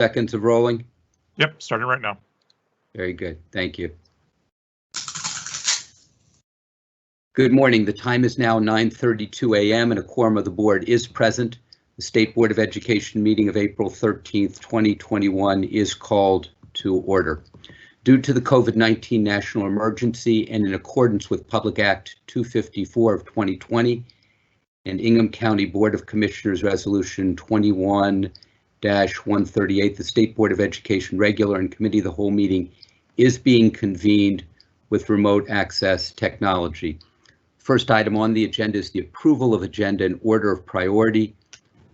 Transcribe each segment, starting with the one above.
Seconds of rolling? Yep, starting right now. Very good. Thank you. Good morning. The time is now 9:32 a.m. and a quorum of the board is present. The State Board of Education meeting of April 13th, 2021 is called to order. Due to the COVID-19 national emergency and in accordance with Public Act 254 of 2020 and Ingham County Board of Commissioners Resolution 21-138, the State Board of Education regular and committee of the whole meeting is being convened with remote access technology. First item on the agenda is the approval of agenda in order of priority.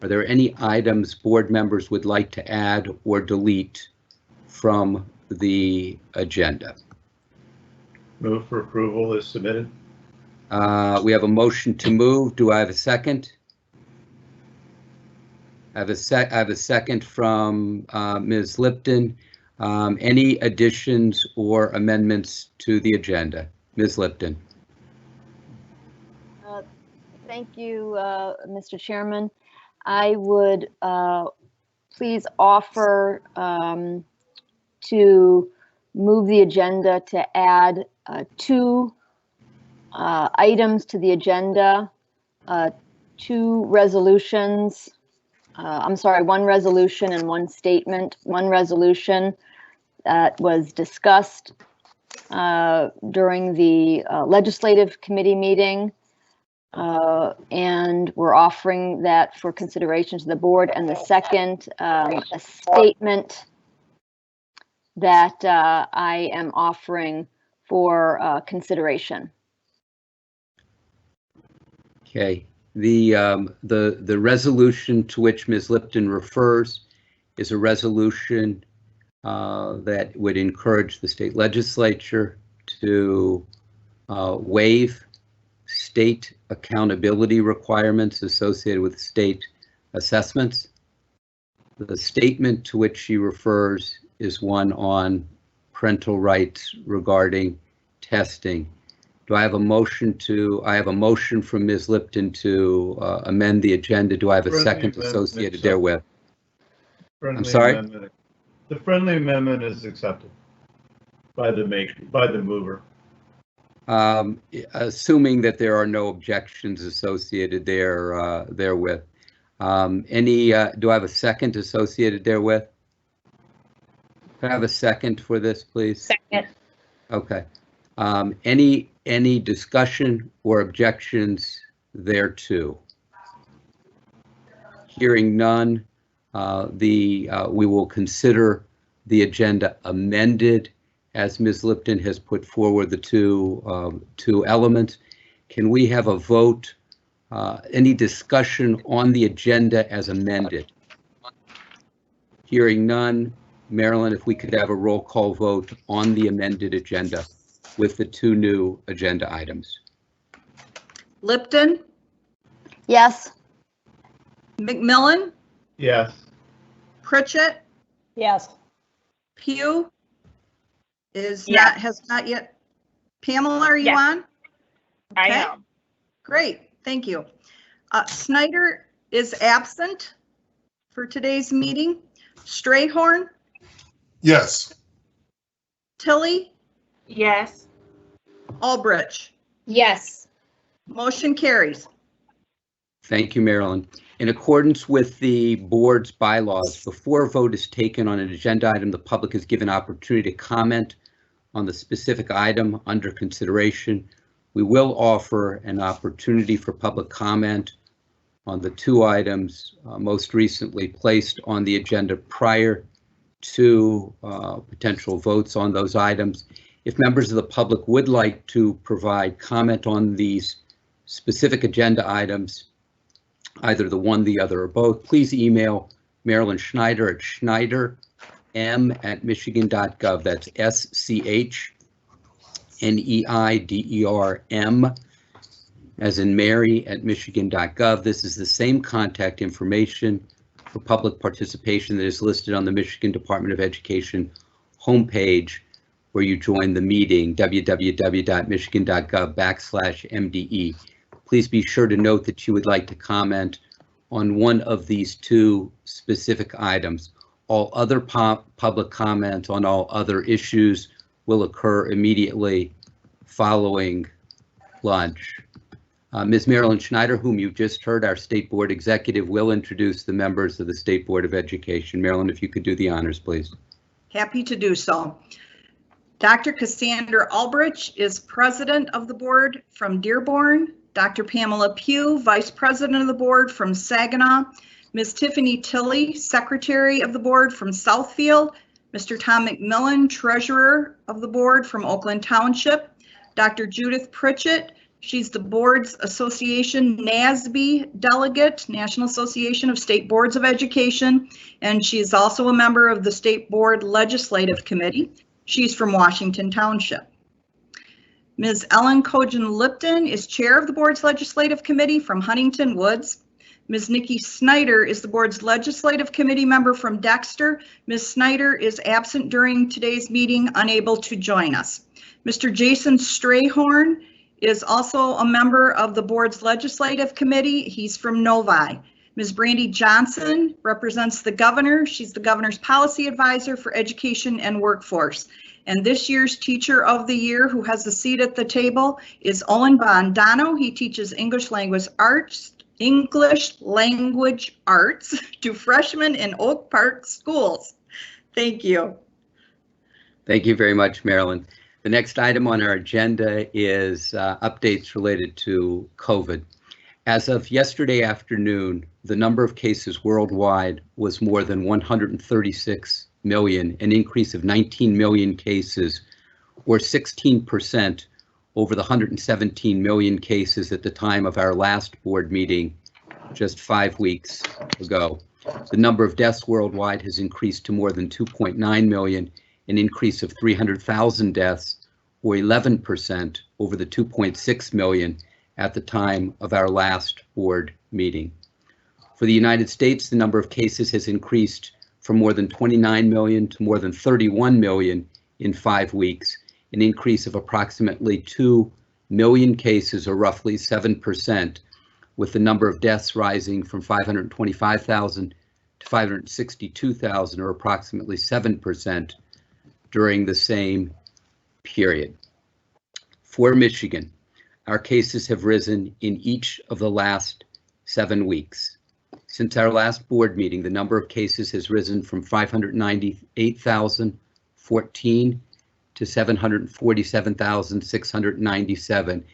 Are there any items board members would like to add or delete from the agenda? Move for approval is submitted. We have a motion to move. Do I have a second? I have a second from Ms. Lipton. Any additions or amendments to the agenda? Ms. Lipton. Thank you, Mr. Chairman. I would please offer to move the agenda to add two items to the agenda, two resolutions. I'm sorry, one resolution and one statement. One resolution that was discussed during the legislative committee meeting, and we're offering that for consideration to the board. And the second, a statement that I am offering for consideration. Okay. The resolution to which Ms. Lipton refers is a resolution that would encourage the state legislature to waive state accountability requirements associated with state assessments. The statement to which she refers is one on parental rights regarding testing. Do I have a motion to, I have a motion from Ms. Lipton to amend the agenda. Do I have a second associated therewith? I'm sorry? The friendly amendment is accepted by the mover. Assuming that there are no objections associated therewith. Do I have a second associated therewith? Can I have a second for this, please? Second. Okay. Any discussion or objections thereto? Hearing none, we will consider the agenda amended as Ms. Lipton has put forward the two elements. Can we have a vote? Any discussion on the agenda as amended? Hearing none, Marilyn, if we could have a roll call vote on the amended agenda with the two new agenda items. Lipton? Yes. McMillan? Yes. Pritchett? Yes. Pugh? Has not yet. Pamela, are you on? I am. Great, thank you. Snyder is absent for today's meeting. Strayhorn? Yes. Tilly? Yes. Albrecht? Yes. Motion carries. Thank you, Marilyn. In accordance with the board's bylaws, before a vote is taken on an agenda item, the public is given opportunity to comment on the specific item under consideration. We will offer an opportunity for public comment on the two items most recently placed on the agenda prior to potential votes on those items. If members of the public would like to provide comment on these specific agenda items, either the one, the other, or both, please email Marilyn Schneider at schneiderm@michigan.gov. That's SCHNEIDERM, as in Mary, at michigan.gov. This is the same contact information for public participation that is listed on the Michigan Department of Education homepage where you join the meeting, www.michigan.gov/MDE. Please be sure to note that you would like to comment on one of these two specific items. All other public comment on all other issues will occur immediately following lunch. Ms. Marilyn Schneider, whom you've just heard, our State Board Executive, will introduce the members of the State Board of Education. Marilyn, if you could do the honors, please. Happy to do so. Dr. Cassandra Albrecht is President of the Board from Dearborn. Dr. Pamela Pugh, Vice President of the Board from Saginaw. Ms. Tiffany Tilley, Secretary of the Board from Southfield. Mr. Tom McMillan, Treasurer of the Board from Oakland Township. Dr. Judith Pritchett, she's the Boards Association NASB Delegate, National Association of State Boards of Education, and she's also a member of the State Board Legislative Committee. She's from Washington Township. Ms. Ellen Kogen-Lipton is Chair of the Board's Legislative Committee from Huntington Woods. Ms. Nikki Snyder is the Board's Legislative Committee member from Dexter. Ms. Snyder is absent during today's meeting, unable to join us. Mr. Jason Strayhorn is also a member of the Board's Legislative Committee. He's from Novi. Ms. Brandy Johnson represents the Governor. She's the Governor's Policy Advisor for Education and Workforce. And this year's Teacher of the Year, who has a seat at the table, is Owen Bondano. He teaches English Language Arts to freshmen in Oak Park schools. Thank you. Thank you very much, Marilyn. The next item on our agenda is updates related to COVID. As of yesterday afternoon, the number of cases worldwide was more than 136 million, an increase of 19 million cases, or 16% over the 117 million cases at the time of our last board meeting just 5 weeks ago. The number of deaths worldwide has increased to more than 2.9 million, an increase of 300,000 deaths, or 11% over the 2.6 million at the time of our last board meeting. For the United States, the number of cases has increased from more than 29 million to more than 31 million in 5 weeks, an increase of approximately 2 million cases, or roughly 7%, with the number of deaths rising from 525,000 to 562,000, or approximately 7% during the same period. For Michigan, our cases have risen in each of the last 7 weeks. Since our last board meeting, the number of cases has risen from 598,014 to 747,697,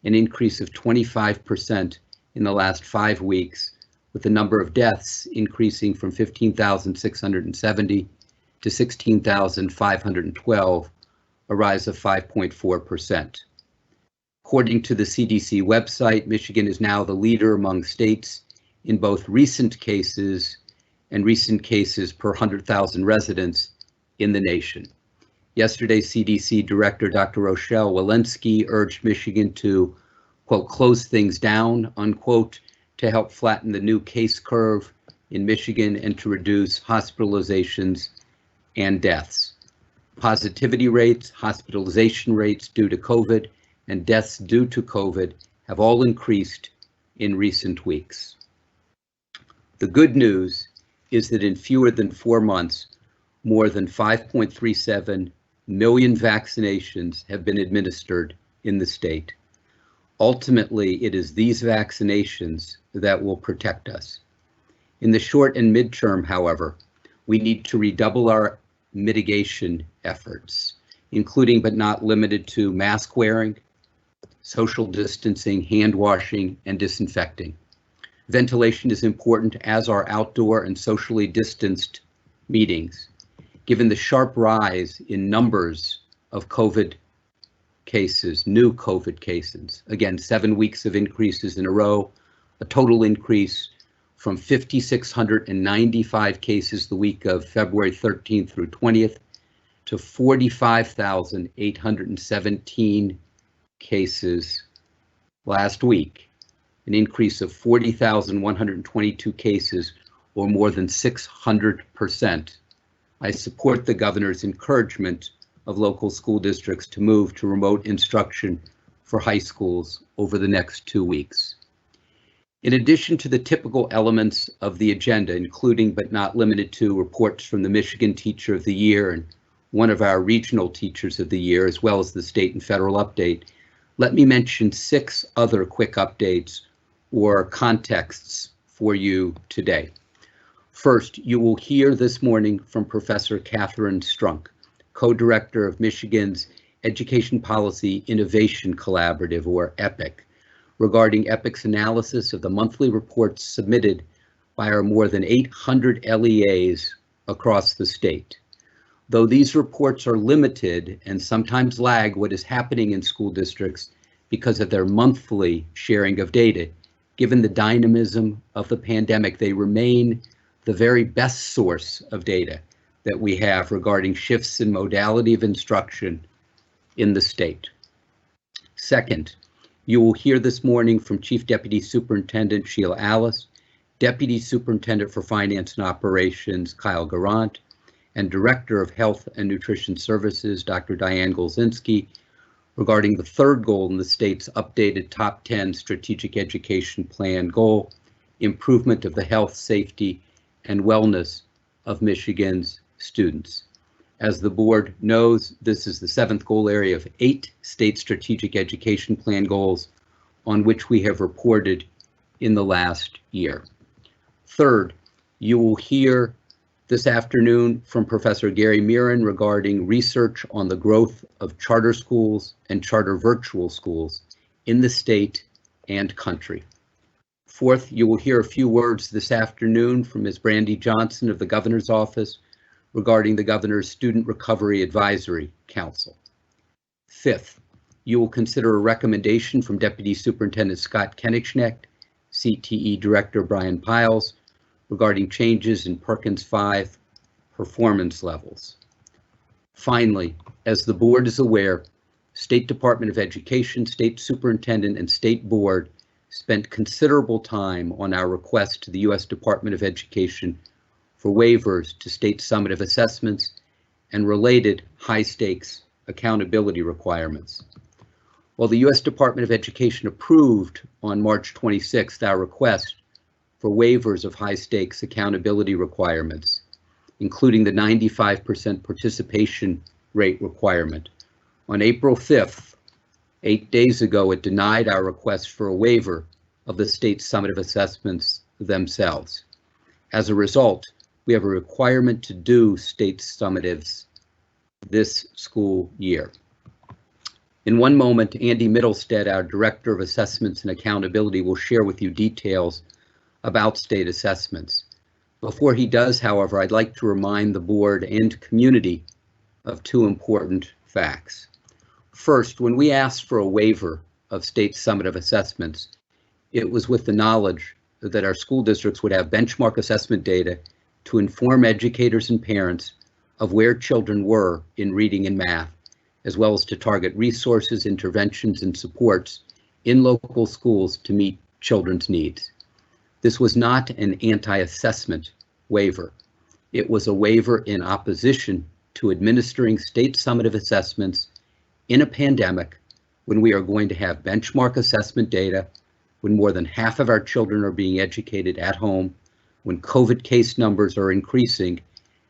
an increase of 25% in the last 5 weeks, with the number of deaths increasing from 15,670 to 16,512, a rise of 5.4%. According to the CDC website, Michigan is now the leader among states in both recent cases and recent cases per 100,000 residents in the nation. Yesterday, CDC Director Dr. Rochelle Walensky urged Michigan to, quote, close things down, unquote, to help flatten the new case curve in Michigan and to reduce hospitalizations and deaths. Positivity rates, hospitalization rates due to COVID, and deaths due to COVID have all increased in recent weeks. The good news is that in fewer than 4 months, more than 5.37 million vaccinations have been administered in the state. Ultimately, it is these vaccinations that will protect us. In the short and midterm, however, we need to redouble our mitigation efforts, including but not limited to mask wearing, social distancing, hand washing, and disinfecting. Ventilation is important, as are outdoor and socially distanced meetings. Given the sharp rise in numbers of COVID cases, new COVID cases, again, 7 weeks of increases in a row, a total increase from 5,695 cases the week of February 13th through 20th to 45,817 cases last week, an increase of 40,122 cases, or more than 600%. I support the governor's encouragement of local school districts to move to remote instruction for high schools over the next 2 weeks. In addition to the typical elements of the agenda, including but not limited to reports from the Michigan Teacher of the Year and one of our regional teachers of the year, as well as the state and federal update, let me mention 6 other quick updates or contexts for you today. First, you will hear this morning from Professor Catherine Strunk, co-director of Michigan's Education Policy Innovation Collaborative, or EPIC, regarding EPIC's analysis of the monthly reports submitted by our more than 800 LEAs across the state. Though these reports are limited and sometimes lag what is happening in school districts because of their monthly sharing of data, given the dynamism of the pandemic, they remain the very best source of data that we have regarding shifts in modality of instruction in the state. Second, you will hear this morning from Chief Deputy Superintendent Sheila Alice, Deputy Superintendent for Finance and Operations Kyle Garant, and Director of Health and Nutrition Services Dr. Diane Golzinski, regarding the third goal in the state's updated Top 10 Strategic Education Plan goal, improvement of the health, safety, and wellness of Michigan's students. As the board knows, this is the 7th goal area of 8 state strategic education plan goals on which we have reported in the last year. Third, you will hear this afternoon from Professor Gary Mirren regarding research on the growth of charter schools and charter virtual schools in the state and country. Fourth, you will hear a few words this afternoon from Ms. Brandy Johnson of the Governor's Office regarding the Governor's Student Recovery Advisory Council. Fifth, you will consider a recommendation from Deputy Superintendent Scott Kenichnek, CTE Director Brian Piles, regarding changes in Perkins 5 performance levels. Finally, as the board is aware, State Department of Education, State Superintendent, and State Board spent considerable time on our request to the U.S. Department of Education for waivers to state summative assessments and related high-stakes accountability requirements. While the U.S. Department of Education approved on March 26th our request for waivers of high-stakes accountability requirements, including the 95% participation rate requirement, on April 5th, 8 days ago, it denied our request for a waiver of the state summative assessments themselves. As a result, we have a requirement to do state summatives this school year. In one moment, Andy Middlestead, our Director of Assessments and Accountability, will share with you details about state assessments. Before he does, however, I'd like to remind the board and community of 2 important facts. First, when we asked for a waiver of state summative assessments, it was with the knowledge that our school districts would have benchmark assessment data to inform educators and parents of where children were in reading and math, as well as to target resources, interventions, and supports in local schools to meet children's needs. This was not an anti-assessment waiver. It was a waiver in opposition to administering state summative assessments in a pandemic when we are going to have benchmark assessment data, when more than half of our children are being educated at home, when COVID case numbers are increasing,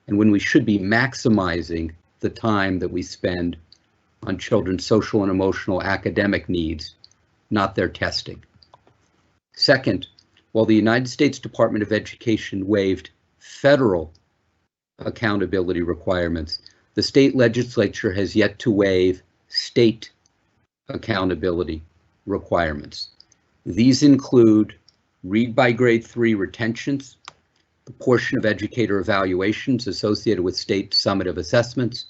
and when we should be maximizing the time that we spend on children's social and emotional academic needs, not their testing. Second, while the United States Department of Education waived federal accountability requirements, the state legislature has yet to waive state accountability requirements. These include read by grade 3 retentions, the portion of educator evaluations associated with state summative assessments,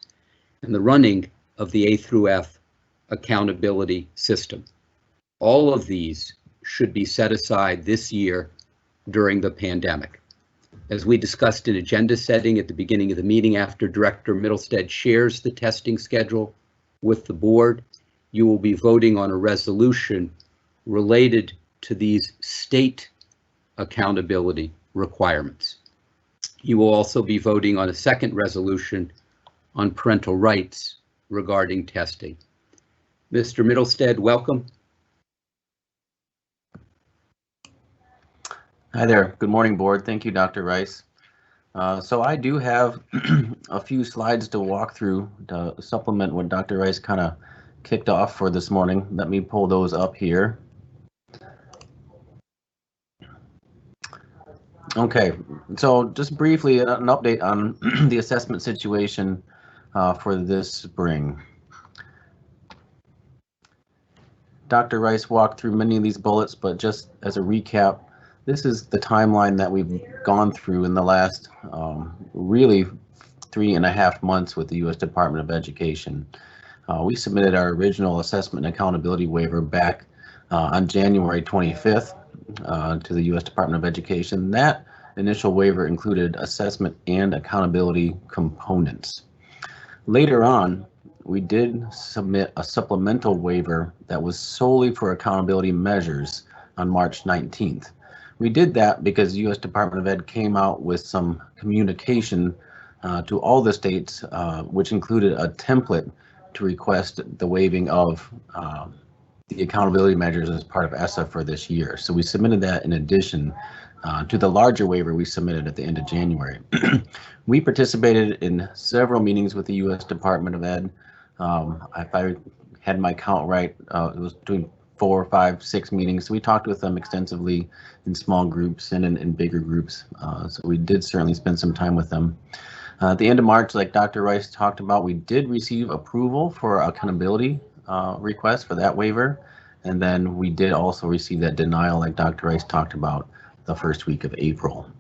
and the running of the A through F accountability system. All of these should be set aside this year during the pandemic. As we discussed in agenda setting at the beginning of the meeting, after Director Middlestead shares the testing schedule with the board, you will be voting on a resolution related to these state accountability requirements. You will also be voting on a second resolution on parental rights regarding testing. Mr. Middlestead, welcome. Hi there. Good morning, board. Thank you, Dr. Rice. So I do have a few slides to walk through to supplement what Dr. Rice kind of kicked off for this morning. Let me pull those up here. Okay, so just briefly an update on the assessment situation for this spring. Dr. Rice walked through many of these bullets, but just as a recap, this is the timeline that we've gone through in the last really 3.5 months with the U.S. Department of Education. We submitted our original assessment and accountability waiver back on January 25th to the U.S. Department of Education. That initial waiver included assessment and accountability components. Later on, we did submit a supplemental waiver that was solely for accountability measures on March 19th. We did that because the U.S. Department of Ed came out with some communication to all the states, which included a template to request the waiving of the accountability measures as part of ESSA for this year. So we submitted that in addition to the larger waiver we submitted at the end of January. We participated in several meetings with the U.S. Department of Ed. If I had my count right, it was doing 4, 5, 6 meetings. So we talked with them extensively in small groups and in bigger groups. So we did certainly spend some time with them. At the end of March, like Dr. Rice talked about, we did receive approval for accountability request for that waiver. And then we did also receive that denial, like Dr. Rice talked about, the first week of April.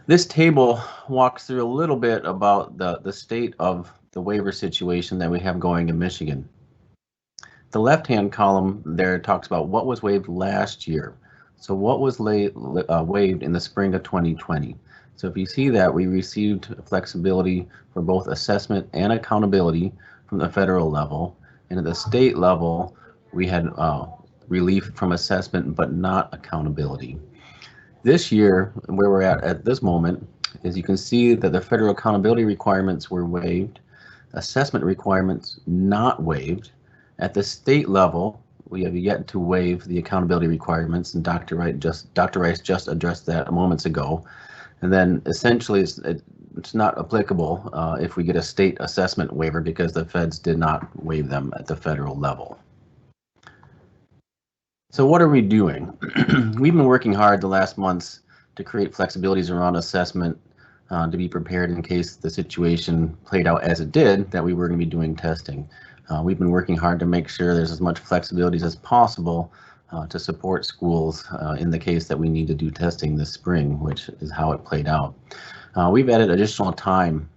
This table walks through a little bit about the state of the waiver situation that we have going in Michigan. The left-hand column there talks about what was waived last year. So what was waived in the spring of 2020. So if you see that, we received flexibility for both assessment and accountability from the federal level. And at the state level, we had relief from assessment, but not accountability. This year, where we're at this moment, is you can see that the federal accountability requirements were waived, assessment requirements not waived. At the state level, we have yet to waive the accountability requirements, and Dr. Rice just addressed that moments ago. And then essentially it's not applicable if we get a state assessment waiver because the feds did not waive them at the federal level. So what are we doing? We've been working hard the last months to create flexibilities around assessment to be prepared in case the situation played out as it did, that we were going to be doing testing. We've been working hard to make sure there's as much flexibilities as possible to support schools in the case that we need to do testing this spring, which is how it played out. We've added additional time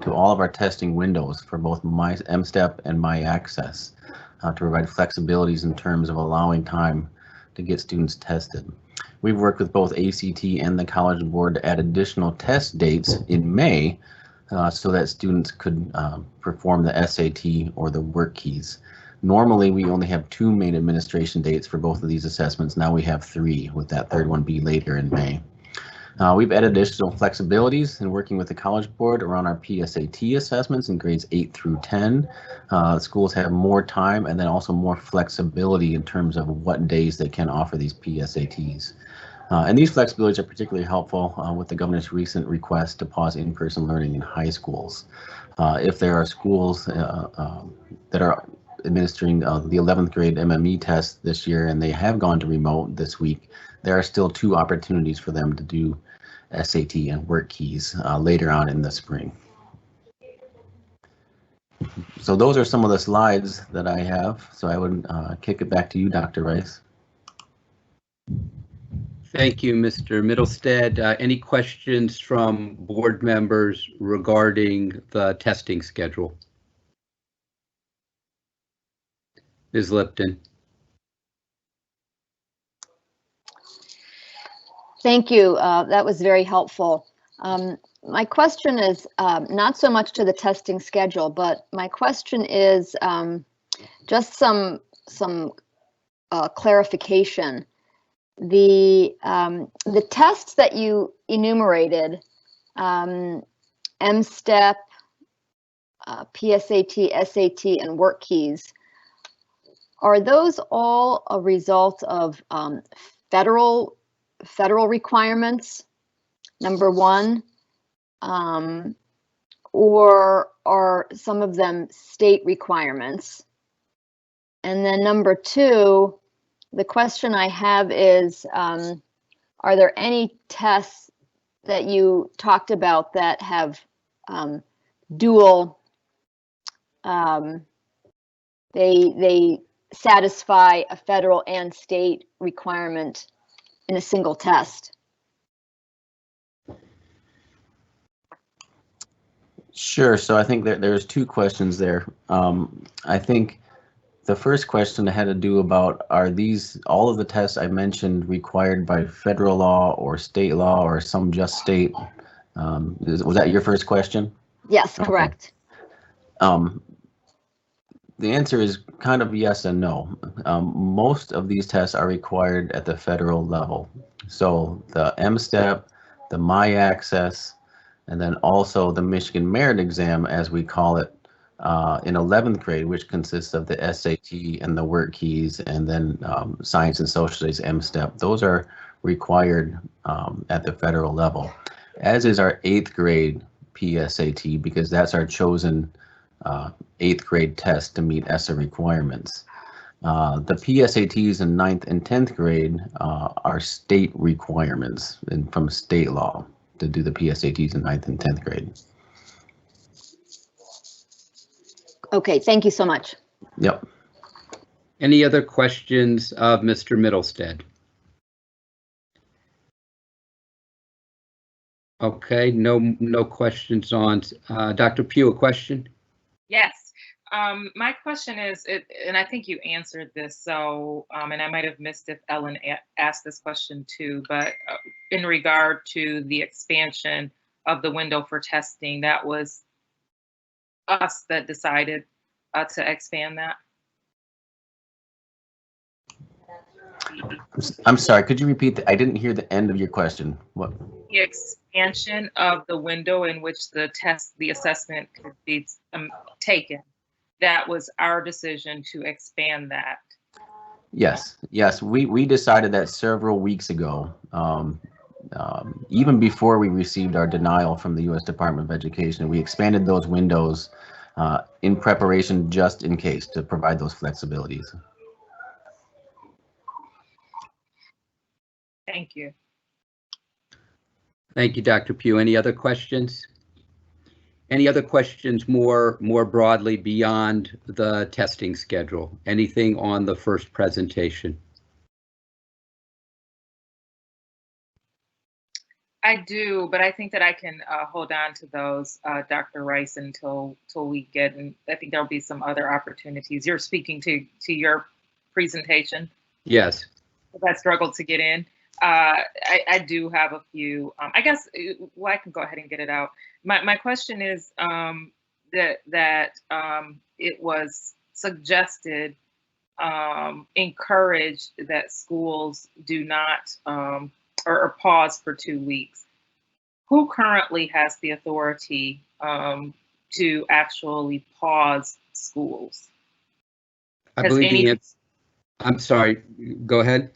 to all of our testing windows for both My MSTEP and My Access to provide flexibilities in terms of allowing time to get students tested. We've worked with both ACT and the College Board to add additional test dates in May so that students could perform the SAT or the work keys. Normally, we only have 2 main administration dates for both of these assessments. Now we have 3, with that third one be later in May. We've added additional flexibilities in working with the College Board around our PSAT assessments in grades 8 through 10. Schools have more time and then also more flexibility in terms of what days they can offer these PSATs. And these flexibilities are particularly helpful with the governor's recent request to pause in-person learning in high schools. If there are schools that are administering the 11th grade MME test this year and they have gone to remote this week, there are still 2 opportunities for them to do SAT and work keys later on in the spring. So those are some of the slides that I have. So I would kick it back to you, Dr. Rice. Thank you, Mr. Middlestead. Any questions from board members regarding the testing schedule? Ms. Lipton. Thank you. That was very helpful. My question is not so much to the testing schedule, but my question is just some clarification. The tests that you enumerated, MSTEP, PSAT, SAT, and work keys, are those all a result of federal requirements, number one, or are some of them state requirements? And then number two, the question I have is, are there any tests that you talked about that have dual, they satisfy a federal and state requirement in a single test? Sure. So I think that there's two questions there. I think the first question had to do about, are these, all of the tests I mentioned, required by federal law or state law or some just state? Was that your first question? Yes, correct. Okay. The answer is kind of yes and no. Most of these tests are required at the federal level. So the MSTEP, the MyAccess, and then also the Michigan Merit Exam, as we call it, in 11th grade, which consists of the SAT and the work keys, and then Science and Social Studies MSTEP. Those are required at the federal level, as is our 8th grade PSAT, because that's our chosen 8th grade test to meet ESSA requirements. The PSATs in 9th and 10th grade are state requirements and from state law to do the PSATs in 9th and 10th grade. Okay, thank you so much. Yep. Any other questions of Mr. Middlestead? Okay, no questions on Dr. Pugh, a question? Yes. My question is, and I think you answered this, so, and I might have missed if Ellen asked this question too, but in regard to the expansion of the window for testing, that was us that decided to expand that. I'm sorry, could you repeat that? I didn't hear the end of your question. What? The expansion of the window in which the assessment could be taken. That was our decision to expand that. Yes, we decided that several weeks ago, even before we received our denial from the U.S. Department of Education. We expanded those windows in preparation just in case to provide those flexibilities. Thank you. Thank you, Dr. Pugh. Any other questions? Any other questions more broadly beyond the testing schedule? Anything on the first presentation? I do, but I think that I can hold on to those, Dr. Rice, until we get, and I think there'll be some other opportunities. You're speaking to your presentation? Yes. If I struggled to get in. I do have a few, I guess, well, I can go ahead and get it out. My question is that it was suggested, encouraged that schools do not, or pause for 2 weeks. Who currently has the authority to actually pause schools? I believe I'm sorry, go ahead.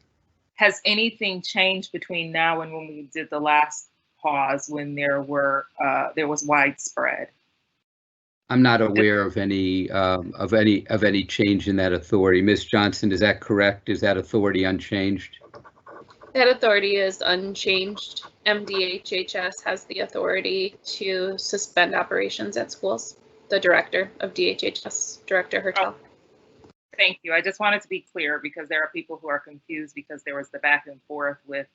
Has anything changed between now and when we did the last pause, when there was widespread? I'm not aware of any change in that authority. Ms. Johnson, is that correct? Is that authority unchanged? That authority is unchanged. MDHHS has the authority to suspend operations at schools. The director of DHHS, Director Hertel. Oh. Thank you. I just wanted to be clear because there are people who are confused because there was the back and forth with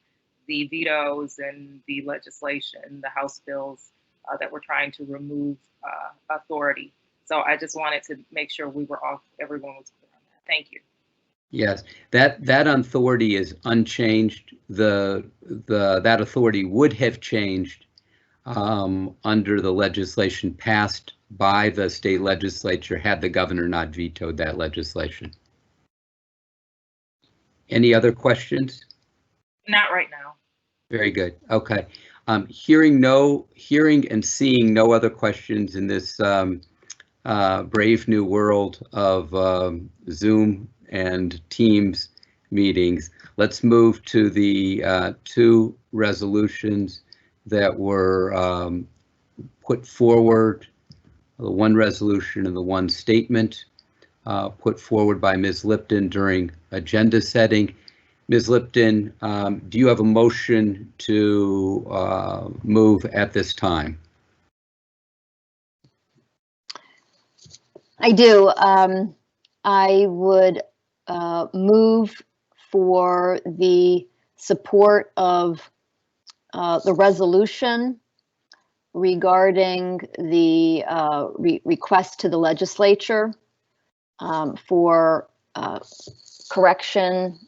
the vetoes and the legislation, the House bills that were trying to remove authority. So I just wanted to make sure everyone was clear on that. Thank you. Yes, that authority is unchanged. That authority would have changed under the legislation passed by the state legislature had the governor not vetoed that legislation. Any other questions? Not right now. Very good. Okay. Hearing and seeing no other questions in this brave new world of Zoom and Teams meetings. Let's move to the two resolutions that were put forward, the one resolution and the one statement put forward by Ms. Lipton during agenda setting. Ms. Lipton, do you have a motion to move at this time? I do. I would move for the support of the resolution regarding the request to the legislature for correction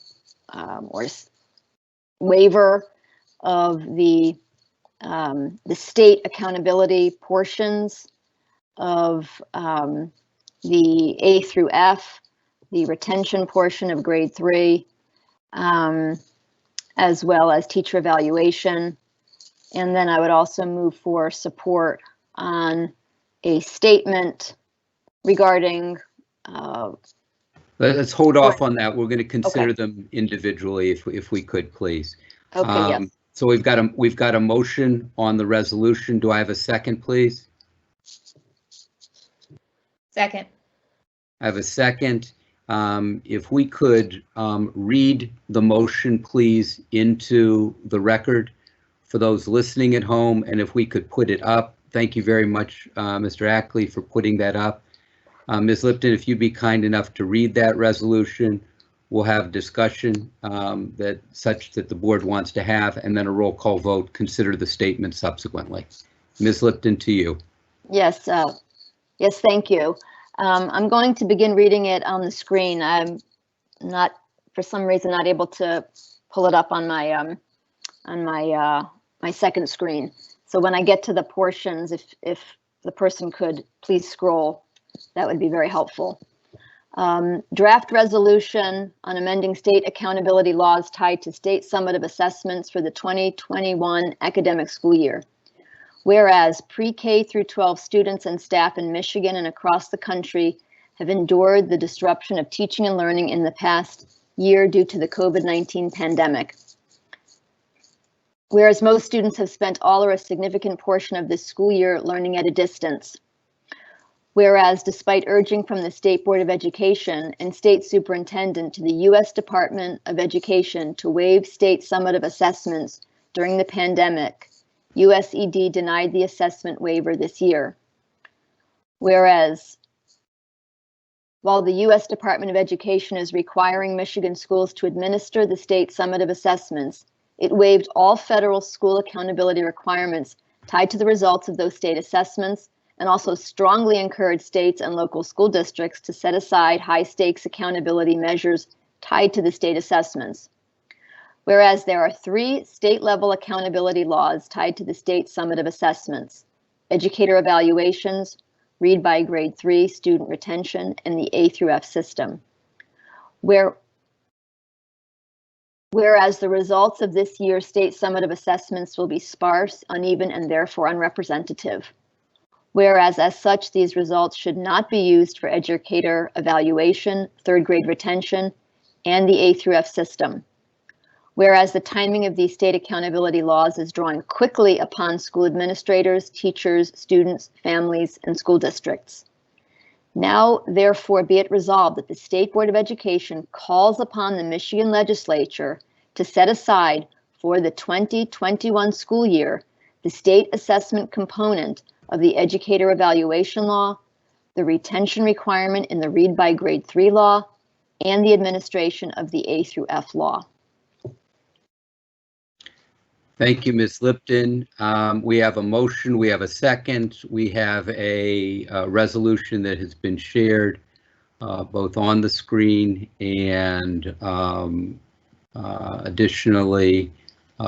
or waiver of the state accountability portions of the A through F, the retention portion of grade 3, as well as teacher evaluation. And then I would also move for support on a statement regarding. Let's hold off on that. We're going to consider them individually if we could, please. Okay, yes. So we've got a motion on the resolution. Do I have a second, please? Second. I have a second. If we could read the motion, please, into the record for those listening at home, and if we could put it up. Thank you very much, Mr. Ackley, for putting that up. Ms. Lipton, if you'd be kind enough to read that resolution, we'll have discussion such that the board wants to have, and then a roll call vote, consider the statement subsequently. Ms. Lipton, to you. Yes, yes, thank you. I'm going to begin reading it on the screen. I'm not, for some reason, not able to pull it up on my my second screen. So when I get to the portions, if the person could please scroll, that would be very helpful. Draft resolution on amending state accountability laws tied to state summative assessments for the 2021 academic school year. Whereas pre-K through 12 students and staff in Michigan and across the country have endured the disruption of teaching and learning in the past year due to the COVID-19 pandemic. Whereas most students have spent all or a significant portion of this school year learning at a distance. Whereas despite urging from the State Board of Education and State Superintendent to the U.S. Department of Education to waive state summative assessments during the pandemic, USED denied the assessment waiver this year. Whereas, while the U.S. Department of Education is requiring Michigan schools to administer the state summative assessments, it waived all federal school accountability requirements tied to the results of those state assessments, and also strongly encouraged states and local school districts to set aside high-stakes accountability measures tied to the state assessments. Whereas there are 3 state-level accountability laws tied to the state summative assessments: Educator Evaluations, Read by Grade 3, Student Retention, and the A through F system. Whereas the results of this year's state summative assessments will be sparse, uneven, and therefore unrepresentative. Whereas as such, these results should not be used for Educator Evaluation, 3rd grade retention, and the A through F system. Whereas the timing of these state accountability laws is drawing quickly upon school administrators, teachers, students, families, and school districts. Now, therefore, be it resolved that the State Board of Education calls upon the Michigan Legislature to set aside for the 2021 school year the state assessment component of the Educator Evaluation Law, the retention requirement in the Read by Grade 3 law, and the administration of the A through F law. Thank you, Ms. Lipton. We have a motion, we have a second, we have a resolution that has been shared both on the screen and additionally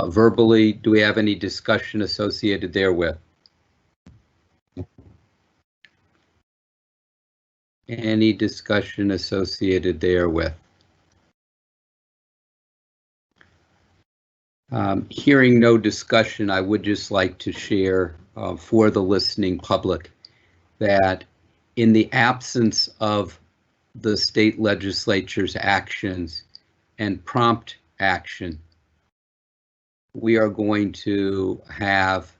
verbally. Do we have any discussion associated therewith? Any discussion associated therewith? Hearing no discussion, I would just like to share for the listening public that in the absence of the state legislature's actions and prompt action. We are going to have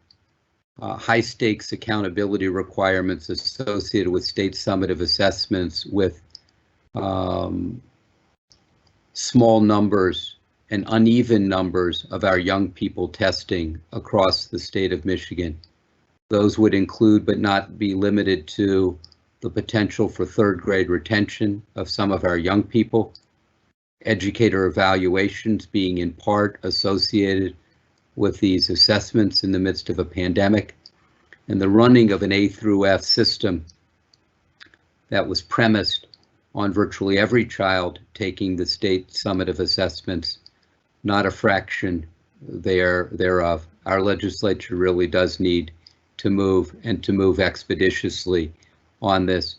high stakes accountability requirements associated with state summative assessments with small numbers and uneven numbers of our young people testing across the state of Michigan. Those would include, but not be limited to, the potential for third grade retention of some of our young people, educator evaluations being in part associated with these assessments in the midst of a pandemic, and the running of an A through F system that was premised on virtually every child taking the state summative assessments, not a fraction thereof. Our legislature really does need to move, and to move expeditiously on this.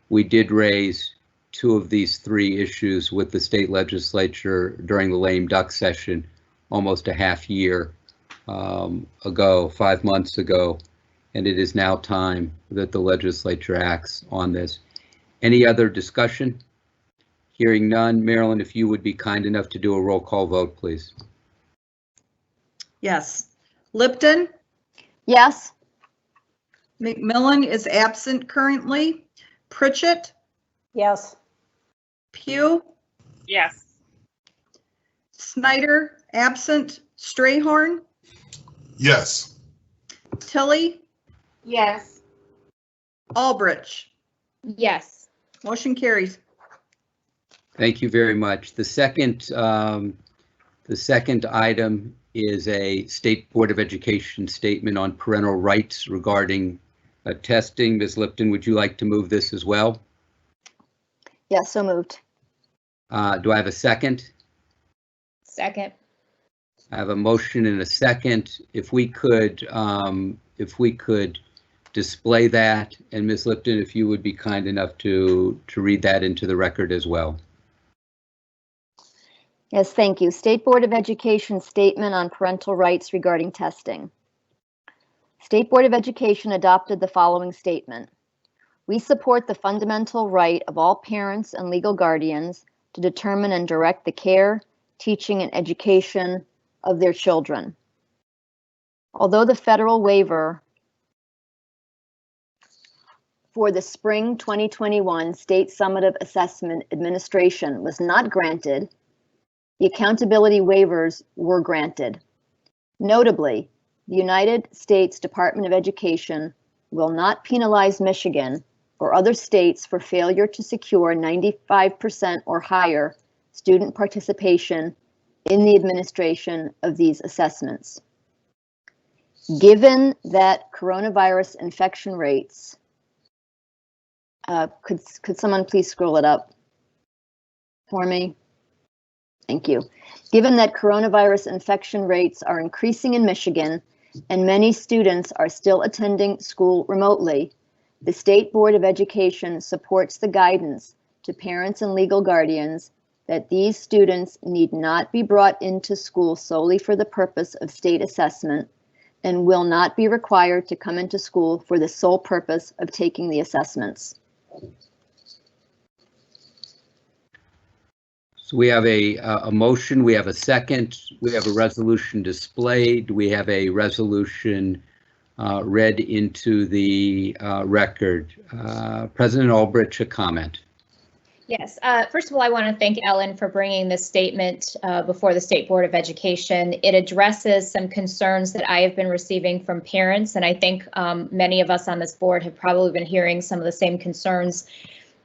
We did raise 2 of these 3 issues with the state legislature during the lame duck session almost a half year ago, 5 months ago, and it is now time that the legislature acts on this. Any other discussion? Hearing none. Marilyn, if you would be kind enough to do a roll call vote, please. Yes. Lipton, Yes. McMillan is absent currently. Pritchett, Yes. Pugh, Yes. Snyder, absent. Strayhorn, Yes. Tilly, Yes. Albrecht. Yes. Motion carries. Thank you very much. The second item is a State Board of Education statement on parental rights regarding testing. Ms. Lipton, would you like to move this as well? Yes, so moved. Do I have a second? Second. I have a motion and a second. If we could display that, and Ms. Lipton, if you would be kind enough to read that into the record as well. Yes, thank you. State Board of Education statement on parental rights regarding testing. State Board of Education adopted the following statement. We support the fundamental right of all parents and legal guardians to determine and direct the care, teaching, and education of their children. Although the federal waiver for the spring 2021 State Summative Assessment Administration was not granted, the accountability waivers were granted. Notably, the United States Department of Education will not penalize Michigan or other states for failure to secure 95% or higher student participation in the administration of these assessments. Given that coronavirus infection rates, could someone please scroll it up for me? Thank you. Given that coronavirus infection rates are increasing in Michigan and many students are still attending school remotely, the State Board of Education supports the guidance to parents and legal guardians that these students need not be brought into school solely for the purpose of state assessment and will not be required to come into school for the sole purpose of taking the assessments. So we have a motion, we have a second, we have a resolution displayed, we have a resolution read into the record. President Albrecht, a comment. Yes, first of all, I want to thank Ellen for bringing this statement before the State Board of Education. It addresses some concerns that I have been receiving from parents, and I think many of us on this board have probably been hearing some of the same concerns.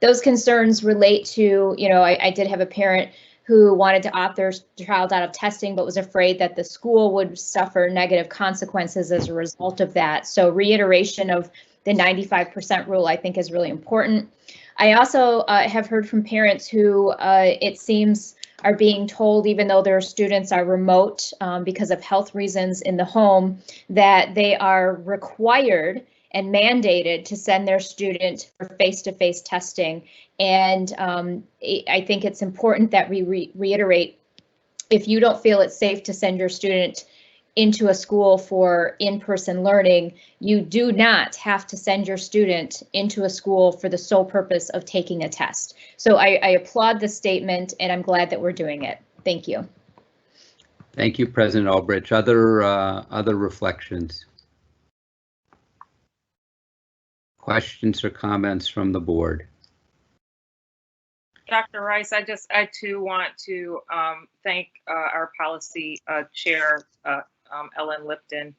Those concerns relate to, I did have a parent who wanted to opt their child out of testing, but was afraid that the school would suffer negative consequences as a result of that. So reiteration of the 95% rule, I think, is really important. I also have heard from parents who it seems are being told, even though their students are remote because of health reasons in the home, that they are required and mandated to send their student for face-to-face testing. And I think it's important that we reiterate, if you don't feel it's safe to send your student into a school for in-person learning, you do not have to send your student into a school for the sole purpose of taking a test. So I applaud the statement, and I'm glad that we're doing it. Thank you. Thank you, President Albrecht. Other reflections? Questions or comments from the board? Dr. Rice, I too want to thank our policy chair, Ellen Lipton,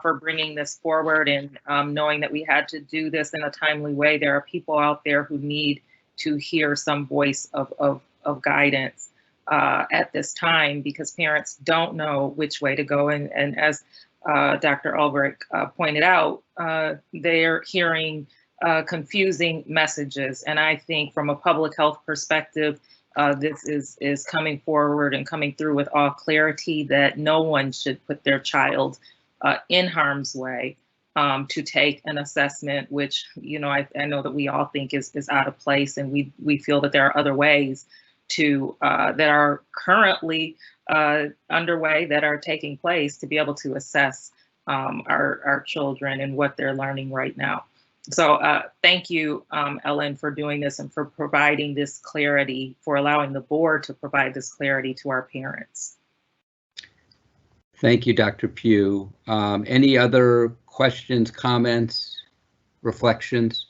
for bringing this forward and knowing that we had to do this in a timely way. There are people out there who need to hear some voice of guidance at this time, because parents don't know which way to go. And as Dr. Albrecht pointed out, they're hearing confusing messages. And I think from a public health perspective, this is coming forward and coming through with all clarity that no one should put their child in harm's way to take an assessment, which, you know, I know that we all think is out of place, and we feel that there are other ways to that are currently underway, that are taking place, to be able to assess our children and what they're learning right now. So thank you, Ellen, for doing this and for providing this clarity, for allowing the board to provide this clarity to our parents. Thank you, Dr. Pugh. Any other questions, comments, reflections?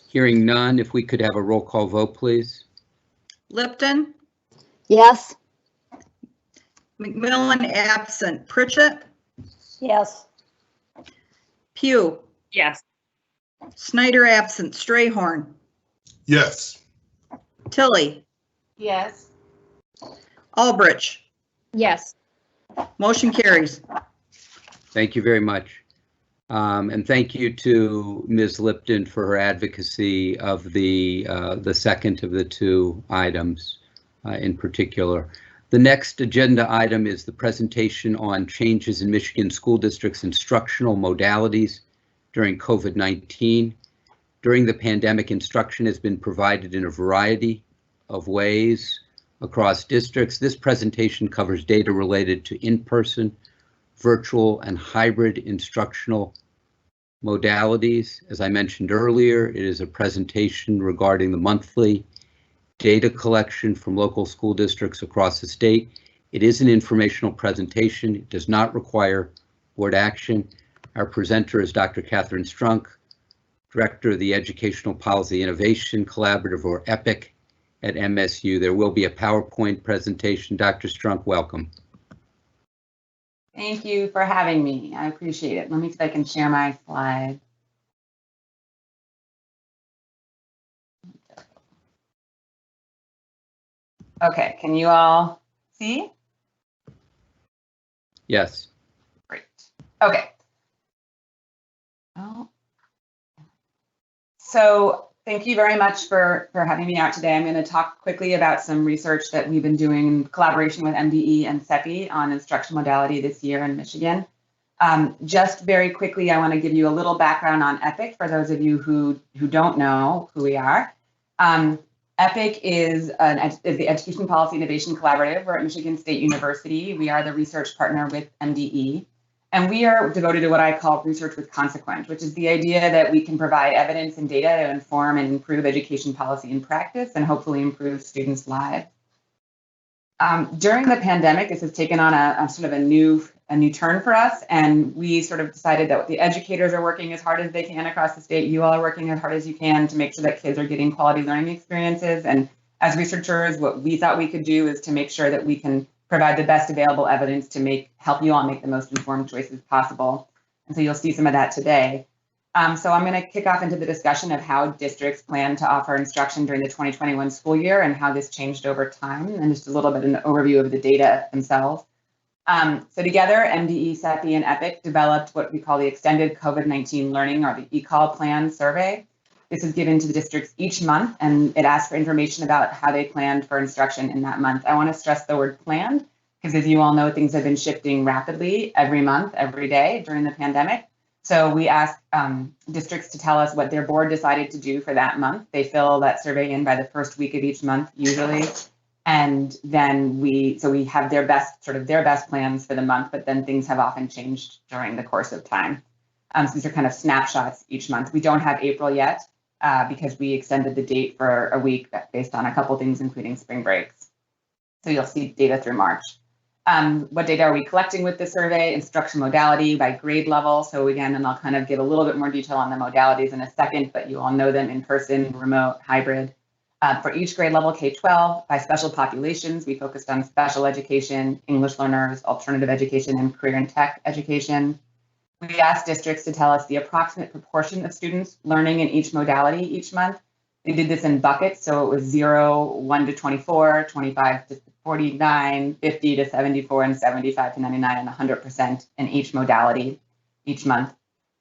Hearing none, if we could have a roll call vote, please. Lipton, Yes. McMillan absent, Pritchett, Yes. Pugh, Yes. Snyder absent, Strayhorn, Yes. Tilly, Yes. Albrecht. Yes. Motion carries. Thank you very much. And thank you to Ms. Lipton for her advocacy of the second of the two items in particular. The next agenda item is the presentation on changes in Michigan School District's instructional modalities during COVID-19. During the pandemic, instruction has been provided in a variety of ways across districts. This presentation covers data related to in-person, virtual, and hybrid instructional modalities. As I mentioned earlier, it is a presentation regarding the monthly data collection from local school districts across the state. It is an informational presentation. It does not require board action. Our presenter is Dr. Catherine Strunk, Director of the Educational Policy Innovation Collaborative, or EPIC, at MSU. There will be a PowerPoint presentation. Dr. Strunk, welcome. Thank you for having me. I appreciate it. Let me see if I can share my slide. Okay, can you all see? Yes. Great. Okay. Oh. So thank you very much for having me out today. I'm going to talk quickly about some research that we've been doing in collaboration with MDE and CEPI on instruction modality this year in Michigan. Just very quickly, I want to give you a little background on EPIC for those of you who don't know who we are. EPIC is the Education Policy Innovation Collaborative. We're at Michigan State University. We are the research partner with MDE. And we are devoted to what I call research with consequence, which is the idea that we can provide evidence and data to inform and improve education policy and practice, and hopefully improve students' lives. During the pandemic, this has taken on a sort of a new turn for us, and we sort of decided that the educators are working as hard as they can across the state. You all are working as hard as you can to make sure that kids are getting quality learning experiences. And as researchers, what we thought we could do is to make sure that we can provide the best available evidence to help you all make the most informed choices possible. And so you'll see some of that today. So I'm going to kick off into the discussion of how districts plan to offer instruction during the 2021 school year and how this changed over time, and just a little bit of an overview of the data themselves. So together, MDE, CEPI, and EPIC developed what we call the Extended COVID-19 Learning, or the ECOL Plan survey. This is given to the districts each month, and it asks for information about how they planned for instruction in that month. I want to stress the word planned, because as you all know, things have been shifting rapidly every month, every day during the pandemic. So we ask districts to tell us what their board decided to do for that month. They fill that survey in by the first week of each month, usually. And then we have their best plans for the month, but then things have often changed during the course of time. So these are kind of snapshots each month. We don't have April yet. because we extended the date for a week based on a couple things, including spring breaks. So you'll see data through March. What data are we collecting with the survey? Instruction modality by grade level. So again, and I'll kind of give a little bit more detail on the modalities in a second, but you all know them: in person, remote, hybrid. For each grade level, K-12, by special populations, we focused on special education, English learners, alternative education, and career and tech education. We asked districts to tell us the approximate proportion of students learning in each modality each month. They did this in buckets, so it was 0, 1 to 24, 25 to 49, 50 to 74, and 75 to 99, and 100% in each modality each month.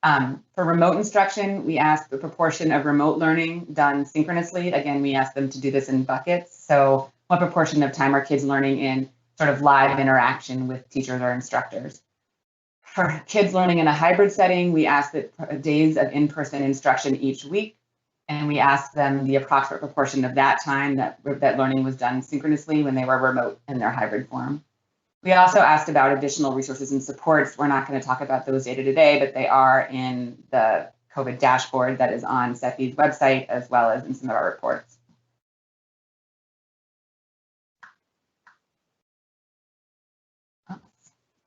For remote instruction, we asked the proportion of remote learning done synchronously. Again, we asked them to do this in buckets. So what proportion of time are kids learning in sort of live interaction with teachers or instructors? For kids learning in a hybrid setting, we asked that days of in-person instruction each week, and we asked them the approximate proportion of that time that learning was done synchronously when they were remote in their hybrid form. We also asked about additional resources and supports. We're not going to talk about those data today, but they are in the COVID dashboard that is on CEPI's website, as well as in some of our reports.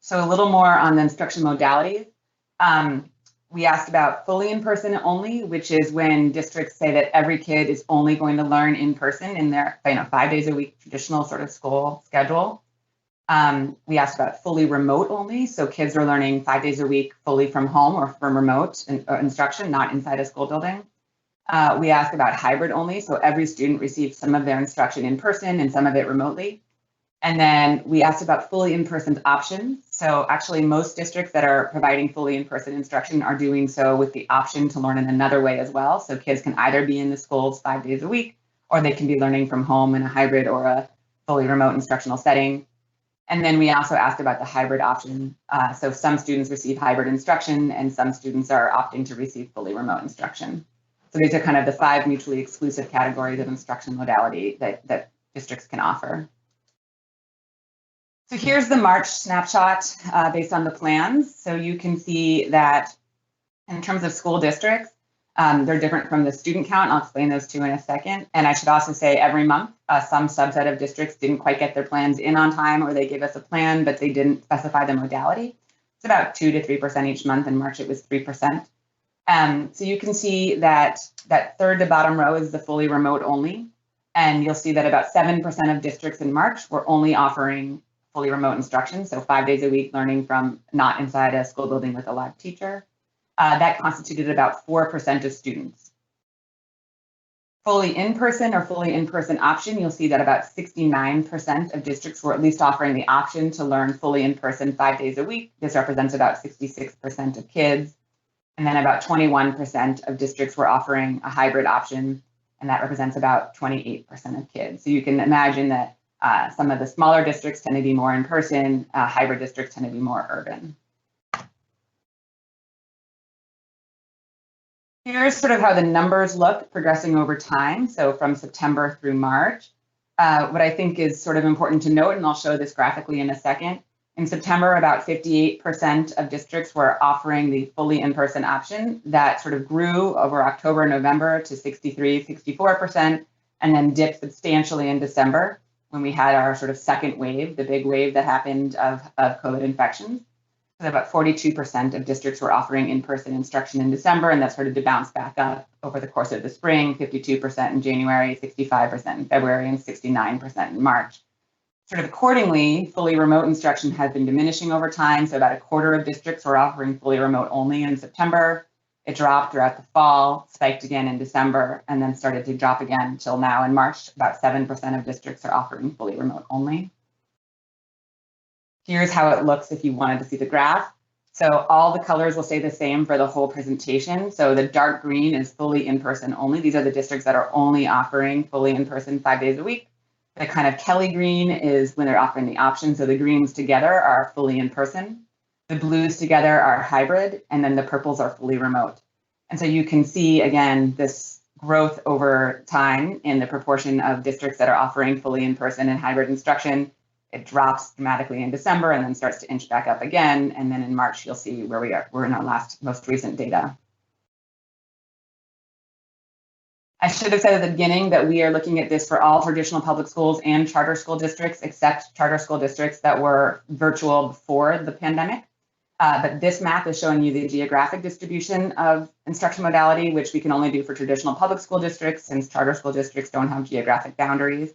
So a little more on the instruction modalities. We asked about fully in-person only, which is when districts say that every kid is only going to learn in person in their 5 days a week traditional sort of school schedule. We asked about fully remote only, so kids are learning 5 days a week fully from home or from remote instruction, not inside a school building. We asked about hybrid only, so every student receives some of their instruction in person and some of it remotely. And then we asked about fully in-person options. So actually most districts that are providing fully in-person instruction are doing so with the option to learn in another way as well. So kids can either be in the schools 5 days a week, or they can be learning from home in a hybrid or a fully remote instructional setting. And then we also asked about the hybrid option. So some students receive hybrid instruction and some students are opting to receive fully remote instruction. So these are kind of the 5 mutually exclusive categories of instruction modality that districts can offer. So here's the March snapshot based on the plans. So you can see that in terms of school districts, they're different from the student count. I'll explain those two in a second. And I should also say every month, some subset of districts didn't quite get their plans in on time, or they gave us a plan, but they didn't specify the modality. It's about 2 to 3% each month. In March, it was 3%. So you can see that third to bottom row is the fully remote only. And you'll see that about 7% of districts in March were only offering fully remote instruction. So 5 days a week learning from not inside a school building with a live teacher. That constituted about 4% of students. Fully in-person or fully in-person option, you'll see that about 69% of districts were at least offering the option to learn fully in-person 5 days a week. This represents about 66% of kids. And then about 21% of districts were offering a hybrid option, and that represents about 28% of kids. So you can imagine that some of the smaller districts tend to be more in-person, hybrid districts tend to be more urban. Here's sort of how the numbers look progressing over time. So from September through March, what I think is sort of important to note, and I'll show this graphically in a second. In September, about 58% of districts were offering the fully in-person option. That sort of grew over October and November to 63, 64%, and then dipped substantially in December when we had our sort of second wave, the big wave that happened of COVID infections. So about 42% of districts were offering in-person instruction in December, and that started to bounce back up over the course of the spring, 52% in January, 65% in February, and 69% in March. Sort of accordingly, fully remote instruction has been diminishing over time. So about a quarter of districts were offering fully remote only in September. It dropped throughout the fall, spiked again in December, and then started to drop again until now in March. About 7% of districts are offering fully remote only. Here's how it looks if you wanted to see the graph. So all the colors will stay the same for the whole presentation. So the dark green is fully in-person only. These are the districts that are only offering fully in-person 5 days a week. The kind of Kelly green is when they're offering the option. So the greens together are fully in-person. The blues together are hybrid, and then the purples are fully remote. And so you can see, again, this growth over time in the proportion of districts that are offering fully in-person and hybrid instruction. It drops dramatically in December and then starts to inch back up again. And then in March, you'll see where we are. We're in our most recent data. I should have said at the beginning that we are looking at this for all traditional public schools and charter school districts, except charter school districts that were virtual before the pandemic. But this map is showing you the geographic distribution of instruction modality, which we can only do for traditional public school districts since charter school districts don't have geographic boundaries.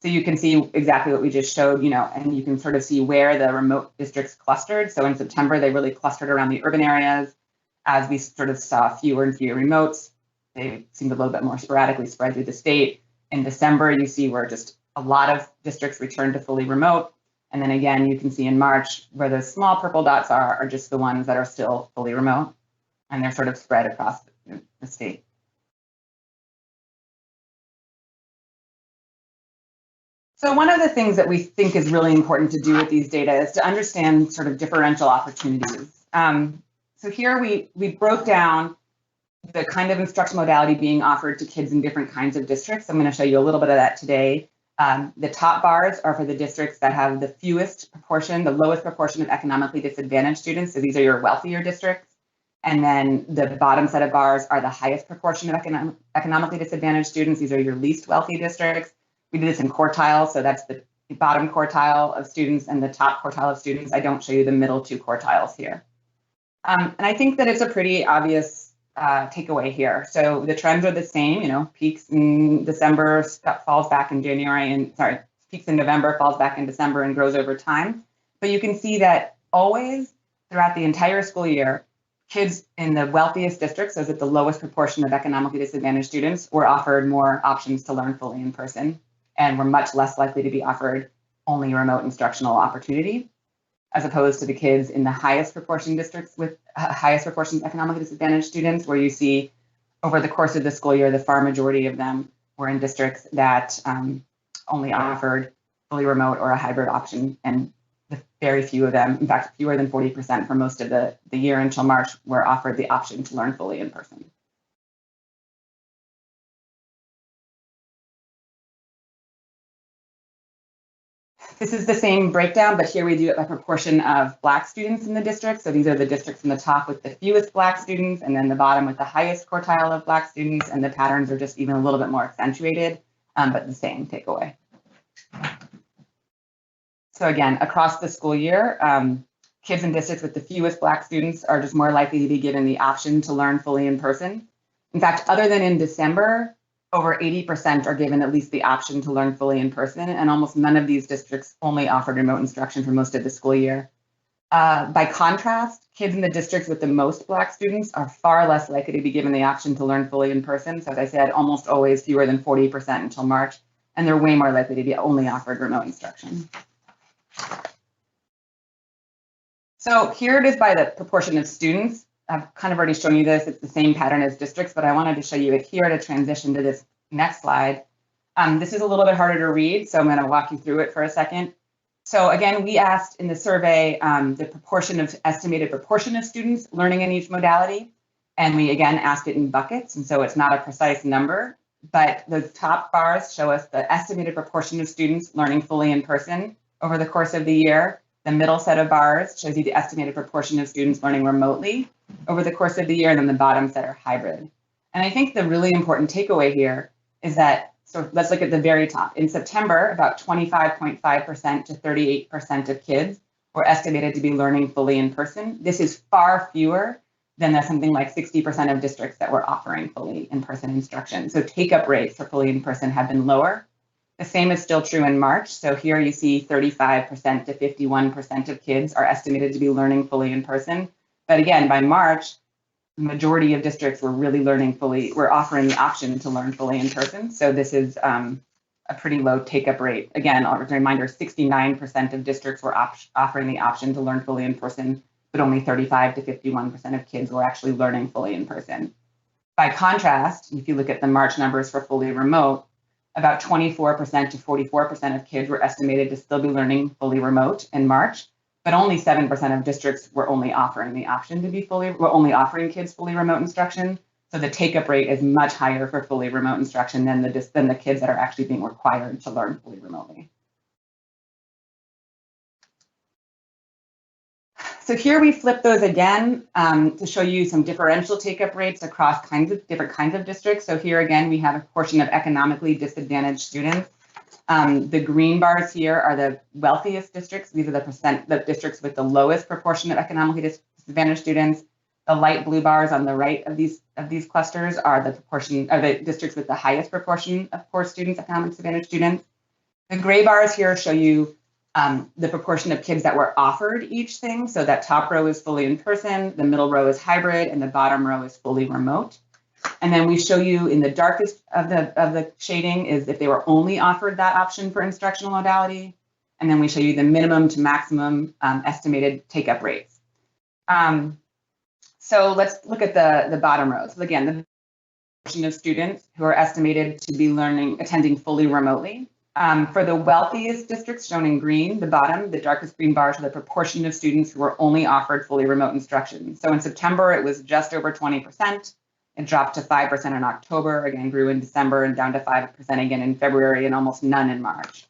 So you can see exactly what we just showed, and you can sort of see where the remote districts clustered. So in September, they really clustered around the urban areas. As we sort of saw fewer and fewer remotes, they seemed a little bit more sporadically spread through the state. In December, you see where just a lot of districts returned to fully remote. And then again, you can see in March where the small purple dots are just the ones that are still fully remote, and they're sort of spread across the state. So one of the things that we think is really important to do with these data is to understand sort of differential opportunities. So here we broke down the kind of instruction modality being offered to kids in different kinds of districts. I'm going to show you a little bit of that today. The top bars are for the districts that have the fewest proportion, the lowest proportion of economically disadvantaged students. So these are your wealthier districts. And then the bottom set of bars are the highest proportion of economically disadvantaged students. These are your least wealthy districts. We did this in quartiles, so that's the bottom quartile of students and the top quartile of students. I don't show you the middle two quartiles here. And I think that it's a pretty obvious takeaway here. So the trends are the same, peaks in December, falls back in January, and peaks in November, falls back in December, and grows over time. But you can see that always throughout the entire school year, kids in the wealthiest districts, those at the lowest proportion of economically disadvantaged students, were offered more options to learn fully in person, and were much less likely to be offered only remote instructional opportunity, as opposed to the kids in the highest proportion districts with highest proportion of economically disadvantaged students, where you see over the course of the school year, the far majority of them were in districts that only offered fully remote or a hybrid option, and very few of them, in fact, fewer than 40% for most of the year until March, were offered the option to learn fully in person. This is the same breakdown, but here we do it by proportion of Black students in the district. So these are the districts in the top with the fewest Black students, and then the bottom with the highest quartile of Black students, and the patterns are just even a little bit more accentuated, but the same takeaway. So again, across the school year, kids in districts with the fewest Black students are just more likely to be given the option to learn fully in person. In fact, other than in December, over 80% are given at least the option to learn fully in person, and almost none of these districts only offered remote instruction for most of the school year. By contrast, kids in the districts with the most Black students are far less likely to be given the option to learn fully in person. So as I said, almost always fewer than 40% until March, and they're way more likely to be only offered remote instruction. So here it is by the proportion of students. I've kind of already shown you this. It's the same pattern as districts, but I wanted to show you it here to transition to this next slide. This is a little bit harder to read, so I'm going to walk you through it for a second. So again, we asked in the survey the estimated proportion of students learning in each modality, and we again asked it in buckets, and so it's not a precise number, but the top bars show us the estimated proportion of students learning fully in person over the course of the year. The middle set of bars shows you the estimated proportion of students learning remotely over the course of the year, and then the bottom set are hybrid. And I think the really important takeaway here is that, so let's look at the very top. In September, about 25.5% to 38% of kids were estimated to be learning fully in person. This is far fewer than the something like 60% of districts that were offering fully in-person instruction. So take-up rates for fully in-person have been lower. The same is still true in March. So here you see 35% to 51% of kids are estimated to be learning fully in person. But again, by March, the majority of districts were offering the option to learn fully in person. So this is a pretty low take-up rate. Again, as a reminder, 69% of districts were offering the option to learn fully in person, but only 35 to 51% of kids were actually learning fully in person. By contrast, if you look at the March numbers for fully remote, about 24% to 44% of kids were estimated to still be learning fully remote in March, but only 7% of districts were only offering the option to be only offering kids fully remote instruction. So the take-up rate is much higher for fully remote instruction than the kids that are actually being required to learn fully remotely. So here we flip those again to show you some differential take-up rates across different kinds of districts. So here again, we have a portion of economically disadvantaged students. The green bars here are the wealthiest districts. These are the districts with the lowest proportion of economically disadvantaged students. The light blue bars on the right of these clusters are the districts with the highest proportion of poor students, economically disadvantaged students. The gray bars here show you the proportion of kids that were offered each thing. So that top row is fully in person, the middle row is hybrid, and the bottom row is fully remote. And then we show you in the darkest of the shading is if they were only offered that option for instructional modality. And then we show you the minimum to maximum estimated take-up rates. So let's look at the bottom row. So again, the proportion of students who are estimated to be attending fully remotely. For the wealthiest districts shown in green, the bottom, the darkest green bars are the proportion of students who were only offered fully remote instruction. So in September, it was just over 20%. It dropped to 5% in October, again grew in December and down to 5% again in February and almost none in March.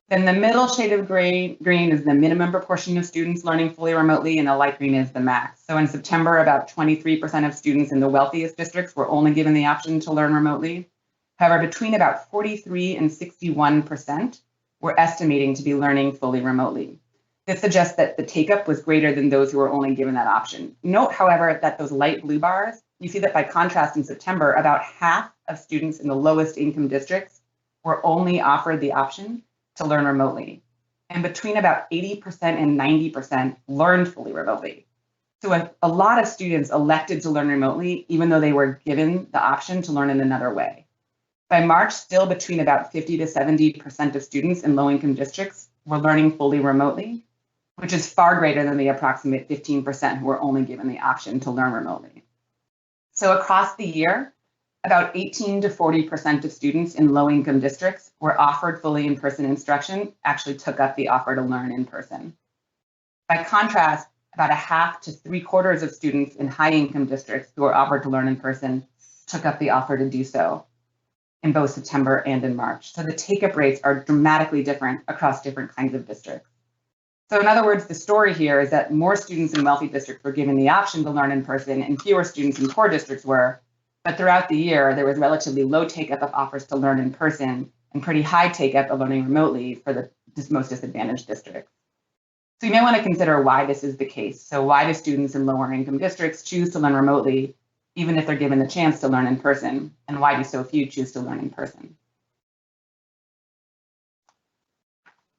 Then the middle shade of green is the minimum proportion of students learning fully remotely, and the light green is the max. So in September, about 23% of students in the wealthiest districts were only given the option to learn remotely. However, between about 43 and 61% were estimating to be learning fully remotely. This suggests that the take-up was greater than those who were only given that option. Note, however, that those light blue bars, you see that by contrast in September, about half of students in the lowest income districts were only offered the option to learn remotely. And between about 80% and 90% learned fully remotely. So a lot of students elected to learn remotely, even though they were given the option to learn in another way. By March, still between about 50 to 70% of students in low-income districts were learning fully remotely, which is far greater than the approximate 15% who were only given the option to learn remotely. So across the year, about 18 to 40% of students in low-income districts were offered fully in-person instruction, actually took up the offer to learn in person. By contrast, about a half to 3/4 of students in high-income districts who were offered to learn in person took up the offer to do so in both September and in March. So the take-up rates are dramatically different across different kinds of districts. So in other words, the story here is that more students in wealthy districts were given the option to learn in person and fewer students in poor districts were, but throughout the year, there was relatively low take-up of offers to learn in person and pretty high take-up of learning remotely for the most disadvantaged districts. So you may want to consider why this is the case. So why do students in lower income districts choose to learn remotely, even if they're given the chance to learn in person? And why do so few choose to learn in person?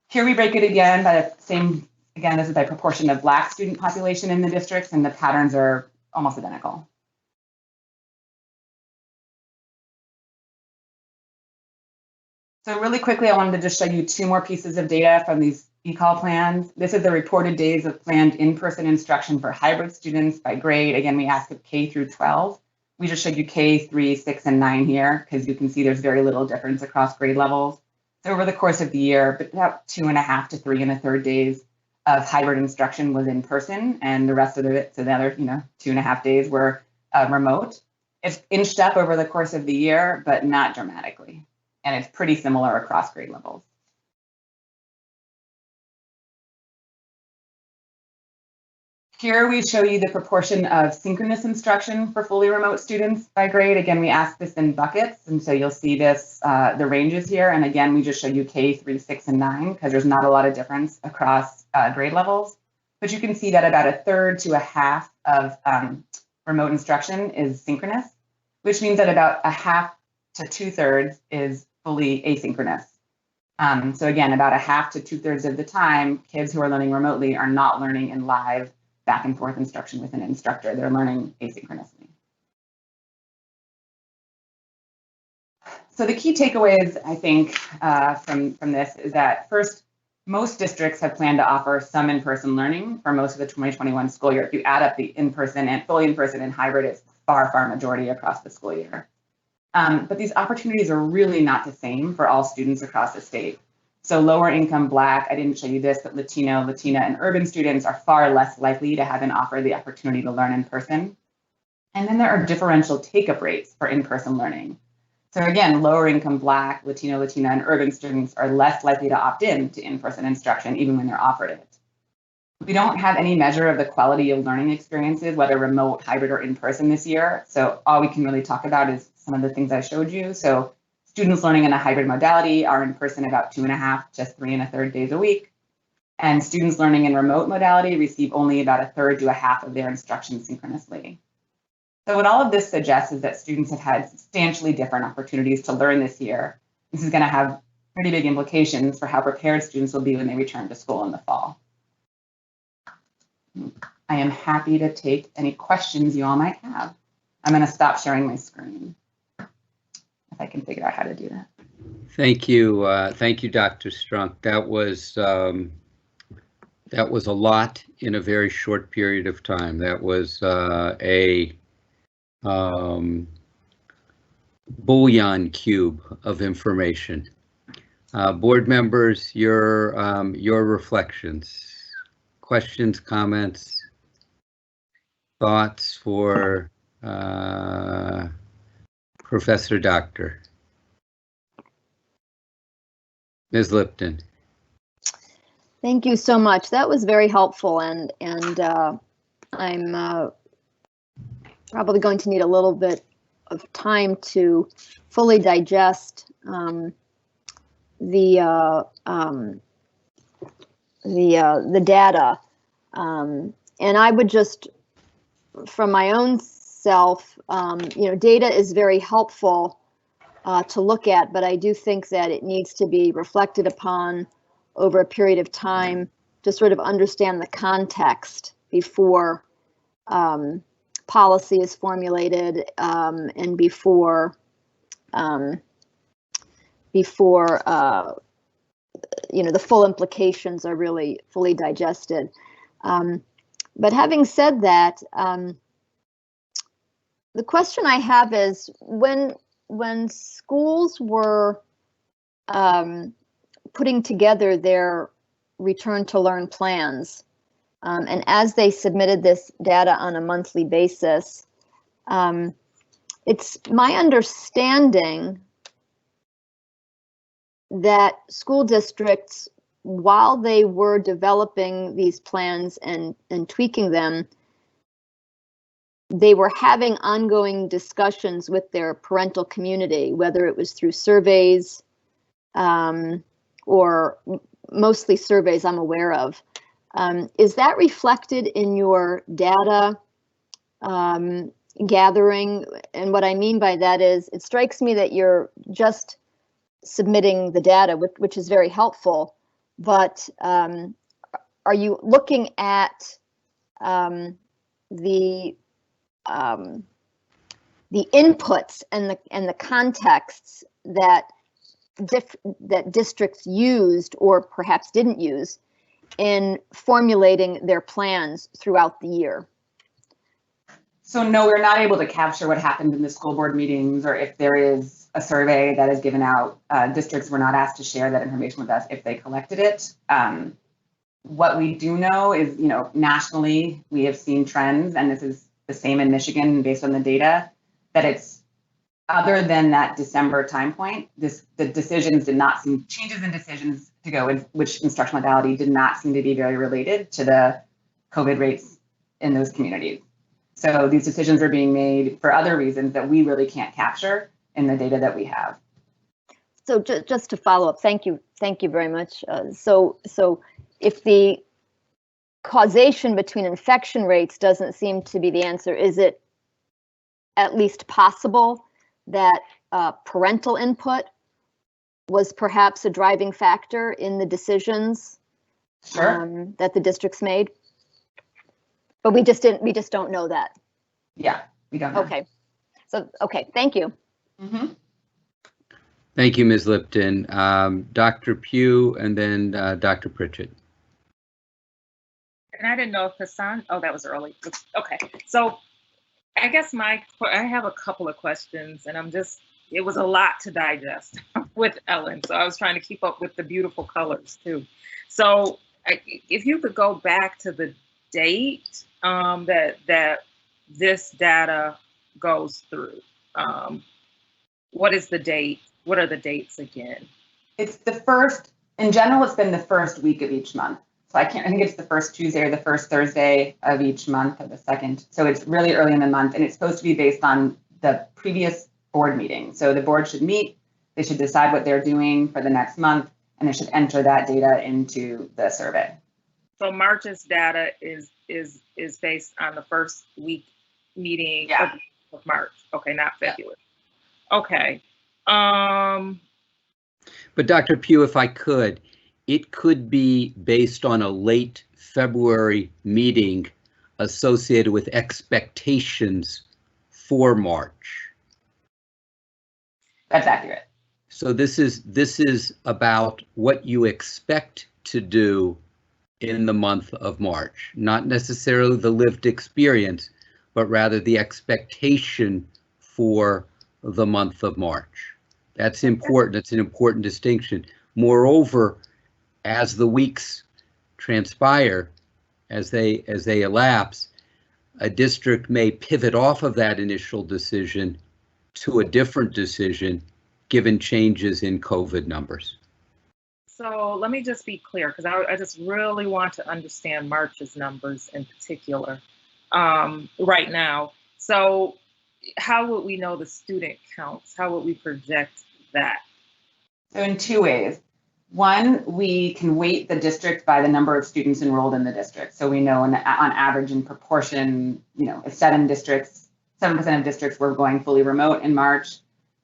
Here we break it again by the same, again, this is by proportion of Black student population in the districts, and the patterns are almost identical. So really quickly, I wanted to just show you two more pieces of data from these ECOL plans. This is the reported days of planned in-person instruction for hybrid students by grade. Again, we asked of K through 12. We just showed you K, 3, 6, and 9 here, because you can see there's very little difference across grade levels. So over the course of the year, but about 2.5 to 3 1/3 days of hybrid instruction was in person, and the rest of it, so the other 2.5 days were remote. It's inched up over the course of the year, but not dramatically. And it's pretty similar across grade levels. Here we show you the proportion of synchronous instruction for fully remote students by grade. Again, we ask this in buckets, and so you'll see this, the ranges here. And again, we just show you K, 3, 6, and 9, because there's not a lot of difference across grade levels. But you can see that about 1/3 to 1/2 of remote instruction is synchronous, which means that about 1/2 to 2/3 is fully asynchronous. So again, about 1/2 to 2/3 of the time, kids who are learning remotely are not learning in live back and forth instruction with an instructor. They're learning asynchronously. So the key takeaways, I think, from this is that first, most districts have planned to offer some in-person learning for most of the 2021 school year. If you add up the in-person and fully in-person and hybrid, it's far, far majority across the school year. But these opportunities are really not the same for all students across the state. So lower income Black, I didn't show you this, but Latino, Latina, and urban students are far less likely to have and offer the opportunity to learn in person. And then there are differential take-up rates for in-person learning. So again, lower income Black, Latino, Latina, and urban students are less likely to opt in to in-person instruction even when they're offered it. We don't have any measure of the quality of learning experiences, whether remote, hybrid, or in person this year. So all we can really talk about is some of the things I showed you. So students learning in a hybrid modality are in person about 2.5 to 3 1/3 days a week. And students learning in remote modality receive only about 1/3 to 1/2 of their instruction synchronously. So what all of this suggests is that students have had substantially different opportunities to learn this year. This is going to have pretty big implications for how prepared students will be when they return to school in the fall. I am happy to take any questions you all might have. I'm going to stop sharing my screen if I can figure out how to do that. Thank you, Dr. Strunk. That was a lot in a very short period of time. That was a bouillon cube of information. Board members, your reflections, questions, comments, thoughts for Professor Doctor. Ms. Lipton. Thank you so much. That was very helpful, and I'm probably going to need a little bit of time to fully digest the data, and I would just, from my own self, data is very helpful to look at, but I do think that it needs to be reflected upon over a period of time to sort of understand the context before policy is formulated and before the full implications are really fully digested. But having said that, the question I have is when schools were putting together their return to learn plans, and as they submitted this data on a monthly basis, it's my understanding that school districts, while they were developing these plans and tweaking them, they were having ongoing discussions with their parental community, whether it was through surveys or mostly surveys I'm aware of. Is that reflected in your data gathering? And what I mean by that is, it strikes me that you're just submitting the data, which is very helpful, but are you looking at the inputs and the contexts that districts used or perhaps didn't use in formulating their plans throughout the year? So no, we're not able to capture what happened in the school board meetings, or if there is a survey that is given out. Districts were not asked to share that information with us if they collected it. What we do know is, nationally, we have seen trends, and this is the same in Michigan based on the data, that it's, other than that December time point, the decisions did not seem, changes in decisions to go with which instructional modality did not seem to be very related to the COVID rates in those communities. So these decisions are being made for other reasons that we really can't capture in the data that we have. So just to follow up, thank you very much. So if the causation between infection rates doesn't seem to be the answer, is it at least possible that parental input was perhaps a driving factor in the decisions that the districts made? But we just don't know that. Yeah, we don't know. Okay. So, okay, thank you. Mm-hmm. Thank you, Ms. Lipton. Dr. Pugh and then Dr. Pritchett. And I didn't know if Hassan, oh, that was early. Okay, so I guess I have a couple of questions, and it was a lot to digest with Ellen. So I was trying to keep up with the beautiful colors too. So if you could go back to the date that this data goes through. What is the date? What are the dates again? It's the first, in general, it's been the first week of each month. So I think it's the first Tuesday or the first Thursday of each month, or the second. So it's really early in the month, and it's supposed to be based on the previous board meeting. So the board should meet, they should decide what they're doing for the next month, and they should enter that data into the survey. So March's data is based on the first week meeting of March. Okay, not February. Yeah. Okay. But Dr. Pugh, if I could, it could be based on a late February meeting associated with expectations for March. That's accurate. So this is about what you expect to do in the month of March, not necessarily the lived experience, but rather the expectation for the month of March. That's important. It's an important distinction. Moreover, as the weeks transpire, as they elapse, a district may pivot off of that initial decision to a different decision given changes in COVID numbers. So let me just be clear, because I just really want to understand March's numbers in particular right now. So how would we know the student counts? How would we project that? So in two ways. One, we can weight the district by the number of students enrolled in the district. So we know on average in proportion, if 7% of districts were going fully remote in March,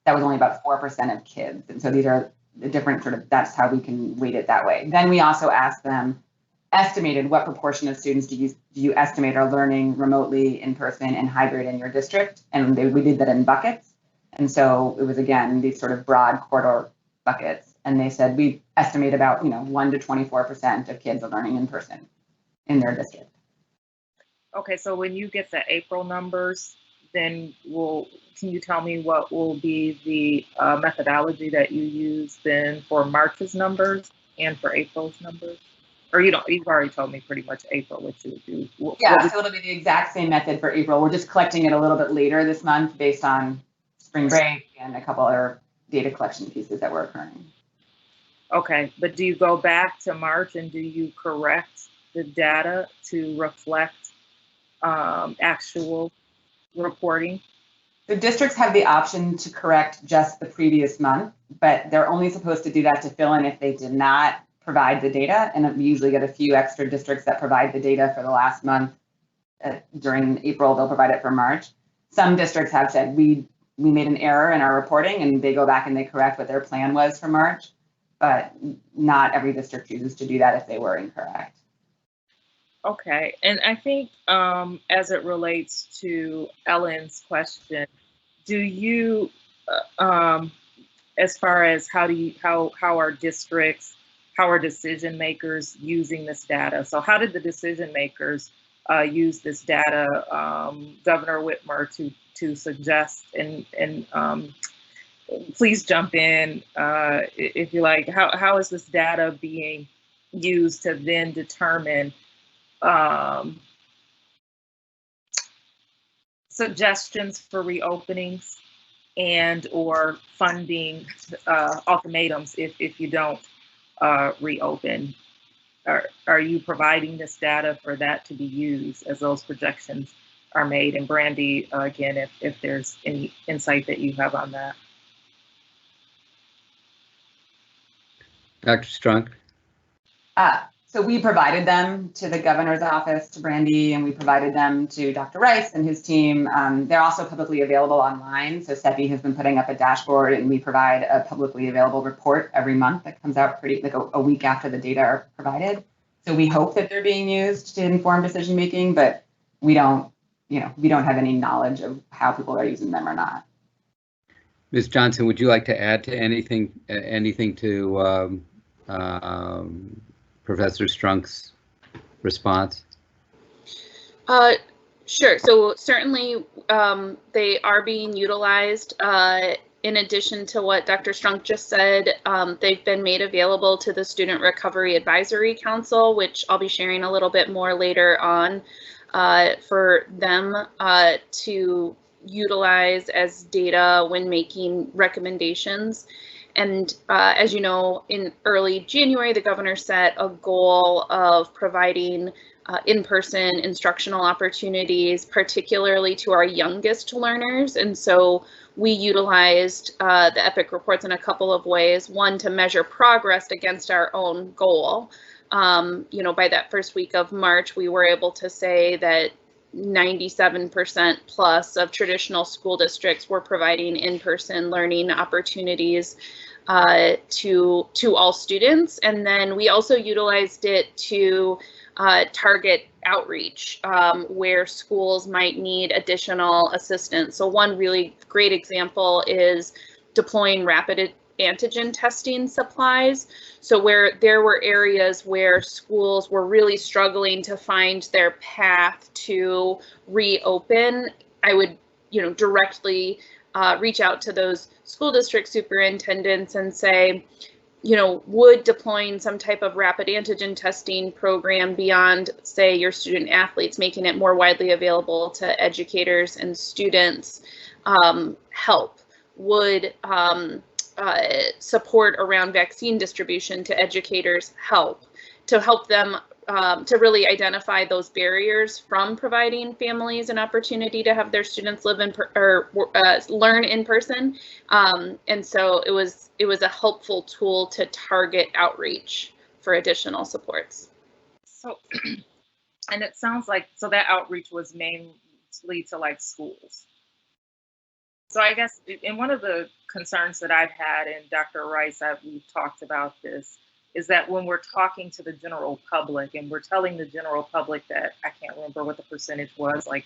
that was only about 4% of kids. And so these are the different that's how we can weight it that way. Then we also ask them, estimated what proportion of students do you estimate are learning remotely, in person, and hybrid in your district? And we did that in buckets. And so it was, again, these sort of broad corridor buckets. And they said we estimate about 1 to 24% of kids are learning in person in their district. Okay, so when you get the April numbers, then can you tell me what will be the methodology that you use then for March's numbers and for April's numbers? Or you've already told me pretty much April what you would do. So it'll be the exact same method for April. We're just collecting it a little bit later this month based on spring break and a couple other data collection pieces that were occurring. Okay, but do you go back to March and do you correct the data to reflect actual reporting? The districts have the option to correct just the previous month, but they're only supposed to do that to fill in if they did not provide the data. And we usually get a few extra districts that provide the data for the last month. During April, they'll provide it for March. Some districts have said, we made an error in our reporting, and they go back and they correct what their plan was for March. But not every district chooses to do that if they were incorrect. Okay, and I think as it relates to Ellen's question, do you, as far as how are districts, how are decision makers using this data? So how did the decision makers use this data, Governor Whitmer, to suggest and please jump in if you like. How is this data being used to then determine suggestions for reopenings and or funding ultimatums if you don't reopen? Are you providing this data for that to be used as those projections are made? And Brandy, again, if there's any insight that you have on that. Dr. Strunk? So we provided them to the governor's office, to Brandy, and we provided them to Dr. Rice and his team. They're also publicly available online. So CEPI has been putting up a dashboard, and we provide a publicly available report every month that comes out a week after the data are provided. So we hope that they're being used to inform decision making, but we don't have any knowledge of how people are using them or not. Ms. Johnson, would you like to add to anything to Professor Strunk's response? Sure. So certainly they are being utilized. In addition to what Dr. Strunk just said, they've been made available to the Student Recovery Advisory Council, which I'll be sharing a little bit more later on for them to utilize as data when making recommendations. As you know, in early January, the governor set a goal of providing in-person instructional opportunities, particularly to our youngest learners. And so we utilized the EPIC reports in a couple of ways. One, to measure progress against our own goal. You know, by that first week of March, we were able to say that 97% plus of traditional school districts were providing in-person learning opportunities to all students. And then we also utilized it to target outreach where schools might need additional assistance. So one really great example is deploying rapid antigen testing supplies. So where there were areas where schools were really struggling to find their path to reopen, I would, you know, directly reach out to those school district superintendents and say, you know, would deploying some type of rapid antigen testing program beyond, say, your student athletes, making it more widely available to educators and students help? Would support around vaccine distribution to educators help them to really identify those barriers from providing families an opportunity to have their students live in learn in person, and so it was a helpful tool to target outreach for additional supports. So, and it sounds like, so that outreach was mainly to like schools. So I guess, and one of the concerns that I've had, and Dr. Rice, we've talked about this, is that when we're talking to the general public and we're telling the general public that, I can't remember what the percentage was, like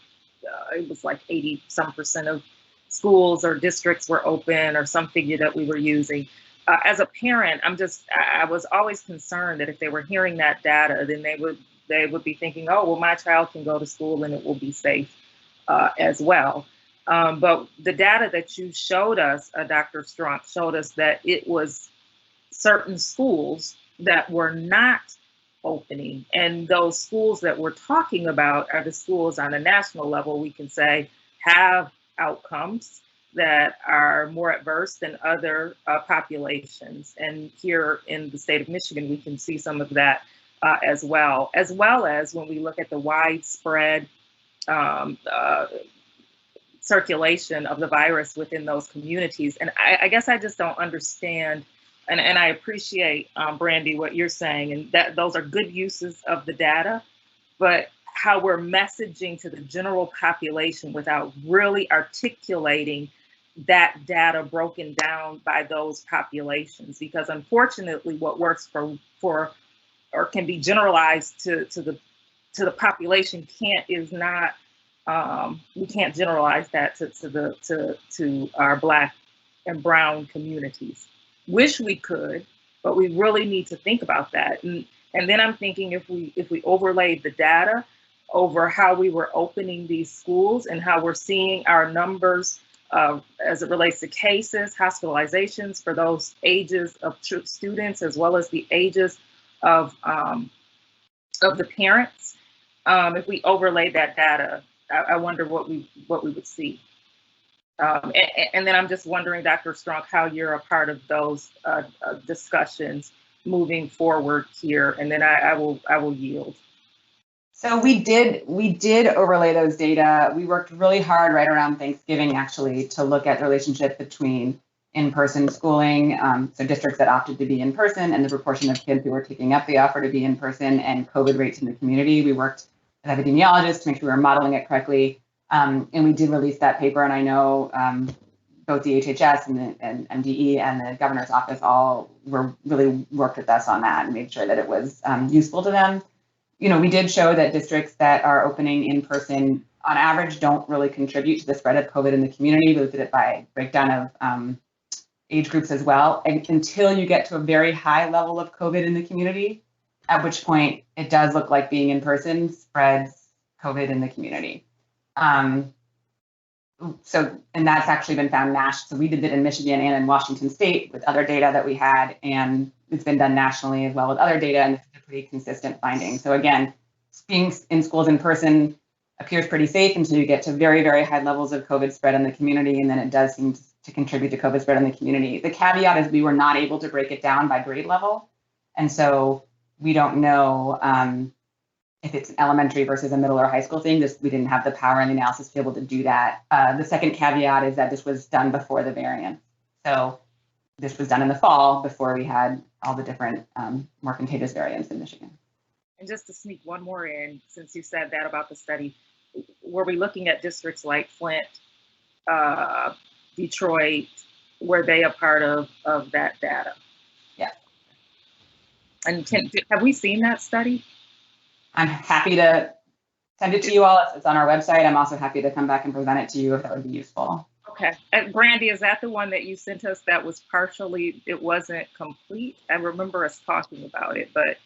it was like 80% of schools or districts were open, or some figure that we were using. As a parent, I was always concerned that if they were hearing that data, then they would be thinking, oh, well, my child can go to school and it will be safe as well. But the data that you showed us, Dr. Strunk, showed us that it was certain schools that were not opening. And those schools that we're talking about are the schools on a national level, we can say, have outcomes that are more adverse than other populations. And here in the state of Michigan, we can see some of that as well as when we look at the widespread circulation of the virus within those communities. And I guess I just don't understand, and I appreciate, Brandy, what you're saying, and that those are good uses of the data, but how we're messaging to the general population without really articulating that data broken down by those populations. Because unfortunately, what works for or can be generalized to the population we can't generalize that to our Black and Brown communities. Wish we could, but we really need to think about that. And then I'm thinking, if we overlaid the data over how we were opening these schools and how we're seeing our numbers as it relates to cases, hospitalizations for those ages of students, as well as the ages of the parents, if we overlay that data, I wonder what we would see. And then I'm just wondering, Dr. Strunk, how you're a part of those discussions moving forward here, and then I will yield. So we did overlay those data. We worked really hard right around Thanksgiving, actually, to look at the relationship between in-person schooling, so districts that opted to be in person, and the proportion of kids who were taking up the offer to be in person, and COVID rates in the community. We worked with epidemiologists to make sure we were modeling it correctly. And we did release that paper, and I know both the HHS and MDE and the governor's office all really worked with us on that and made sure that it was useful to them. You know, we did show that districts that are opening in person, on average, don't really contribute to the spread of COVID in the community. We looked at it by breakdown of age groups as well, until you get to a very high level of COVID in the community, at which point it does look like being in person spreads COVID in the community. And that's actually been found nationally. So we did it in Michigan and in Washington State with other data that we had, and it's been done nationally as well with other data, and it's a pretty consistent finding. So again, being in schools in person appears pretty safe until you get to very, very high levels of COVID spread in the community, and then it does seem to contribute to COVID spread in the community. The caveat is we were not able to break it down by grade level. And so we don't know if it's an elementary versus a middle or high school thing. We didn't have the power and the analysis to be able to do that. The second caveat is that this was done before the variant. So this was done in the fall before we had all the different more contagious variants in Michigan. And just to sneak one more in, since you said that about the study, were we looking at districts like Flint, Detroit, were they a part of that data? Yeah. And have we seen that study? I'm happy to send it to you all. It's on our website. I'm also happy to come back and present it to you if that would be useful. Okay. And Brandy, is that the one that you sent us that was partially, it wasn't complete? I remember us talking about it, but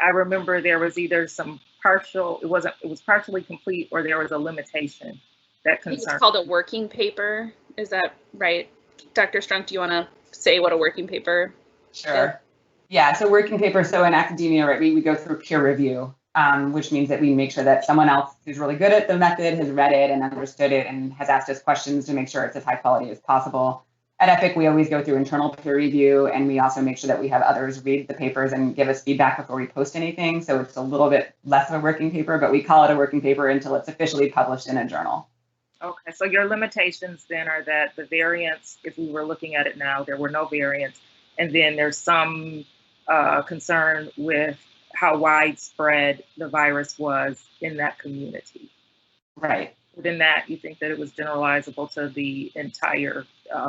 I remember there was either some partial, it was partially complete, or there was a limitation that concerned. It's called a working paper. Is that right? Dr. Strunk, do you want to say what a working paper is? Sure. Yeah, so working paper, so in academia, right, we go through peer review, which means that we make sure that someone else who's really good at the method has read it and understood it and has asked us questions to make sure it's as high quality as possible. At EPIC, we always go through internal peer review, and we also make sure that we have others read the papers and give us feedback before we post anything. So it's a little bit less of a working paper, but we call it a working paper until it's officially published in a journal. Okay, so your limitations then are that the variants, if we were looking at it now, there were no variants, and then there's some concern with how widespread the virus was in that community. Right. Within that, you think that it was generalizable to the entire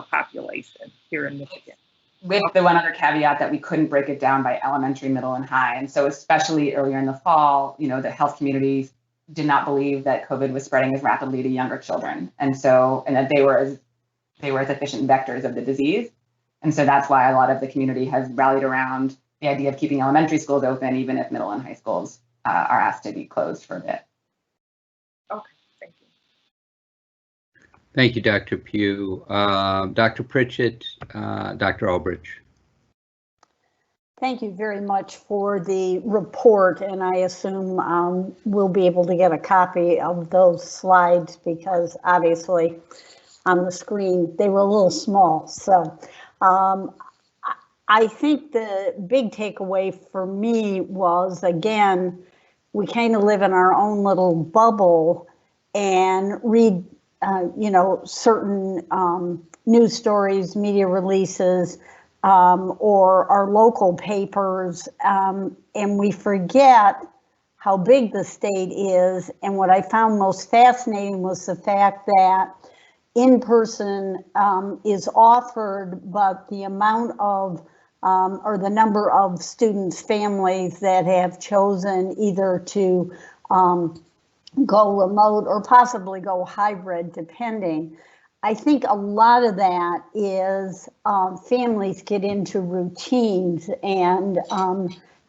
population here in Michigan? With the one other caveat that we couldn't break it down by elementary, middle, and high. And so especially earlier in the fall, the health communities did not believe that COVID was spreading as rapidly to younger children. And that they were as efficient vectors of the disease. And so that's why a lot of the community has rallied around the idea of keeping elementary schools open, even if middle and high schools are asked to be closed for a bit. Okay, thank you. Thank you, Dr. Pugh. Dr. Pritchett, Dr. Albrecht. Thank you very much for the report, and I assume we'll be able to get a copy of those slides because obviously on the screen they were a little small. So I think the big takeaway for me was, again, we kind of live in our own little bubble and read, certain news stories, media releases, or our local papers, and we forget how big the state is. And what I found most fascinating was the fact that in-person is offered, but the amount of or the number of students' families that have chosen either to go remote or possibly go hybrid, depending. I think a lot of that is families get into routines and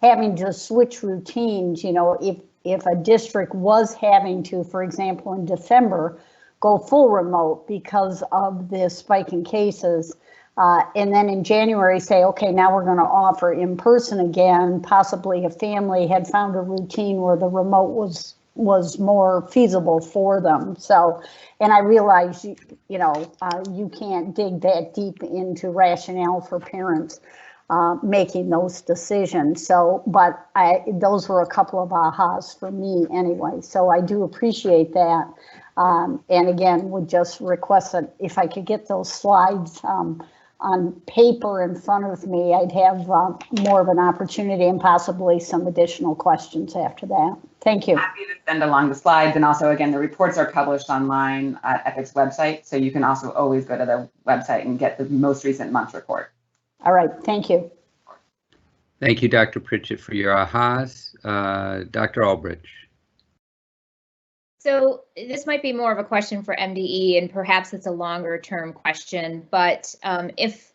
having to switch routines. If a district was having to, for example, in December, go full remote because of the spike in cases, and then in January say, okay, now we're going to offer in person again. Possibly a family had found a routine where the remote was more feasible for them. So, and I realize you can't dig that deep into rationale for parents making those decisions. So, but those were a couple of ahas for me anyway. So I do appreciate that. And again, would just request that if I could get those slides on paper in front of me, I'd have more of an opportunity and possibly some additional questions after that. Thank you. Happy to send along the slides. And also, again, the reports are published online at EPIC's website. So you can also always go to the website and get the most recent month's report. All right. Thank you. Thank you, Dr. Pritchett, for your ahas. Dr. Albrecht. So this might be more of a question for MDE, and perhaps it's a longer term question, but if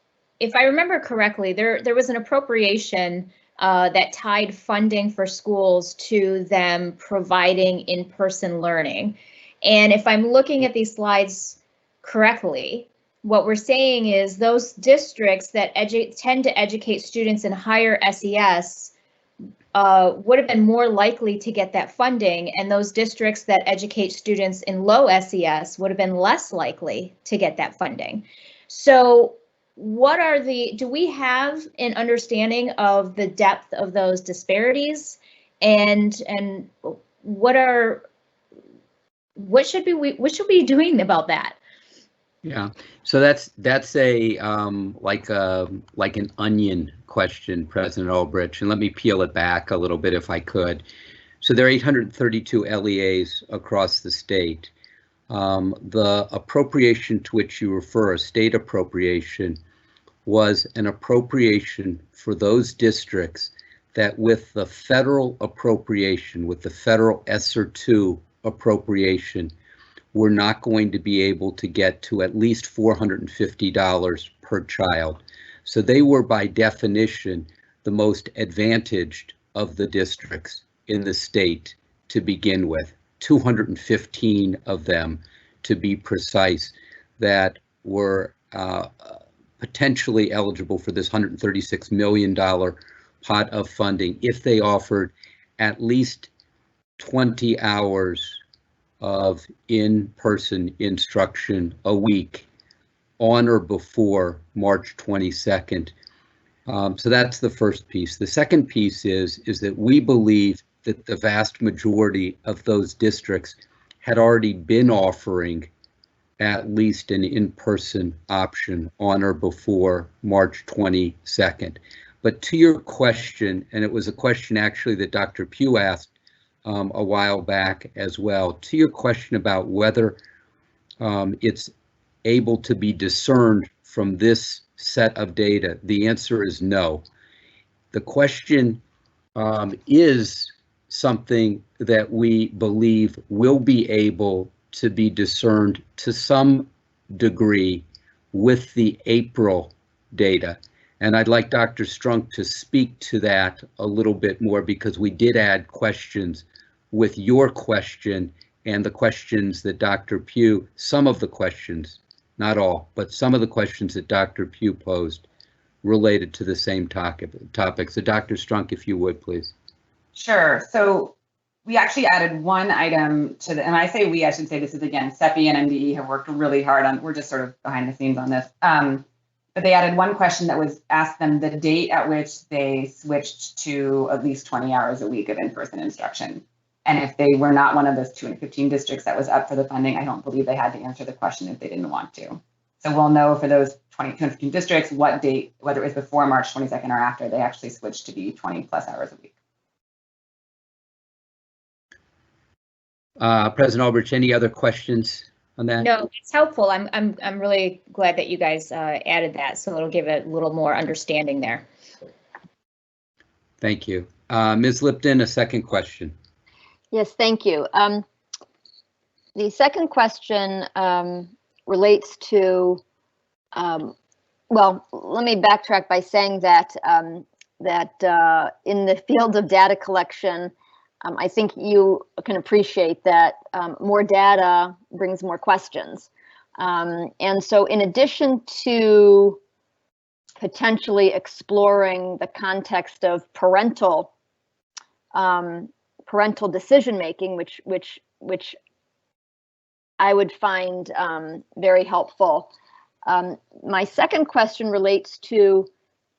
I remember correctly, there was an appropriation that tied funding for schools to them providing in-person learning. And if I'm looking at these slides correctly, what we're saying is those districts that tend to educate students in higher SES would have been more likely to get that funding, and those districts that educate students in low SES would have been less likely to get that funding. So do we have an understanding of the depth of those disparities, and what should we be doing about that? Yeah, so that's a like an onion question, President Ulbrich, and let me peel it back a little bit if I could. So there are 832 LEAs across the state. The appropriation to which you refer, a state appropriation, was an appropriation for those districts that with the federal appropriation, with the federal ESSER II appropriation, we're not going to be able to get to at least $450 per child. So they were by definition the most advantaged of the districts in the state to begin with, 215 of them to be precise, that were potentially eligible for this $136 million pot of funding if they offered at least 20 hours of in-person instruction a week on or before March 22nd. So that's the first piece. The second piece is that we believe that the vast majority of those districts had already been offering at least an in-person option on or before March 22nd. But to your question, and it was a question actually that Dr. Pugh asked a while back as well, to your question about whether it's able to be discerned from this set of data, the answer is no. The question is something that we believe will be able to be discerned to some degree with the April data. And I'd like Dr. Strunk to speak to that a little bit more, because we did add questions with your question and the questions that Dr. Pugh, some of the questions, not all, but some of the questions that Dr. Pugh posed related to the same topic. So Dr. Strunk, if you would, please. Sure. So we actually added one item to the, and I say we, I should say this is again, CEPI and MDE have worked really hard on, we're just sort of behind the scenes on this. But they added one question that was asked them the date at which they switched to at least 20 hours a week of in-person instruction. And if they were not one of those 215 districts that was up for the funding, I don't believe they had to answer the question if they didn't want to. So we'll know for those 215 districts what date, whether it was before March 22nd or after, they actually switched to be 20 plus hours a week. President Ulbrich, any other questions on that? No, it's helpful. I'm really glad that you guys added that, so it'll give it a little more understanding there. Thank you. Ms. Lipton, a second question. Yes, thank you. The second question relates to, well, let me backtrack by saying that in the field of data collection, I think you can appreciate that more data brings more questions. And so in addition to potentially exploring the context of parental decision making, which I would find very helpful. My second question relates to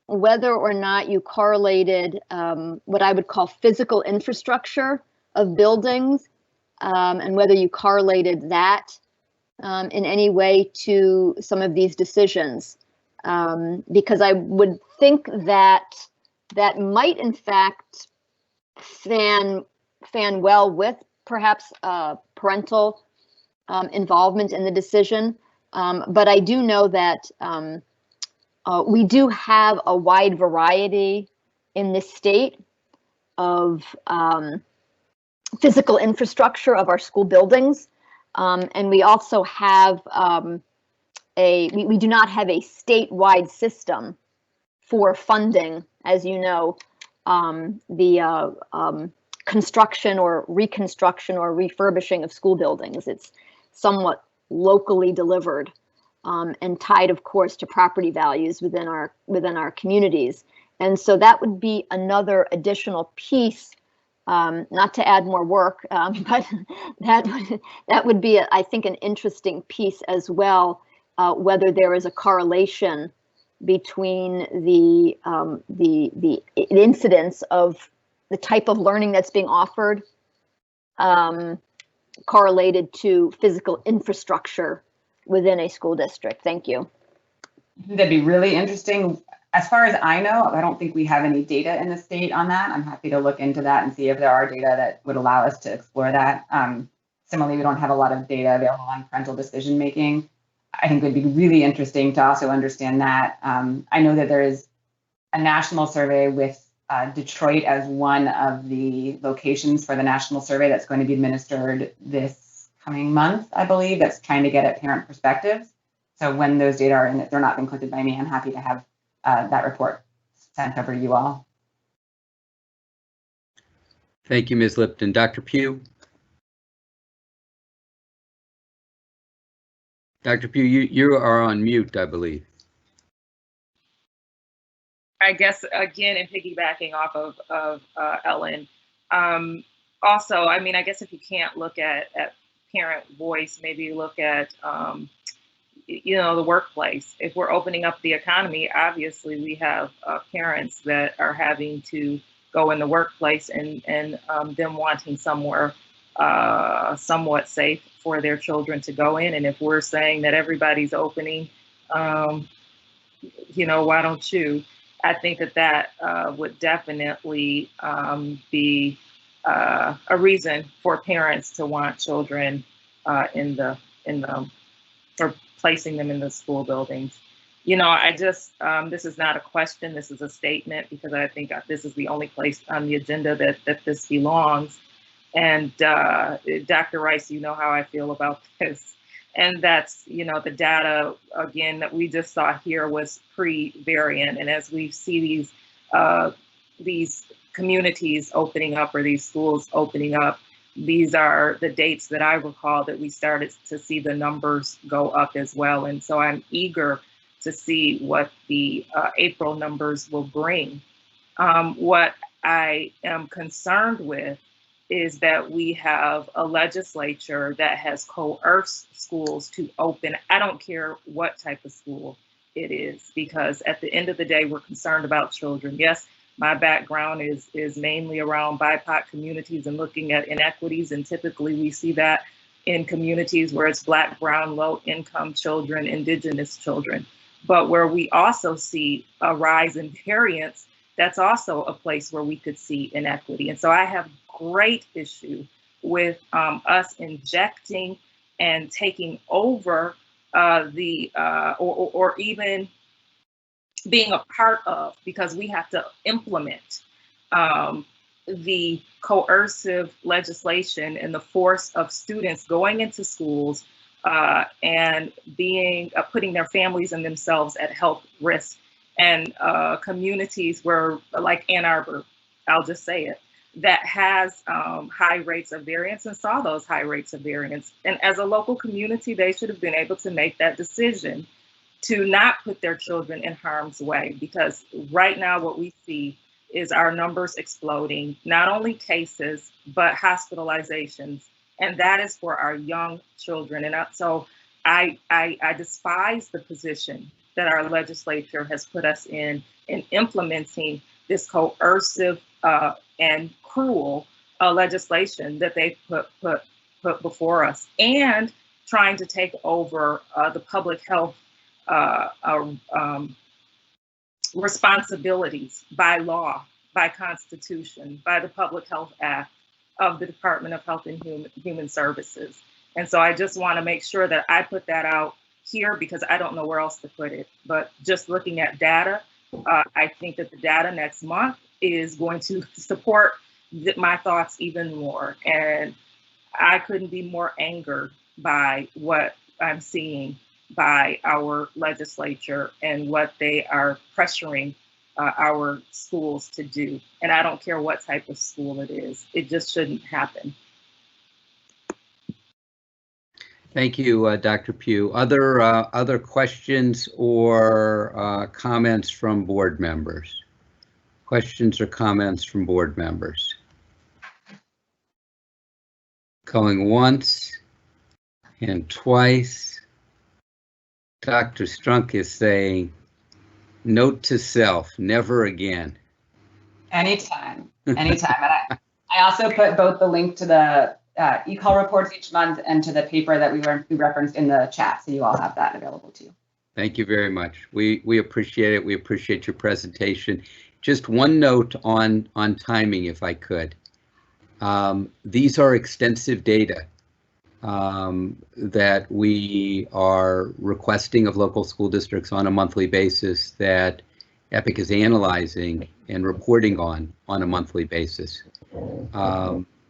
whether or not you correlated what I would call physical infrastructure of buildings, and whether you correlated that in any way to some of these decisions, because I would think that that might in fact fan well with perhaps parental involvement in the decision. But I do know that we do have a wide variety in this state of physical infrastructure of our school buildings. And we also have we do not have a statewide system for funding, as you know, the construction or reconstruction or refurbishing of school buildings. It's somewhat locally delivered and tied, of course, to property values within our communities. And so that would be another additional piece, not to add more work, but that would be, I think, an interesting piece as well, whether there is a correlation between the incidence of the type of learning that's being offered correlated to physical infrastructure within a school district. Thank you. That'd be really interesting. As far as I know, I don't think we have any data in the state on that. I'm happy to look into that and see if there are data that would allow us to explore that. Similarly, we don't have a lot of data available on parental decision making. I think it would be really interesting to also understand that. I know that there is a national survey with Detroit as one of the locations for the national survey that's going to be administered this coming month, I believe, that's trying to get at parent perspectives. So when those data are in, if they're not been collected by me, I'm happy to have that report sent over to you all. Thank you, Ms. Lipton. Dr. Pugh? Dr. Pugh, you are on mute, I believe. I guess, again, in piggybacking off of Ellen, also, I mean, I guess if you can't look at parent voice, maybe look at, you know, the workplace. If we're opening up the economy, obviously we have parents that are having to go in the workplace and them wanting somewhere somewhat safe for their children to go in. And if we're saying that everybody's opening, you know, why don't you? I think that would definitely be a reason for parents to want children or placing them in the school buildings. You know, I just, this is not a question, this is a statement, because I think this is the only place on the agenda that this belongs. And Dr. Rice, you know how I feel about this. And that's, you know, the data, again, that we just saw here was pre-variant. And as we see these communities opening up, or these schools opening up, these are the dates that I recall that we started to see the numbers go up as well. And so I'm eager to see what the April numbers will bring. What I am concerned with is that we have a legislature that has coerced schools to open. I don't care what type of school it is, because at the end of the day, we're concerned about children. Yes, my background is mainly around BIPOC communities and looking at inequities, and typically we see that in communities where it's Black, brown, low-income children, indigenous children. But where we also see a rise in variance, that's also a place where we could see inequity. And so I have great issue with us injecting and taking over or even being a part of, because we have to implement the coercive legislation and the force of students going into schools and putting their families and themselves at health risk. And communities where, like Ann Arbor, I'll just say it, that has high rates of variance and saw those high rates of variance. And as a local community, they should have been able to make that decision to not put their children in harm's way, because right now what we see is our numbers exploding, not only cases, but hospitalizations. And that is for our young children. And so I despise the position that our legislature has put us in implementing this coercive and cruel legislation that they put before us, and trying to take over the public health responsibilities by law, by Constitution, by the Public Health Act of the Department of Health and Human Services. And so I just want to make sure that I put that out here, because I don't know where else to put it. But just looking at data, I think that the data next month is going to support my thoughts even more. And I couldn't be more angered by what I'm seeing by our legislature and what they are pressuring our schools to do. And I don't care what type of school it is. It just shouldn't happen. Thank you, Dr. Pugh. Other questions or comments from board members? Questions or comments from board members? Going once and twice. Dr. Strunk is saying, note to self, never again. Anytime, anytime. And I also put both the link to the e-call reports each month and to the paper that we referenced in the chat, so you all have that available too. Thank you very much. We appreciate it. We appreciate your presentation. Just one note on timing, if I could. These are extensive data that we are requesting of local school districts on a monthly basis, that EPIC is analyzing and reporting on a monthly basis.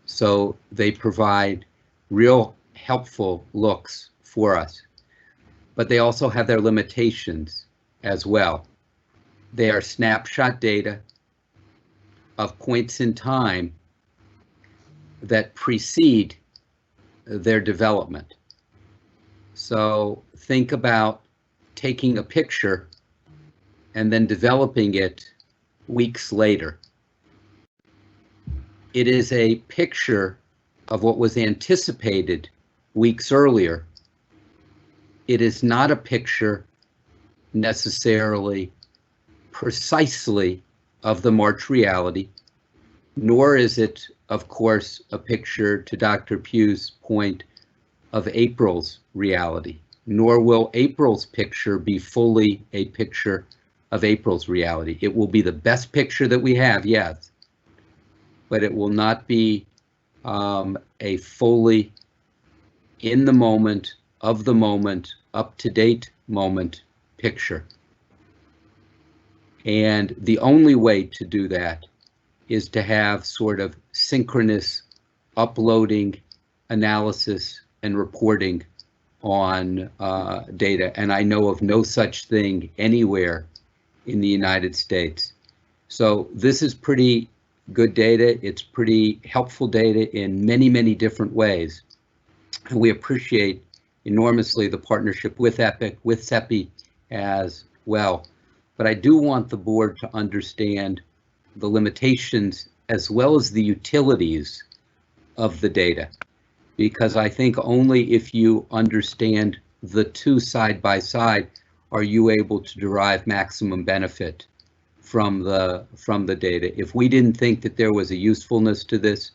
So they provide real helpful looks for us, but they also have their limitations as well. They are snapshot data of points in time that precede their development. So think about taking a picture and then developing it weeks later. It is a picture of what was anticipated weeks earlier. It is not a picture necessarily precisely of the March reality, nor is it, of course, a picture, to Dr. Pugh's point, of April's reality, nor will April's picture be fully a picture of April's reality. It will be the best picture that we have, yes, but it will not be a fully in the moment, of the moment, up-to-date moment picture. And the only way to do that is to have sort of synchronous uploading, analysis, and reporting on data. And I know of no such thing anywhere in the United States. So this is pretty good data. It's pretty helpful data in many, many different ways. And we appreciate enormously the partnership with EPIC, with CEPI as well. But I do want the board to understand the limitations as well as the utilities of the data, because I think only if you understand the two side by side are you able to derive maximum benefit from the data. If we didn't think that there was a usefulness to this,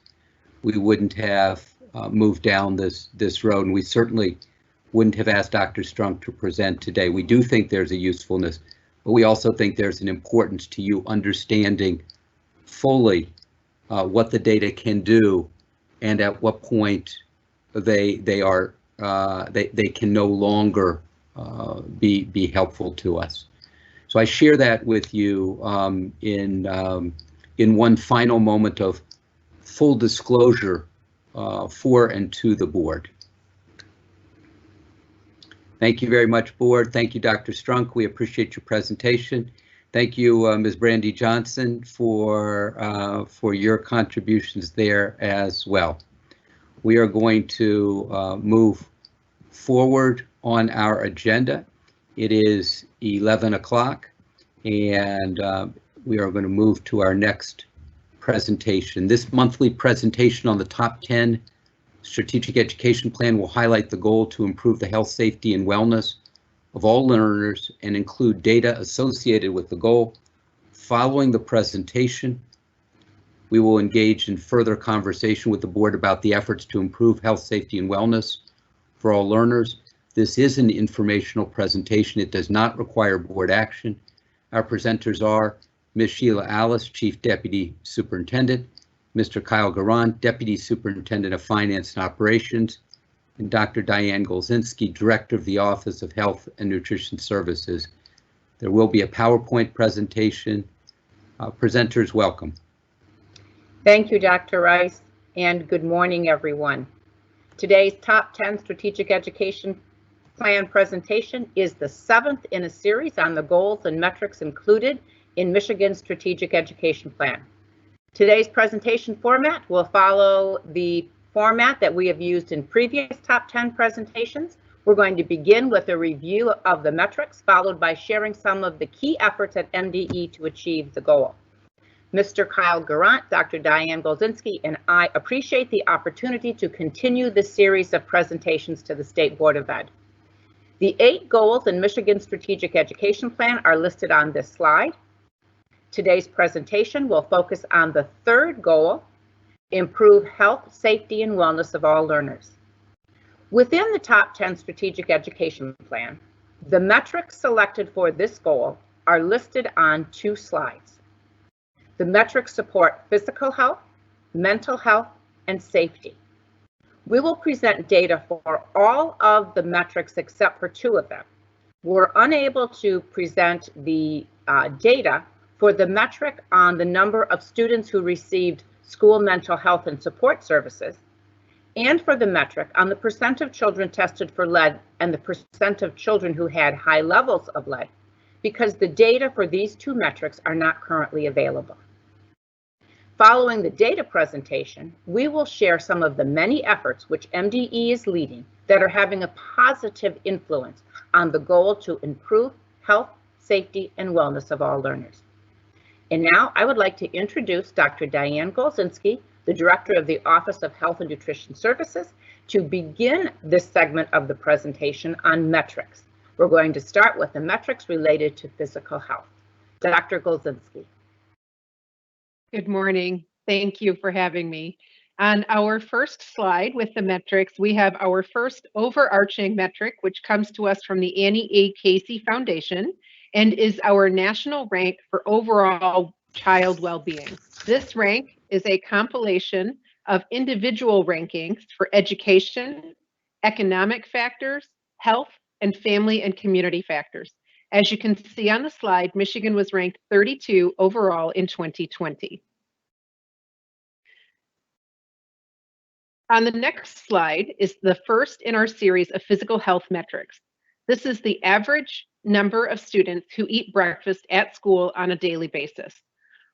we wouldn't have moved down this road, and we certainly wouldn't have asked Dr. Strunk to present today. We do think there's a usefulness, but we also think there's an importance to you understanding fully what the data can do and at what point they can no longer be helpful to us. So I share that with you in one final moment of full disclosure for and to the board. Thank you very much, board. Thank you, Dr. Strunk. We appreciate your presentation. Thank you, Ms. Brandy Johnson, for your contributions there as well. We are going to move forward on our agenda. It is 11 o'clock, and we are going to move to our next presentation. This monthly presentation on the top 10 Strategic Education Plan will highlight the goal to improve the health, safety, and wellness of all learners and include data associated with the goal. Following the presentation, we will engage in further conversation with the board about the efforts to improve health, safety, and wellness for all learners. This is an informational presentation. It does not require board action. Our presenters are Ms. Sheila Alice, Chief Deputy Superintendent, Mr. Kyle Garant, Deputy Superintendent of Finance and Operations, and Dr. Diane Golzinski, Director of the Office of Health and Nutrition Services. There will be a PowerPoint presentation. Presenters, welcome. Thank you, Dr. Rice, and good morning, everyone. Today's Top 10 Strategic Education Plan presentation is the 7th in a series on the goals and metrics included in Michigan's Strategic Education Plan. Today's presentation format will follow the format that we have used in previous Top 10 presentations. We're going to begin with a review of the metrics, followed by sharing some of the key efforts at MDE to achieve the goal. Mr. Kyle Garant, Dr. Diane Golzinski, and I appreciate the opportunity to continue this series of presentations to the State Board of Ed. The 8 goals in Michigan Strategic Education Plan are listed on this slide. Today's presentation will focus on the 3rd goal, improve health, safety, and wellness of all learners. Within the top 10 Strategic Education Plan, the metrics selected for this goal are listed on 2 slides. The metrics support physical health, mental health, and safety. We will present data for all of the metrics except for 2 of them. We're unable to present the data for the metric on the number of students who received school mental health and support services, and for the metric on the percent of children tested for lead and the percent of children who had high levels of lead, because the data for these 2 metrics are not currently available. Following the data presentation, we will share some of the many efforts which MDE is leading that are having a positive influence on the goal to improve health, safety, and wellness of all learners. And now I would like to introduce Dr. Diane Golzinski, the Director of the Office of Health and Nutrition Services, to begin this segment of the presentation on metrics. We're going to start with the metrics related to physical health. Dr. Golzinski. Good morning. Thank you for having me. On our first slide with the metrics, we have our first overarching metric, which comes to us from the Annie A. Casey Foundation and is our national rank for overall child well-being. This rank is a compilation of individual rankings for education, economic factors, health, and family and community factors. As you can see on the slide, Michigan was ranked 32 overall in 2020. On the next slide is the first in our series of physical health metrics. This is the average number of students who eat breakfast at school on a daily basis.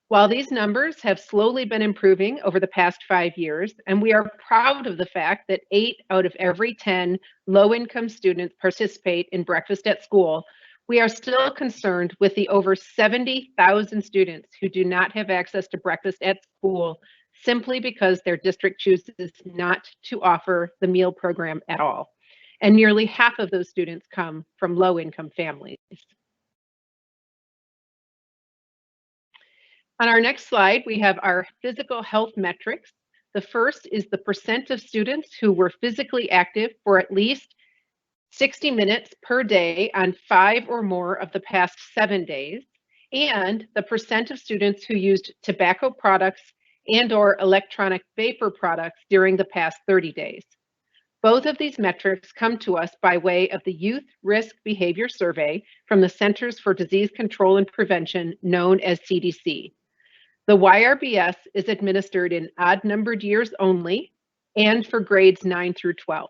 While these numbers have slowly been improving over the past 5 years, and we are proud of the fact that 8 out of every 10 low-income students participate in breakfast at school, we are still concerned with the over 70,000 students who do not have access to breakfast at school simply because their district chooses not to offer the meal program at all. And nearly half of those students come from low-income families. On our next slide, we have our physical health metrics. The first is the percent of students who were physically active for at least 60 minutes per day on 5 or more of the past 7 days, and the percent of students who used tobacco products and/or electronic vapor products during the past 30 days. Both of these metrics come to us by way of the Youth Risk Behavior Survey from the Centers for Disease Control and Prevention, known as CDC. The YRBS is administered in odd-numbered years only and for grades 9 through 12.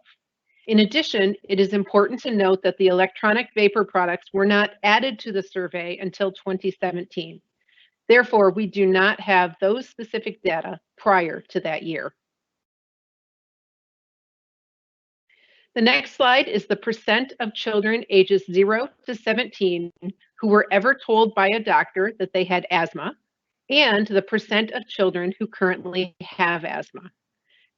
In addition, it is important to note that the electronic vapor products were not added to the survey until 2017. Therefore, we do not have those specific data prior to that year. The next slide is the percent of children ages 0 to 17 who were ever told by a doctor that they had asthma, and the percent of children who currently have asthma.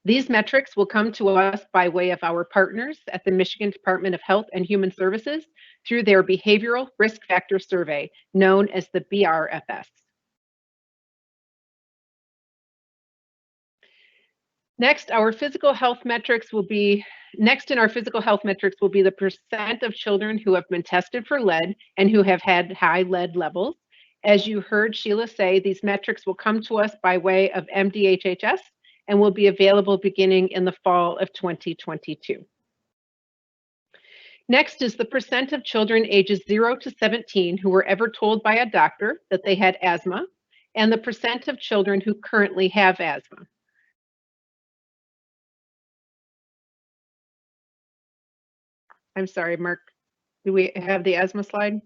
These metrics will come to us by way of our partners at the Michigan Department of Health and Human Services through their Behavioral Risk Factor Survey, known as the BRFS. Next, our physical health metrics will be, next in our physical health metrics will be the percent of children who have been tested for lead and who have had high lead levels. As you heard Sheila say, these metrics will come to us by way of MDHHS and will be available beginning in the fall of 2022. Next is the percent of children ages 0 to 17 who were ever told by a doctor that they had asthma, and the percent of children who currently have asthma. I'm sorry, Mark, do we have the asthma slide?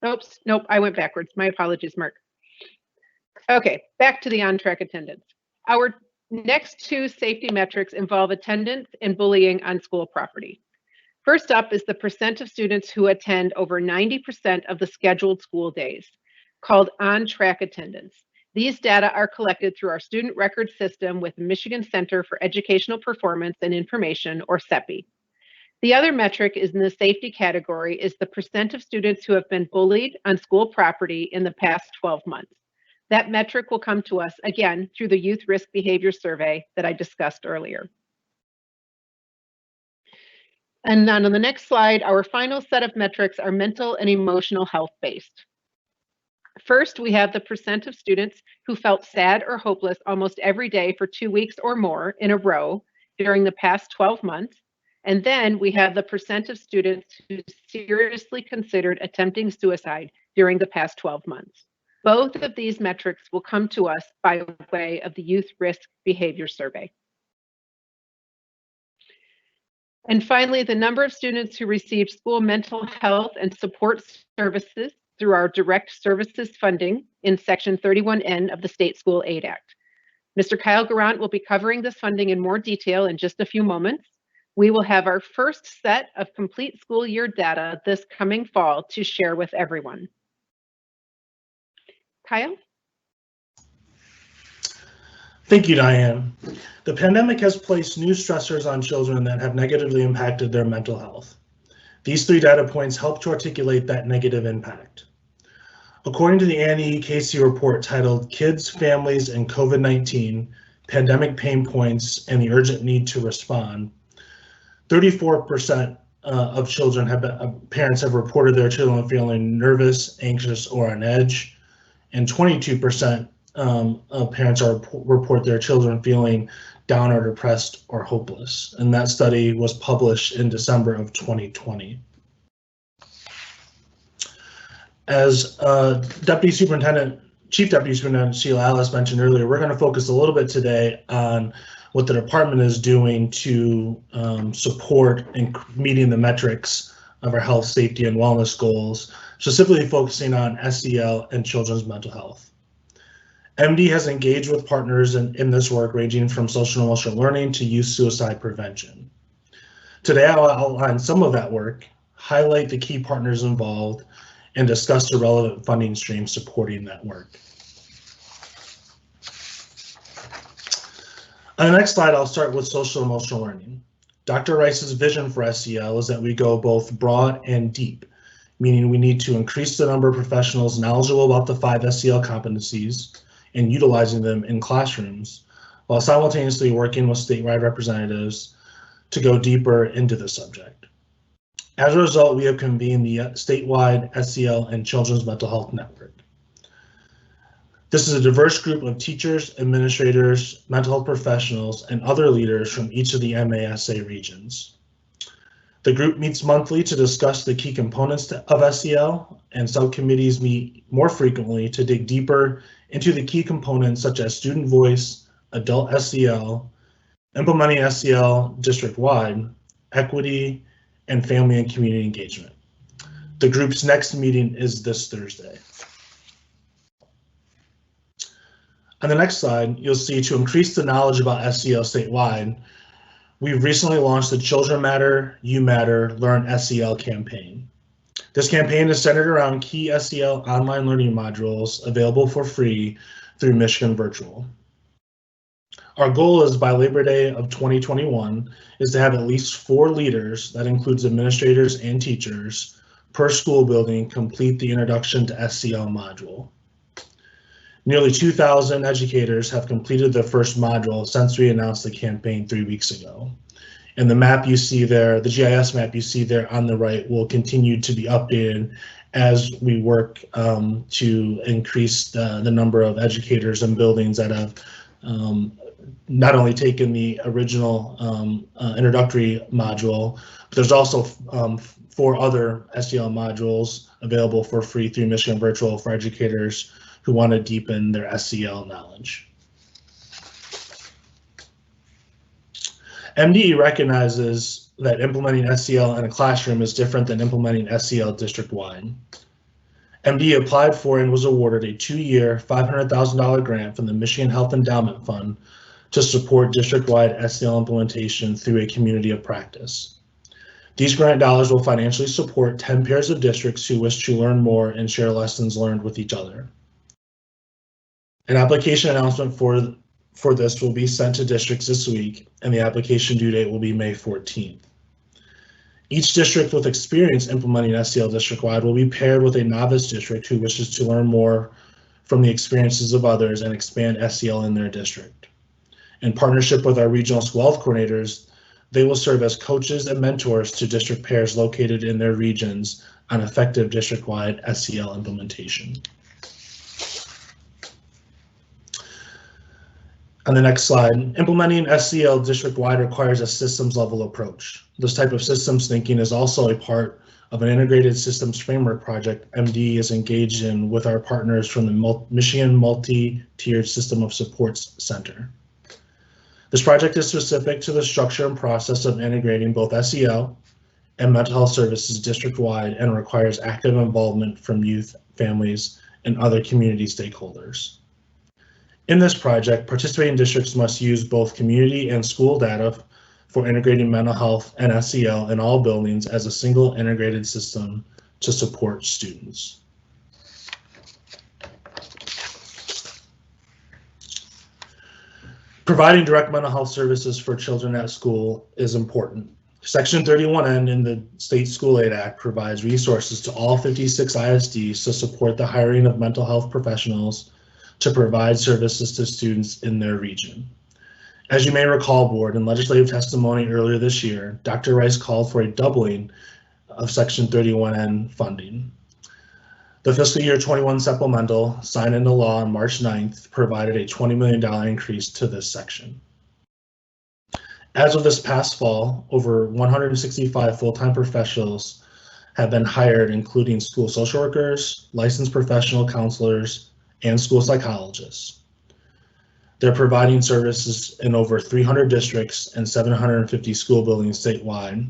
Oops, nope, I went backwards. My apologies, Mark. Okay, back to the on-track attendance. Our next two safety metrics involve attendance and bullying on school property. First up is the percent of students who attend over 90% of the scheduled school days, called on-track attendance. These data are collected through our student record system with Michigan Center for Educational Performance and Information, or CEPI. The other metric is in the safety category is the percent of students who have been bullied on school property in the past 12 months. That metric will come to us again through the Youth Risk Behavior Survey that I discussed earlier. And then on the next slide, our final set of metrics are mental and emotional health based. First, we have the percent of students who felt sad or hopeless almost every day for 2 weeks or more in a row during the past 12 months. And then we have the percent of students who seriously considered attempting suicide during the past 12 months. Both of these metrics will come to us by way of the Youth Risk Behavior Survey. And finally, the number of students who received school mental health and support services through our direct services funding in Section 31N of the State School Aid Act. Mr. Kyle Garant will be covering this funding in more detail in just a few moments. We will have our first set of complete school year data this coming fall to share with everyone. Kyle? Thank you, Diane. The pandemic has placed new stressors on children that have negatively impacted their mental health. These 3 data points help to articulate that negative impact. According to the Annie Casey report titled Kids, Families, and COVID-19, Pandemic Pain Points and the Urgent Need to Respond, 34% of children parents have reported their children feeling nervous, anxious, or on edge, and 22% of parents report their children feeling down or depressed or hopeless. And that study was published in December of 2020. As Chief Deputy Superintendent Sheila Alice mentioned earlier, we're going to focus a little bit today on what the department is doing to support in meeting the metrics of our health, safety, and wellness goals, specifically focusing on SEL and children's mental health. MD has engaged with partners in this work ranging from social and emotional learning to youth suicide prevention. Today, I'll outline some of that work, highlight the key partners involved, and discuss the relevant funding streams supporting that work. On the next slide, I'll start with social and emotional learning. Dr. Rice's vision for SEL is that we go both broad and deep, meaning we need to increase the number of professionals knowledgeable about the 5 SEL competencies and utilizing them in classrooms, while simultaneously working with statewide representatives to go deeper into the subject. As a result, we have convened the statewide SEL and Children's Mental Health Network. This is a diverse group of teachers, administrators, mental health professionals, and other leaders from each of the MASA regions. The group meets monthly to discuss the key components of SEL, and subcommittees meet more frequently to dig deeper into the key components such as student voice, adult SEL, implementing SEL district-wide, equity, and family and community engagement. The group's next meeting is this Thursday. On the next slide, you'll see to increase the knowledge about SEL statewide, we've recently launched the Children Matter, You Matter, Learn SEL campaign. This campaign is centered around key SEL online learning modules available for free through Michigan Virtual. Our goal is by Labor Day of 2021 is to have at least 4 leaders, that includes administrators and teachers, per school building complete the Introduction to SEL module. Nearly 2,000 educators have completed their first module since we announced the campaign 3 weeks ago. And the map you see there, the GIS map you see there on the right, will continue to be updated as we work to increase the number of educators and buildings that have not only taken the original introductory module, but there's also 4 other SEL modules available for free through Michigan Virtual for educators who want to deepen their SEL knowledge. MDE recognizes that implementing SEL in a classroom is different than implementing SEL district-wide. MDE applied for and was awarded a 2-year, $500,000 grant from the Michigan Health Endowment Fund to support district-wide SEL implementation through a community of practice. These grant dollars will financially support 10 pairs of districts who wish to learn more and share lessons learned with each other. An application announcement for this will be sent to districts this week, and the application due date will be May 14th. Each district with experience implementing SEL district-wide will be paired with a novice district who wishes to learn more from the experiences of others and expand SEL in their district. In partnership with our regional school health coordinators, they will serve as coaches and mentors to district pairs located in their regions on effective district-wide SEL implementation. On the next slide, implementing SEL district-wide requires a systems-level approach. This type of systems thinking is also a part of an integrated systems framework project MD is engaged in with our partners from the Michigan Multi-Tiered System of Supports Center. This project is specific to the structure and process of integrating both SEL and mental health services district-wide and requires active involvement from youth, families, and other community stakeholders. In this project, participating districts must use both community and school data for integrating mental health and SEL in all buildings as a single integrated system to support students. Providing direct mental health services for children at school is important. Section 31N in the State School Aid Act provides resources to all 56 ISDs to support the hiring of mental health professionals to provide services to students in their region. As you may recall, Board, in legislative testimony earlier this year, Dr. Rice called for a doubling of Section 31N funding. The fiscal year 21 supplemental, signed into law on March 9th, provided a $20 million increase to this section. As of this past fall, over 165 full-time professionals have been hired, including school social workers, licensed professional counselors, and school psychologists. They're providing services in over 300 districts and 750 school buildings statewide.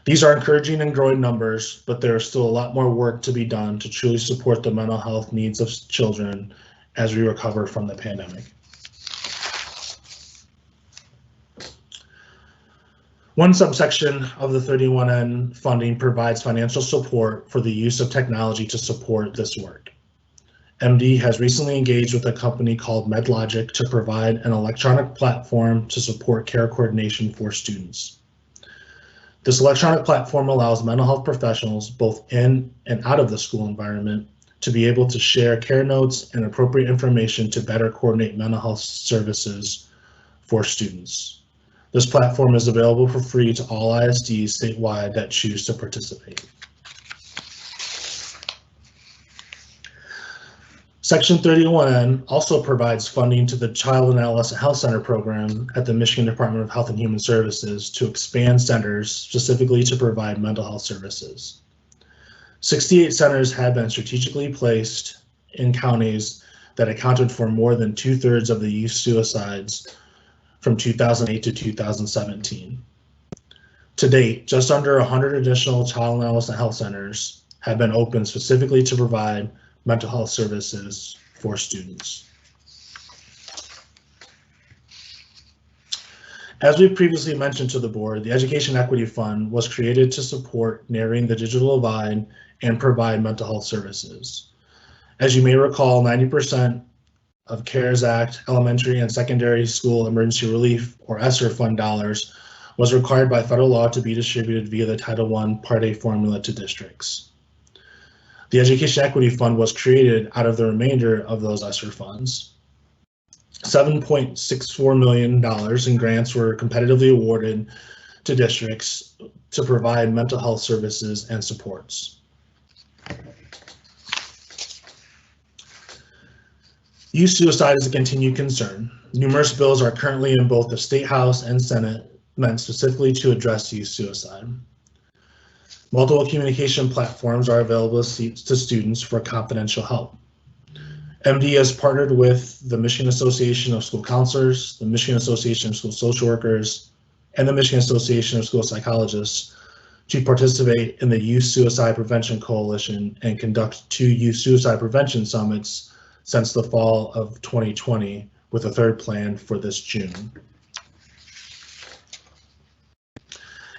These are encouraging and growing numbers, but there is still a lot more work to be done to truly support the mental health needs of children as we recover from the pandemic. One subsection of the 31N funding provides financial support for the use of technology to support this work. MD has recently engaged with a company called MedLogic to provide an electronic platform to support care coordination for students. This electronic platform allows mental health professionals, both in and out of the school environment, to be able to share care notes and appropriate information to better coordinate mental health services for students. This platform is available for free to all ISDs statewide that choose to participate. Section 31N also provides funding to the Child and Adolescent Health Center program at the Michigan Department of Health and Human Services to expand centers specifically to provide mental health services. 68 centers have been strategically placed in counties that accounted for more than 2/3 of the youth suicides from 2008 to 2017. To date, just under 100 additional child and adolescent health centers have been opened specifically to provide mental health services for students. As we previously mentioned to the board, the Education Equity Fund was created to support narrowing the digital divide and provide mental health services. As you may recall, 90% of CARES Act elementary and secondary school emergency relief, or ESSER fund dollars, was required by federal law to be distributed via the Title I Part A formula to districts. The Education Equity Fund was created out of the remainder of those ESSER funds. $7.64 million in grants were competitively awarded to districts to provide mental health services and supports. Youth suicide is a continued concern. Numerous bills are currently in both the State House and Senate meant specifically to address youth suicide. Multiple communication platforms are available to students for confidential help. MD has partnered with the Michigan Association of School Counselors, the Michigan Association of School Social Workers, and the Michigan Association of School Psychologists to participate in the Youth Suicide Prevention Coalition and conduct 2 youth suicide prevention summits since the fall of 2020, with a third planned for this June.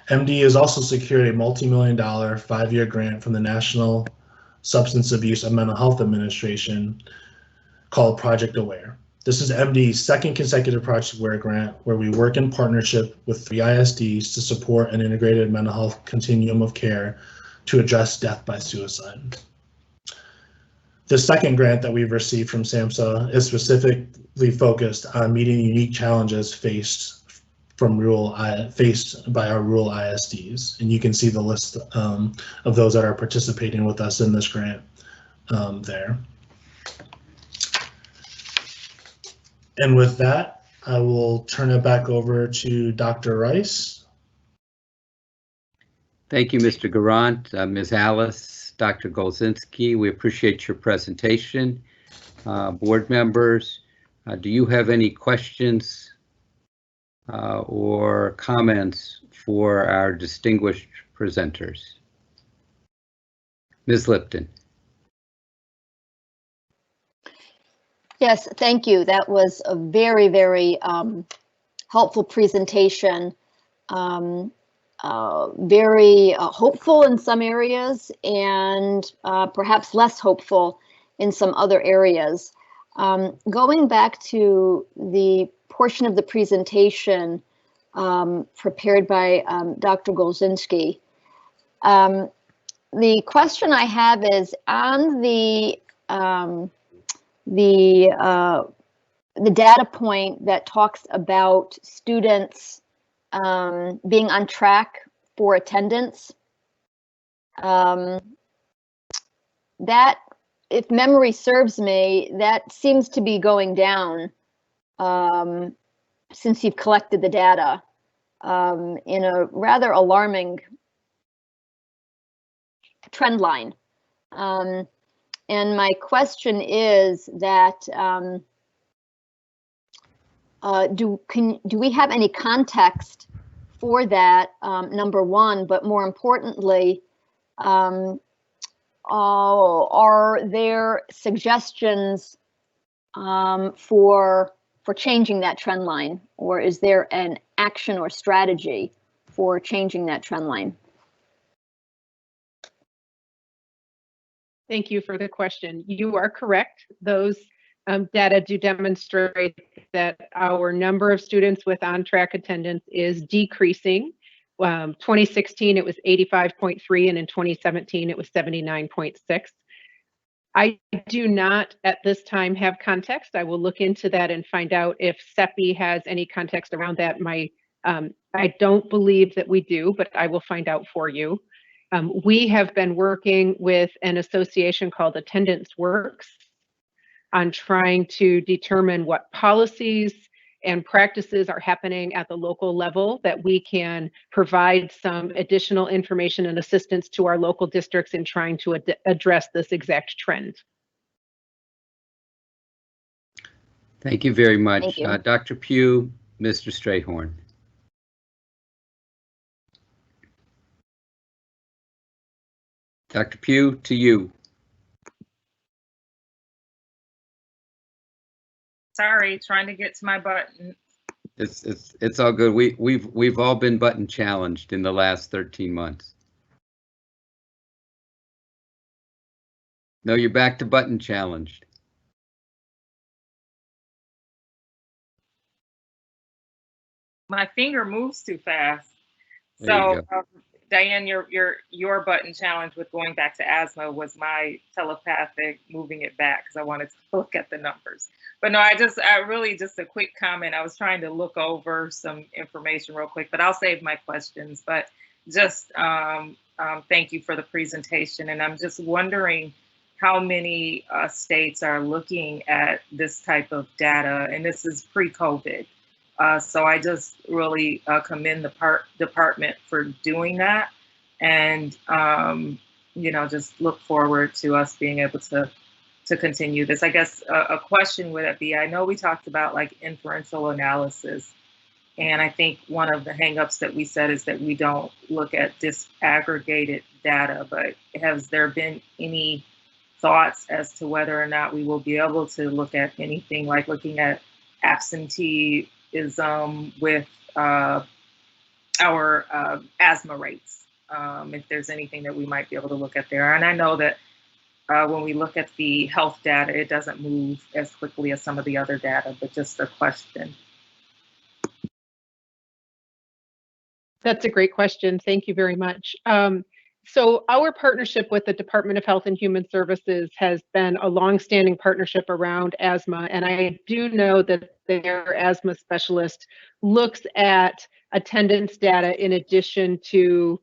MD has also secured a multi-million-dollar 5-year grant from the National Substance Abuse and Mental Health Administration called Project Aware. This is MD's second consecutive Project Aware grant, where we work in partnership with 3 ISDs to support an integrated mental health continuum of care to address death by suicide. The second grant that we've received from SAMHSA is specifically focused on meeting unique challenges faced by our rural ISDs, and you can see the list of those that are participating with us in this grant there. And with that, I will turn it back over to Dr. Rice. Thank you, Mr. Garant, Ms. Alice, Dr. Golzinski. We appreciate your presentation. Board members, do you have any questions or comments for our distinguished presenters? Ms. Lipton. Yes, thank you. That was a very, very helpful presentation. Very hopeful in some areas and perhaps less hopeful in some other areas. Going back to the portion of the presentation prepared by Dr. Golzinski, the question I have is on the data point that talks about students being on track for attendance. That, if memory serves me, that seems to be going down since you've collected the data in a rather alarming trend line. And my question is that do we have any context for that, number one, but more importantly, are there suggestions for changing that trend line, or is there an action or strategy for changing that trend line? Thank you for the question. You are correct. Those data do demonstrate that our number of students with on-track attendance is decreasing. 2016, it was 85.3, and in 2017, it was 79.6. I do not at this time have context. I will look into that and find out if CEPI has any context around that. I don't believe that we do, but I will find out for you. We have been working with an association called Attendance Works on trying to determine what policies and practices are happening at the local level that we can provide some additional information and assistance to our local districts in trying to address this exact trend. Thank you very much. Thank you. Dr. Pugh, Mr. Strayhorn. Dr. Pugh, to you. Sorry, trying to get to my button. It's all good. We've all been button challenged in the last 13 months. No, you're back to button challenged. My finger moves too fast. There So, Diane, your button challenge with going back to asthma was my telepathic moving it back because I wanted to look at the numbers. But no, I really just a quick comment. I was trying to look over some information real quick, but I'll save my questions. But just thank you for the presentation. And I'm just wondering how many states are looking at this type of data, and this is pre-COVID. So I just really commend the department for doing that, and just look forward to us being able to continue this. I guess a question would be, I know we talked about like inferential analysis, and I think one of the hangups that we said is that we don't look at disaggregated data, but has there been any thoughts as to whether or not we will be able to look at anything like looking at absenteeism with our asthma rates, if there's anything that we might be able to look at there. And I know that when we look at the health data, it doesn't move as quickly as some of the other data, but just a question. That's a great question. Thank you very much. So our partnership with the Department of Health and Human Services has been a longstanding partnership around asthma, and I do know that their asthma specialist looks at attendance data in addition to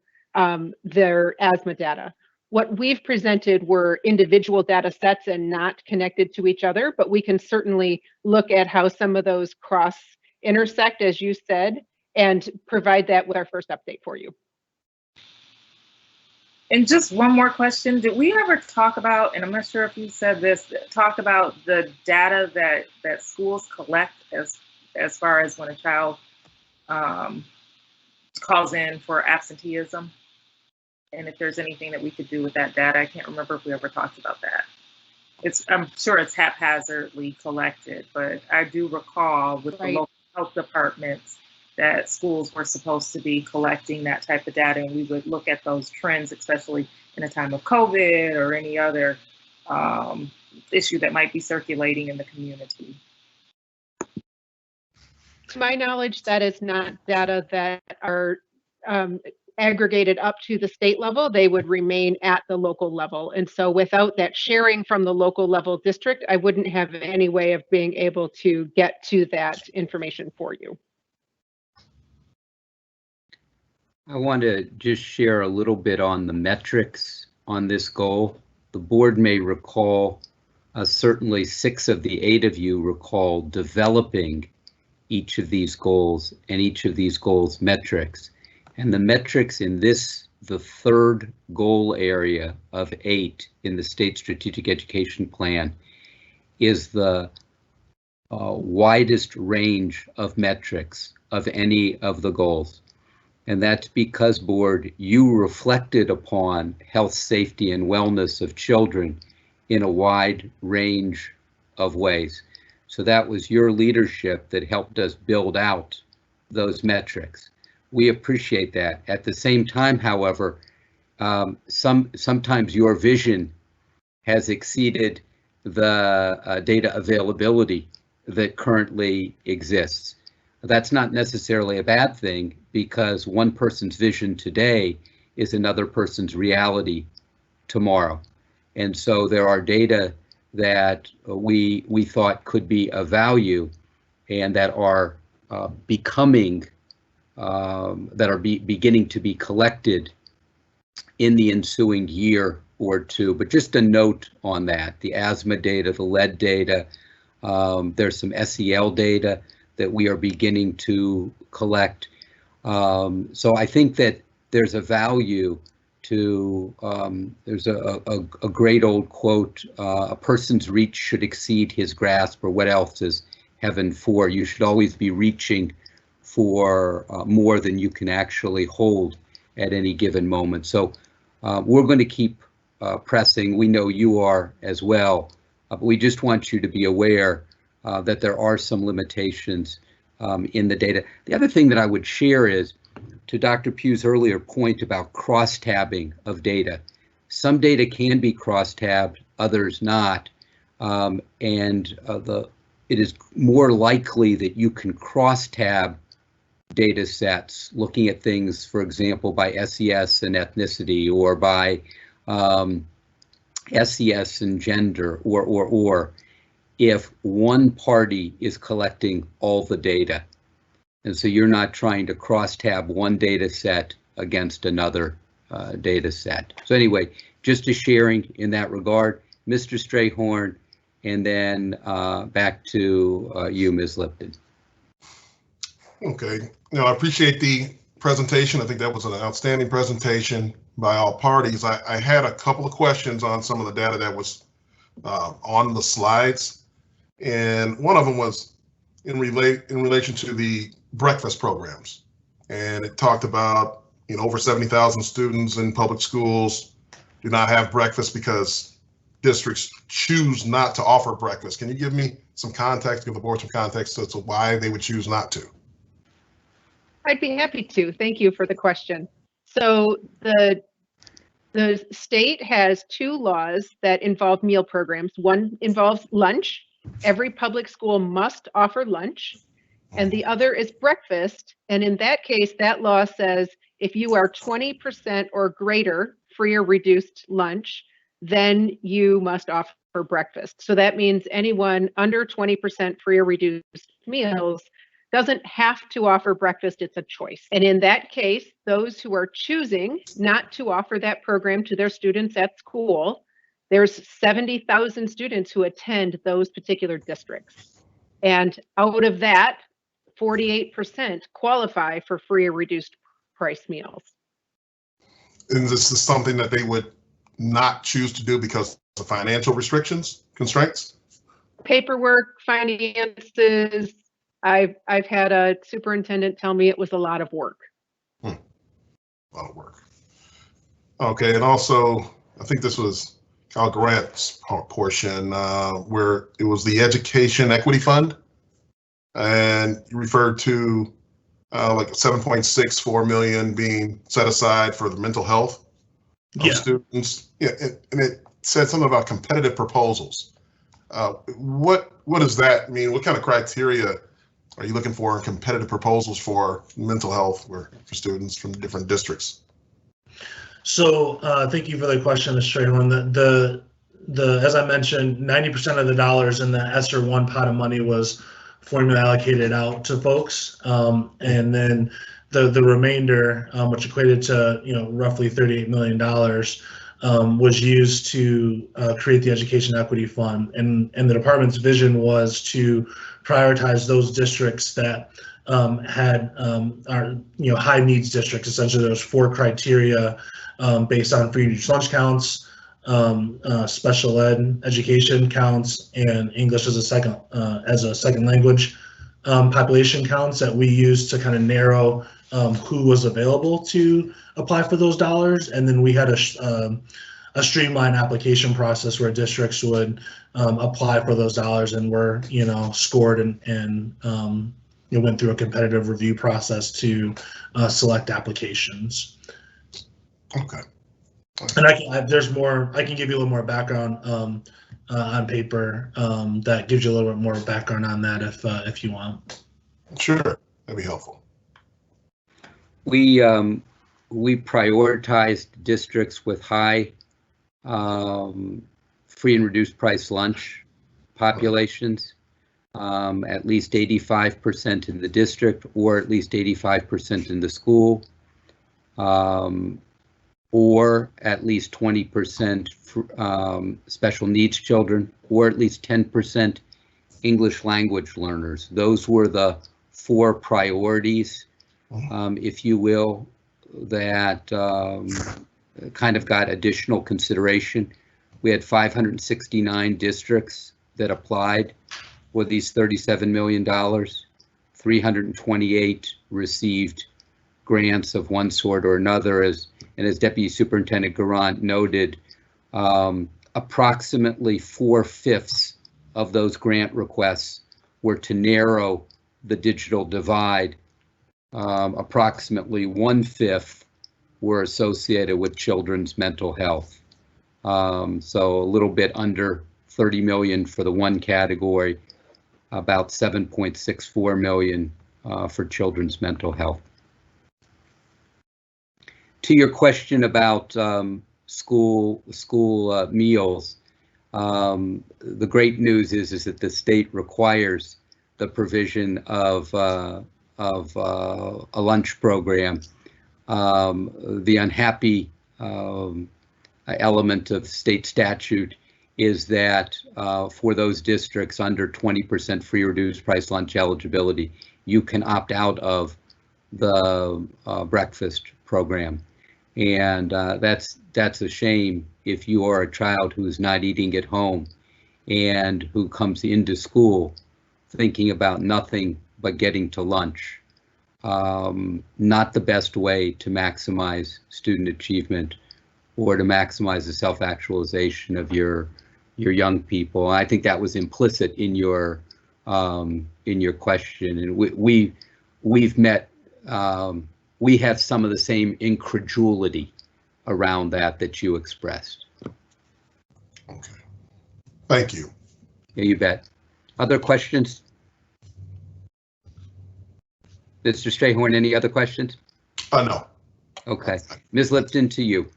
their asthma data. What we've presented were individual data sets and not connected to each other, but we can certainly look at how some of those cross intersect, as you said, and provide that with our first update for you. And just one more question. Did we ever talk about, and I'm not sure if you said this, talk about the data that schools collect as far as when a child calls in for absenteeism? And if there's anything that we could do with that data? I can't remember if we ever talked about that. I'm sure it's haphazardly collected, but I do recall with the local health departments that schools were supposed to be collecting that type of data, and we would look at those trends, especially in a time of COVID or any other issue that might be circulating in the community. To my knowledge, that is not data that are aggregated up to the state level. They would remain at the local level. And so without that sharing from the local level district, I wouldn't have any way of being able to get to that information for you. I want to just share a little bit on the metrics on this goal. The board may recall, certainly 6 of the 8 of you recall developing each of these goals and each of these goals metrics. And the metrics in this, the third goal area of 8 in the state strategic education plan, is the widest range of metrics of any of the goals. And that's because, board, you reflected upon health, safety, and wellness of children in a wide range of ways. So that was your leadership that helped us build out those metrics. We appreciate that. At the same time, however, sometimes your vision has exceeded the data availability that currently exists. That's not necessarily a bad thing, because one person's vision today is another person's reality tomorrow. And so there are data that we thought could be of value and that are beginning to be collected in the ensuing year or two. But just a note on that, the asthma data, the lead data, there's some SEL data that we are beginning to collect. So I think that there's a value to, there's a great old quote, a person's reach should exceed his grasp, or what else is heaven for? You should always be reaching for more than you can actually hold at any given moment. So we're going to keep pressing. We know you are as well, but we just want you to be aware that there are some limitations in the data. The other thing that I would share is, to Dr. Pugh's earlier point about cross-tabbing of data. Some data can be cross-tabbed, others not, and it is more likely that you can cross-tab data sets, looking at things, for example, by SES and ethnicity, or by SES and gender, or if one party is collecting all the data. And so you're not trying to cross-tab one data set against another data set. So anyway, just a sharing in that regard. Mr. Strayhorn, and then back to you, Ms. Lipton. Okay, no, I appreciate the presentation. I think that was an outstanding presentation by all parties. I had a couple of questions on some of the data that was on the slides. And one of them was in relation to the breakfast programs. And it talked about, over 70,000 students in public schools do not have breakfast because districts choose not to offer breakfast. Can you give me some context, give the board some context as to why they would choose not to? I'd be happy to. Thank you for the question. So the state has two laws that involve meal programs. One involves lunch. Every public school must offer lunch. And the other is breakfast. And in that case, that law says if you are 20% or greater free or reduced lunch, then you must offer breakfast. So that means anyone under 20% free or reduced meals doesn't have to offer breakfast, it's a choice. And in that case, those who are choosing not to offer that program to their students at school, there's 70,000 students who attend those particular districts. And out of that, 48% qualify for free or reduced price meals. And this is something that they would not choose to do because of financial restrictions, constraints? Paperwork, finances. I've had a superintendent tell me it was a lot of work. A lot of work. Okay, and also, I think this was Cal Grant's portion where it was the Education Equity Fund, and you referred to like 7.64 million being set aside for the mental health of students. Yeah, and it said something about competitive proposals. What does that mean? What kind of criteria are you looking for in competitive proposals for mental health for students from different districts? So thank you for the question, Ms. Strayland. The as I mentioned, 90% of the dollars in the ESSER 1 pot of money was formula allocated out to folks, and then the remainder, which equated to roughly $38 million, was used to create the Education Equity Fund, and the department's vision was to prioritize those districts that had are high needs districts. Essentially, there was 4 criteria based on free and reduced lunch counts, special ed education counts, and English as a second language population counts that we used to kind of narrow who was available to apply for those dollars. And then we had a streamlined application process where districts would apply for those dollars and were scored and went through a competitive review process to select applications. Okay. And there's more. I can give you a little more background on paper that gives you a little bit more background on that if you want. Sure, that'd be helpful. We prioritized districts with high free and reduced price lunch populations, at least 85% in the district or at least 85% in the school, or at least 20% special needs children, or at least 10% English language learners. Those were the 4 priorities, if you will, that kind of got additional consideration. We had 569 districts that applied for these $37 million. 328 received grants of one sort or another, and as Deputy Superintendent Garant noted, approximately 4/5 of those grant requests were to narrow the digital divide. Approximately 1/5 were associated with children's mental health. So a little bit under 30 million for the one category, about 7.64 million for children's mental health. To your question about school meals, the great news is that the state requires the provision of a lunch program. The unhappy element of state statute is that for those districts under 20% free or reduced price lunch eligibility, you can opt out of the breakfast program. And that's a shame if you are a child who's not eating at home and who comes into school thinking about nothing but getting to lunch. Not the best way to maximize student achievement or to maximize the self-actualization of your young people. I think that was implicit in your question, and we've met we have some of the same incredulity around that you expressed. Okay. Thank you. Yeah, you bet. Other questions? Mr. Strayhorn, any other questions? No. Okay. Ms. Lipton, to you.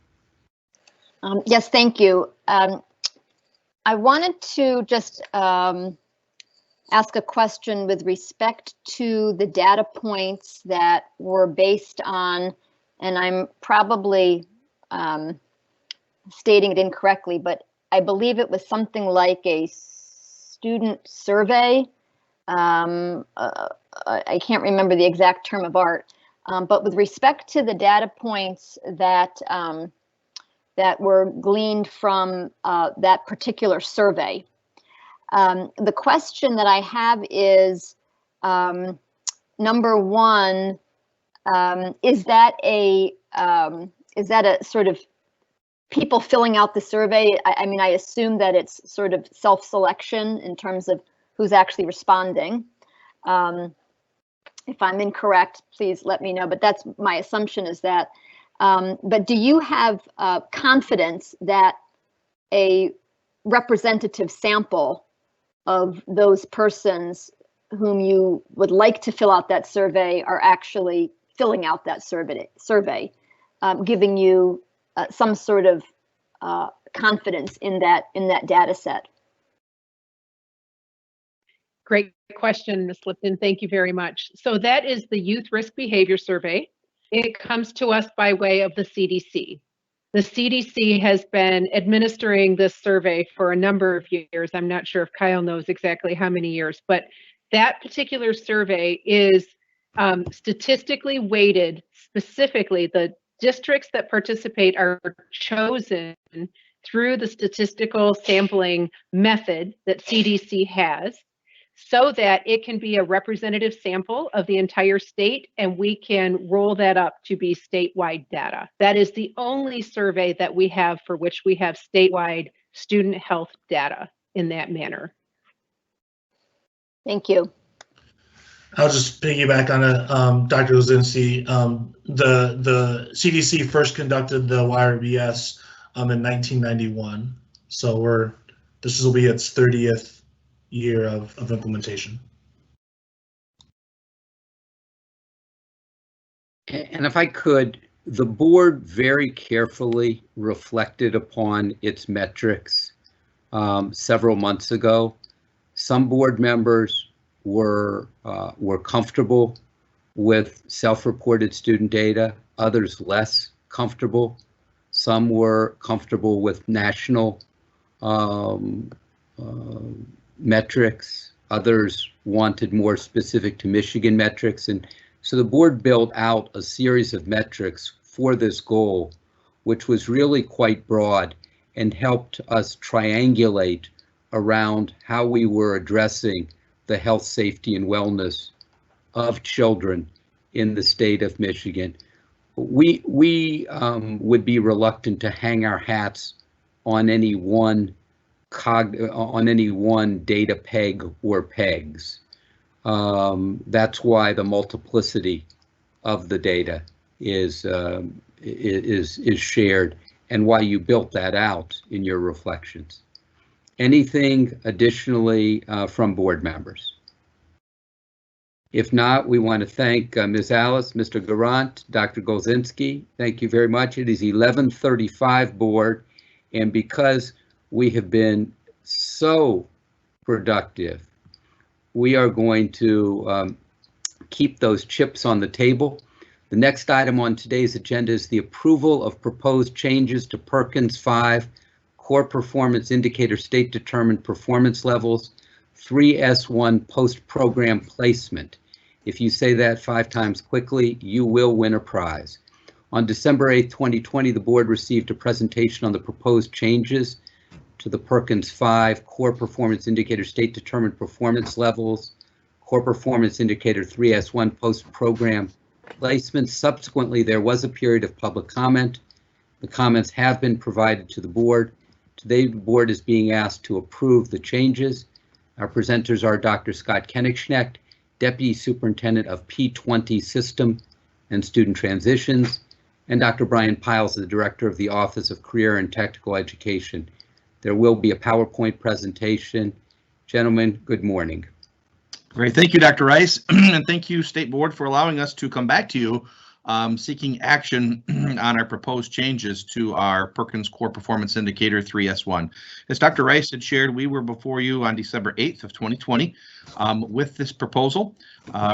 Yes, thank you. I wanted to just ask a question with respect to the data points that were based on, and I'm probably stating it incorrectly, but I believe it was something like a student survey. I can't remember the exact term of art, but with respect to the data points that that were gleaned from that particular survey, the question that I have is, number one, is that a sort of people filling out the survey? I mean, I assume that it's sort of self-selection in terms of who's actually responding. If I'm incorrect, please let me know, but that's my assumption is that. But do you have confidence that a representative sample of those persons whom you would like to fill out that survey are actually filling out that survey, giving you some sort of confidence in that data set? Great question, Ms. Lipton. Thank you very much. So that is the Youth Risk Behavior Survey. It comes to us by way of the CDC. The CDC has been administering this survey for a number of years. I'm not sure if Kyle knows exactly how many years, but that particular survey is statistically weighted. Specifically, the districts that participate are chosen through the statistical sampling method that CDC has, so that it can be a representative sample of the entire state, and we can roll that up to be statewide data. That is the only survey that we have for which we have statewide student health data in that manner. Thank you. I'll just piggyback on it, Dr. Lozinski. The CDC first conducted the YRBS in 1991, so this will be its 30th year of implementation. And if I could, the board very carefully reflected upon its metrics several months ago. Some board members were comfortable with self-reported student data, others less comfortable. Some were comfortable with national metrics, others wanted more specific to Michigan metrics. And so the board built out a series of metrics for this goal, which was really quite broad and helped us triangulate around how we were addressing the health, safety, and wellness of children in the state of Michigan. We would be reluctant to hang our hats on any one data peg or pegs. That's why the multiplicity of the data is shared, and why you built that out in your reflections. Anything additionally from board members? If not, we want to thank Ms. Alice, Mr. Garant, Dr. Golzinski. Thank you very much. It is 11:35 board, and because we have been so productive, we are going to keep those chips on the table. The next item on today's agenda is the approval of proposed changes to Perkins 5 Core Performance Indicator State Determined Performance Levels 3S1 Post-Program Placement. If you say that 5 times quickly, you will win a prize. On December 8, 2020, the board received a presentation on the proposed changes to the Perkins 5 Core Performance Indicator State Determined Performance Levels, Core Performance Indicator 3S1 Post-Program Placement. Subsequently, there was a period of public comment. The comments have been provided to the board. Today, the board is being asked to approve the changes. Our presenters are Dr. Scott Koenigsknecht, Deputy Superintendent of P20 System and Student Transitions, and Dr. Brian Piles, the Director of the Office of Career and Technical Education. There will be a PowerPoint presentation. Gentlemen, good morning. Great. Thank you, Dr. Rice, and thank you, State Board, for allowing us to come back to you seeking action on our proposed changes to our Perkins Core Performance Indicator 3S1. As Dr. Rice had shared, we were before you on December 8th of 2020 with this proposal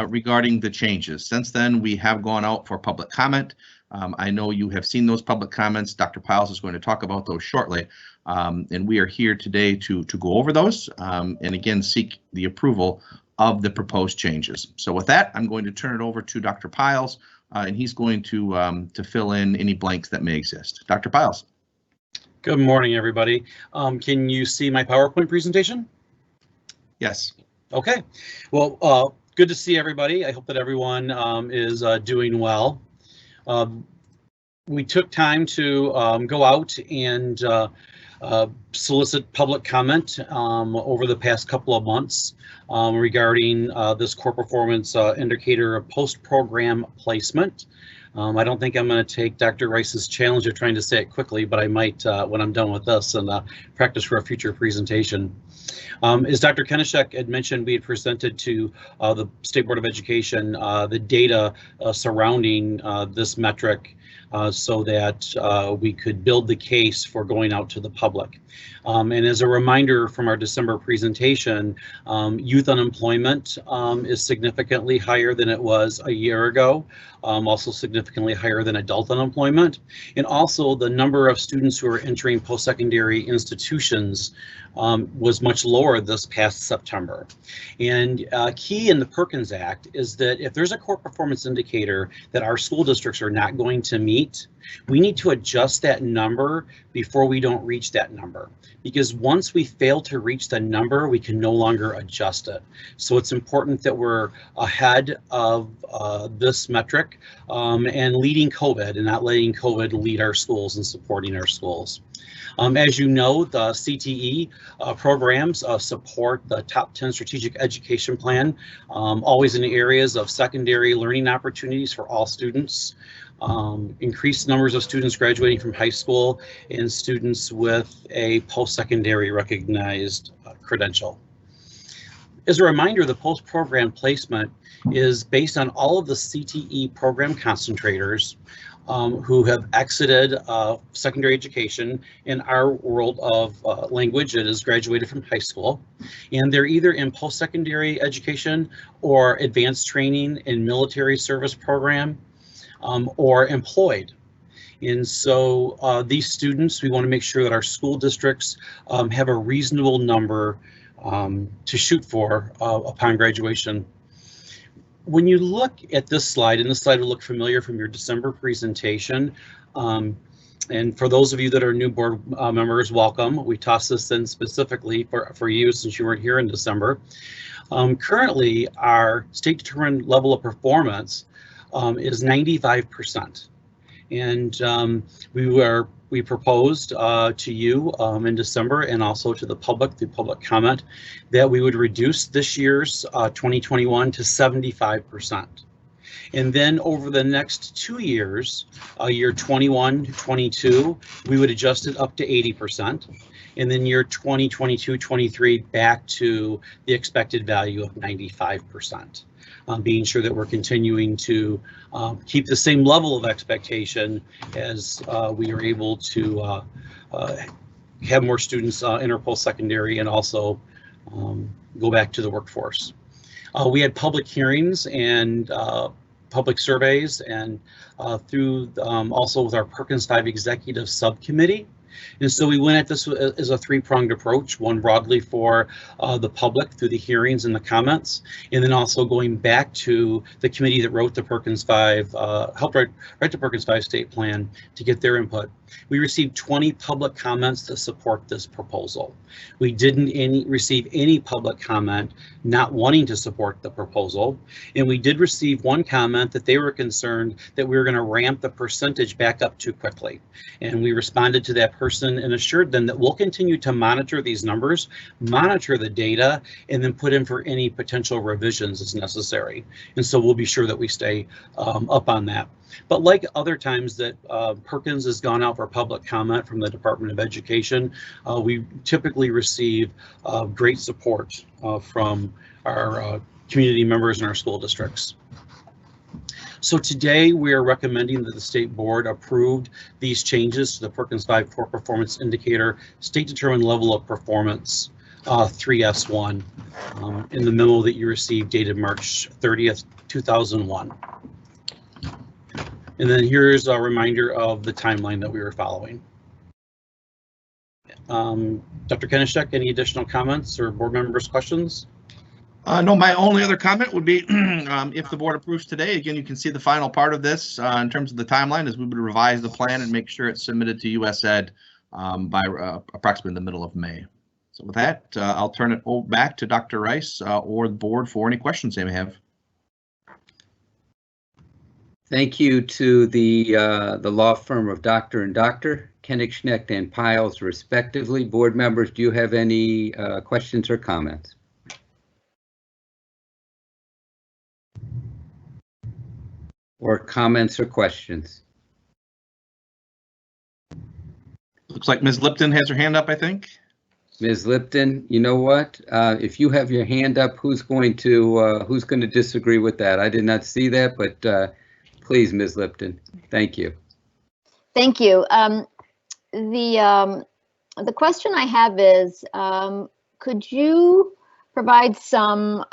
regarding the changes. Since then, we have gone out for public comment. I know you have seen those public comments. Dr. Piles is going to talk about those shortly. And we are here today to go over those and again seek the approval of the proposed changes. So with that, I'm going to turn it over to Dr. Piles, and he's going to fill in any blanks that may exist. Dr. Piles. Good morning, everybody. Can you see my PowerPoint presentation? Yes. Okay. Well, good to see everybody. I hope that everyone is doing well. We took time to go out and solicit public comment over the past couple of months regarding this core performance indicator of post-program placement. I don't think I'm going to take Dr. Rice's challenge of trying to say it quickly, but I might when I'm done with this and practice for a future presentation. As Dr. Kenishek had mentioned, we had presented to the State Board of Education the data surrounding this metric so that we could build the case for going out to the public. And as a reminder from our December presentation, youth unemployment is significantly higher than it was a year ago, also significantly higher than adult unemployment. And also the number of students who are entering post-secondary institutions was much lower this past September. And key in the Perkins Act is that if there's a core performance indicator that our school districts are not going to meet, we need to adjust that number before we don't reach that number. Because once we fail to reach the number, we can no longer adjust it. So it's important that we're ahead of this metric and leading COVID and not letting COVID lead our schools and supporting our schools. As you know, the CTE programs support the top 10 strategic education plan, always in the areas of secondary learning opportunities for all students, increased numbers of students graduating from high school, and students with a post-secondary recognized credential. As a reminder, the post-program placement is based on all of the CTE program concentrators who have exited secondary education. In our world of language, it is graduated from high school, and they're either in post-secondary education or advanced training in military service program or employed. And so these students, we want to make sure that our school districts have a reasonable number to shoot for upon graduation. When you look at this slide, and this slide will look familiar from your December presentation, and for those of you that are new board members, welcome. We tossed this in specifically for you since you weren't here in December. Currently, our state determined level of performance is 95%. And we proposed to you in December and also to the public through public comment that we would reduce this year's 2021 to 75%. And then over the next 2 years, year 21 to 22, we would adjust it up to 80%. And then year 2022-23 back to the expected value of 95%. Being sure that we're continuing to keep the same level of expectation as we are able to have more students enter post-secondary and also go back to the workforce. We had public hearings and public surveys and through also with our Perkins 5 Executive Subcommittee. And so we went at this as a three-pronged approach, one broadly for the public through the hearings and the comments, and then also going back to the committee that wrote the Perkins 5, helped write the Perkins 5 state plan to get their input. We received 20 public comments to support this proposal. We didn't receive any public comment not wanting to support the proposal. And we did receive one comment that they were concerned that we were going to ramp the percentage back up too quickly. And we responded to that person and assured them that we'll continue to monitor these numbers, monitor the data, and then put in for any potential revisions as necessary. And so we'll be sure that we stay up on that. But like other times that Perkins has gone out for public comment from the Department of Education, we typically receive great support from our community members in our school districts. So today we are recommending that the state board approved these changes to the Perkins 5 Core Performance Indicator State Determined Level of Performance 3S1 in the memo that you received dated March 30th, 2001. And then here's a reminder of the timeline that we were following. Dr. Kenishek, any additional comments or board members' questions? No, my only other comment would be if the board approves today, again, you can see the final part of this in terms of the timeline as we would revise the plan and make sure it's submitted to US Ed by approximately the middle of May. So with that, I'll turn it back to Dr. Rice or the board for any questions they may have. Thank you to the law firm of Dr. and Dr. Kenishek and Piles, respectively. Board members, do you have any questions or comments? Or comments or questions? Looks like Ms. Lipton has her hand up, I think. Ms. Lipton, you know what? If you have your hand up, who's going to disagree with that? I did not see that, but please, Ms. Lipton. Thank you. Thank you. The question I have is, could you provide some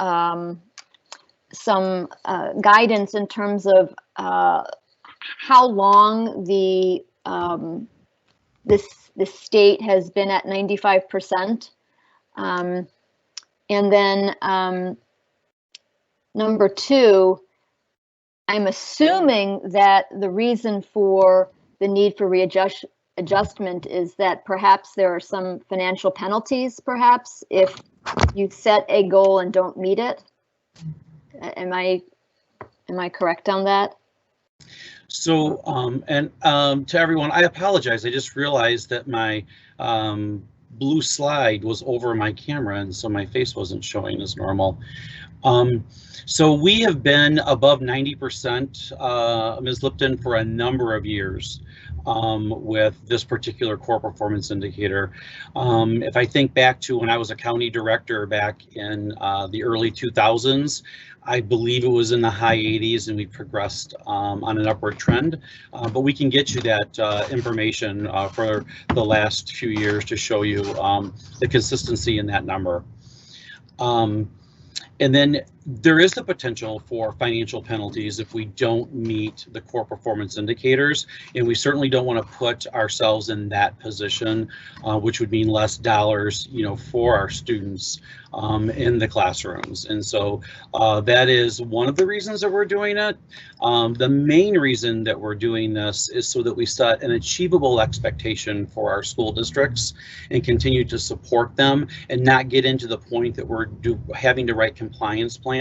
guidance in terms of how long the this state has been at 95%, and then number two, I'm assuming that the reason for the need for readjustment is that perhaps there are some financial penalties, perhaps, if you set a goal and don't meet it. Am I correct on that? So, to everyone, I apologize. I just realized that my blue slide was over my camera, and so my face wasn't showing as normal. So we have been above 90%, Ms. Lipton, for a number of years with this particular core performance indicator. If I think back to when I was a county director back in the early 2000s, I believe it was in the high 80s, and we progressed on an upward trend. But we can get you that information for the last few years to show you the consistency in that number. And then there is the potential for financial penalties if we don't meet the core performance indicators, and we certainly don't want to put ourselves in that position, which would mean less dollars, for our students in the classrooms. And so that is one of the reasons that we're doing it. The main reason that we're doing this is so that we set an achievable expectation for our school districts and continue to support them and not get into the point that we're having to write compliance plans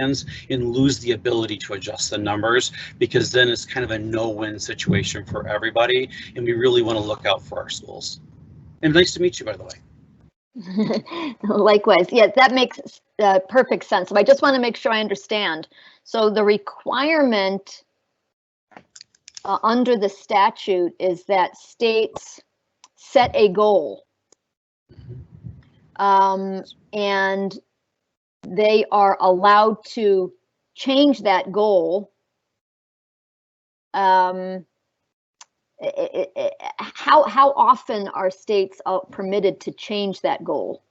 and lose the ability to adjust the numbers, because then it's kind of a no-win situation for everybody, and we really want to look out for our schools. And nice to meet you, by the way. Likewise. Yeah, that makes perfect sense. So I just want to make sure I understand. So the requirement under the statute is that states set a goal, and they are allowed to change that goal. How often are states permitted to change that goal?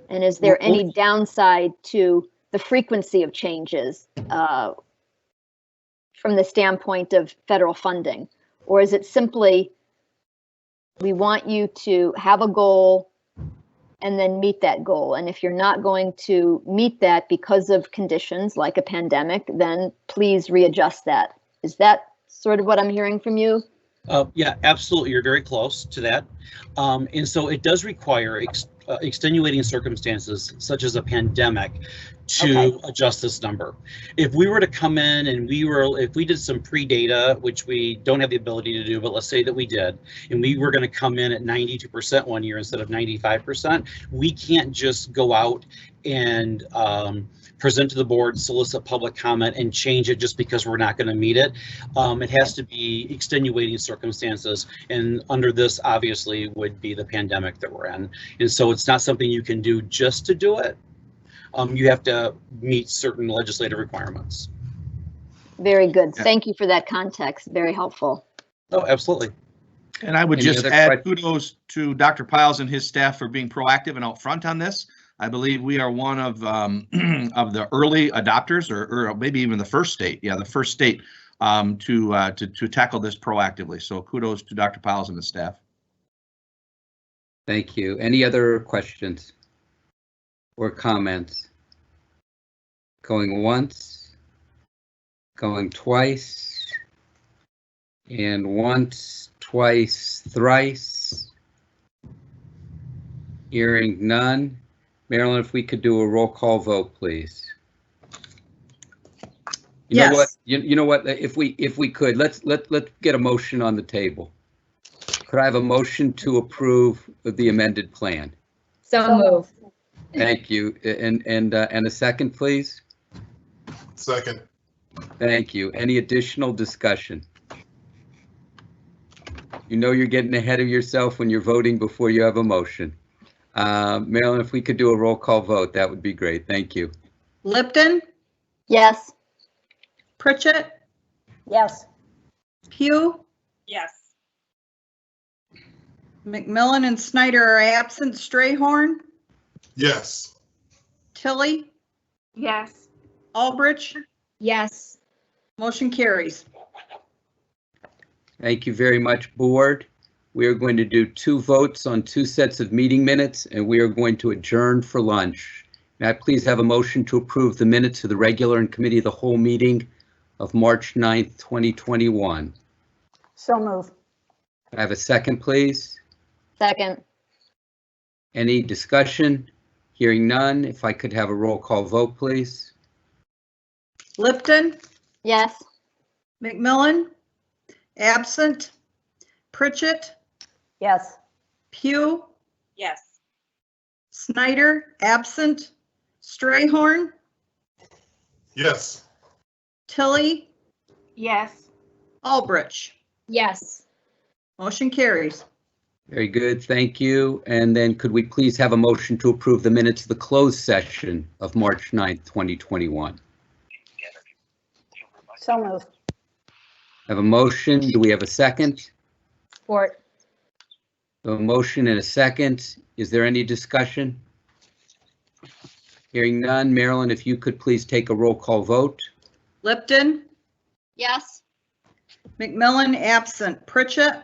And is there any downside to the frequency of changes from the standpoint of federal funding? Or is it simply, we want you to have a goal and then meet that goal, and if you're not going to meet that because of conditions like a pandemic, then please readjust that? Is that sort of what I'm hearing from you? Yeah, absolutely. You're very close to that. And so it does require extenuating circumstances such as a pandemic to adjust this number. If we were to come in and if we did some pre-data, which we don't have the ability to do, but let's say that we did, and we were going to come in at 92% one year instead of 95%, we can't just go out and present to the board, solicit public comment, and change it just because we're not going to meet it. It has to be extenuating circumstances, and under this obviously would be the pandemic that we're in. And so it's not something you can do just to do it. You have to meet certain legislative requirements. Very good. Thank you for that context. Very helpful. Oh, absolutely. And I would just add kudos to Dr. Piles and his staff for being proactive and out front on this. I believe we are one of the early adopters, or maybe even the first state. Yeah, the first state to tackle this proactively. So kudos to Dr. Piles and his staff. Thank you. Any other questions or comments? Going once, going twice, and once, twice, thrice. Hearing none. Marilyn, if we could do a roll call vote, please. You know what? You know what? If we could, let's get a motion on the table. Could I have a motion to approve the amended plan? So move. Thank you. And a second, please. Second. Thank you. Any additional discussion? You know you're getting ahead of yourself when you're voting before you have a motion. Marilyn, if we could do a roll call vote, that would be great. Thank you. Lipton? Yes. Pritchett? Yes. Pugh? Yes. McMillan and Snyder are absent. Strayhorn? Yes. Tilly? Yes. Albrecht? Yes. Motion carries. Thank you very much, board. We are going to do 2 votes on 2 sets of meeting minutes, and we are going to adjourn for lunch. May I please have a motion to approve the minutes of the regular and committee of the whole meeting of March 9th, 2021. So move. I have a second, please. Second. Any discussion? Hearing none. If I could have a roll call vote, please. Lipton? Yes. McMillan? Absent. Pritchett? Yes. Pugh? Yes. Snyder? Absent. Strayhorn? Yes. Tilly? Yes. Albrecht? Yes. Motion carries. Very good, thank you. And then could we please have a motion to approve the minutes of the closed session of March 9th, 2021? So moved. I have a motion. Do we have a second? Support. A motion and a second. Is there any discussion? Hearing none. Marilyn, if you could please take a roll call vote. Lipton? Yes. McMillan absent. Pritchett?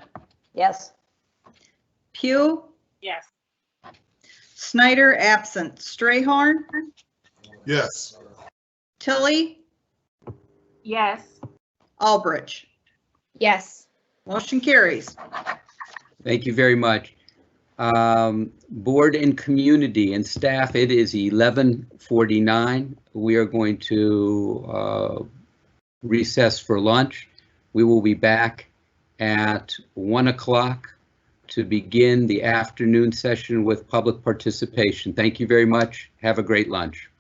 Yes. Pugh? Yes. Snyder absent. Strayhorn? Yes. Tilly? Yes. Albrecht? Yes. Motion carries. Thank you very much. Board and community and staff, it is 11:49. We are going to recess for lunch. We will be back at 1 o'clock to begin the afternoon session with public participation. Thank you very much. Have a great lunch.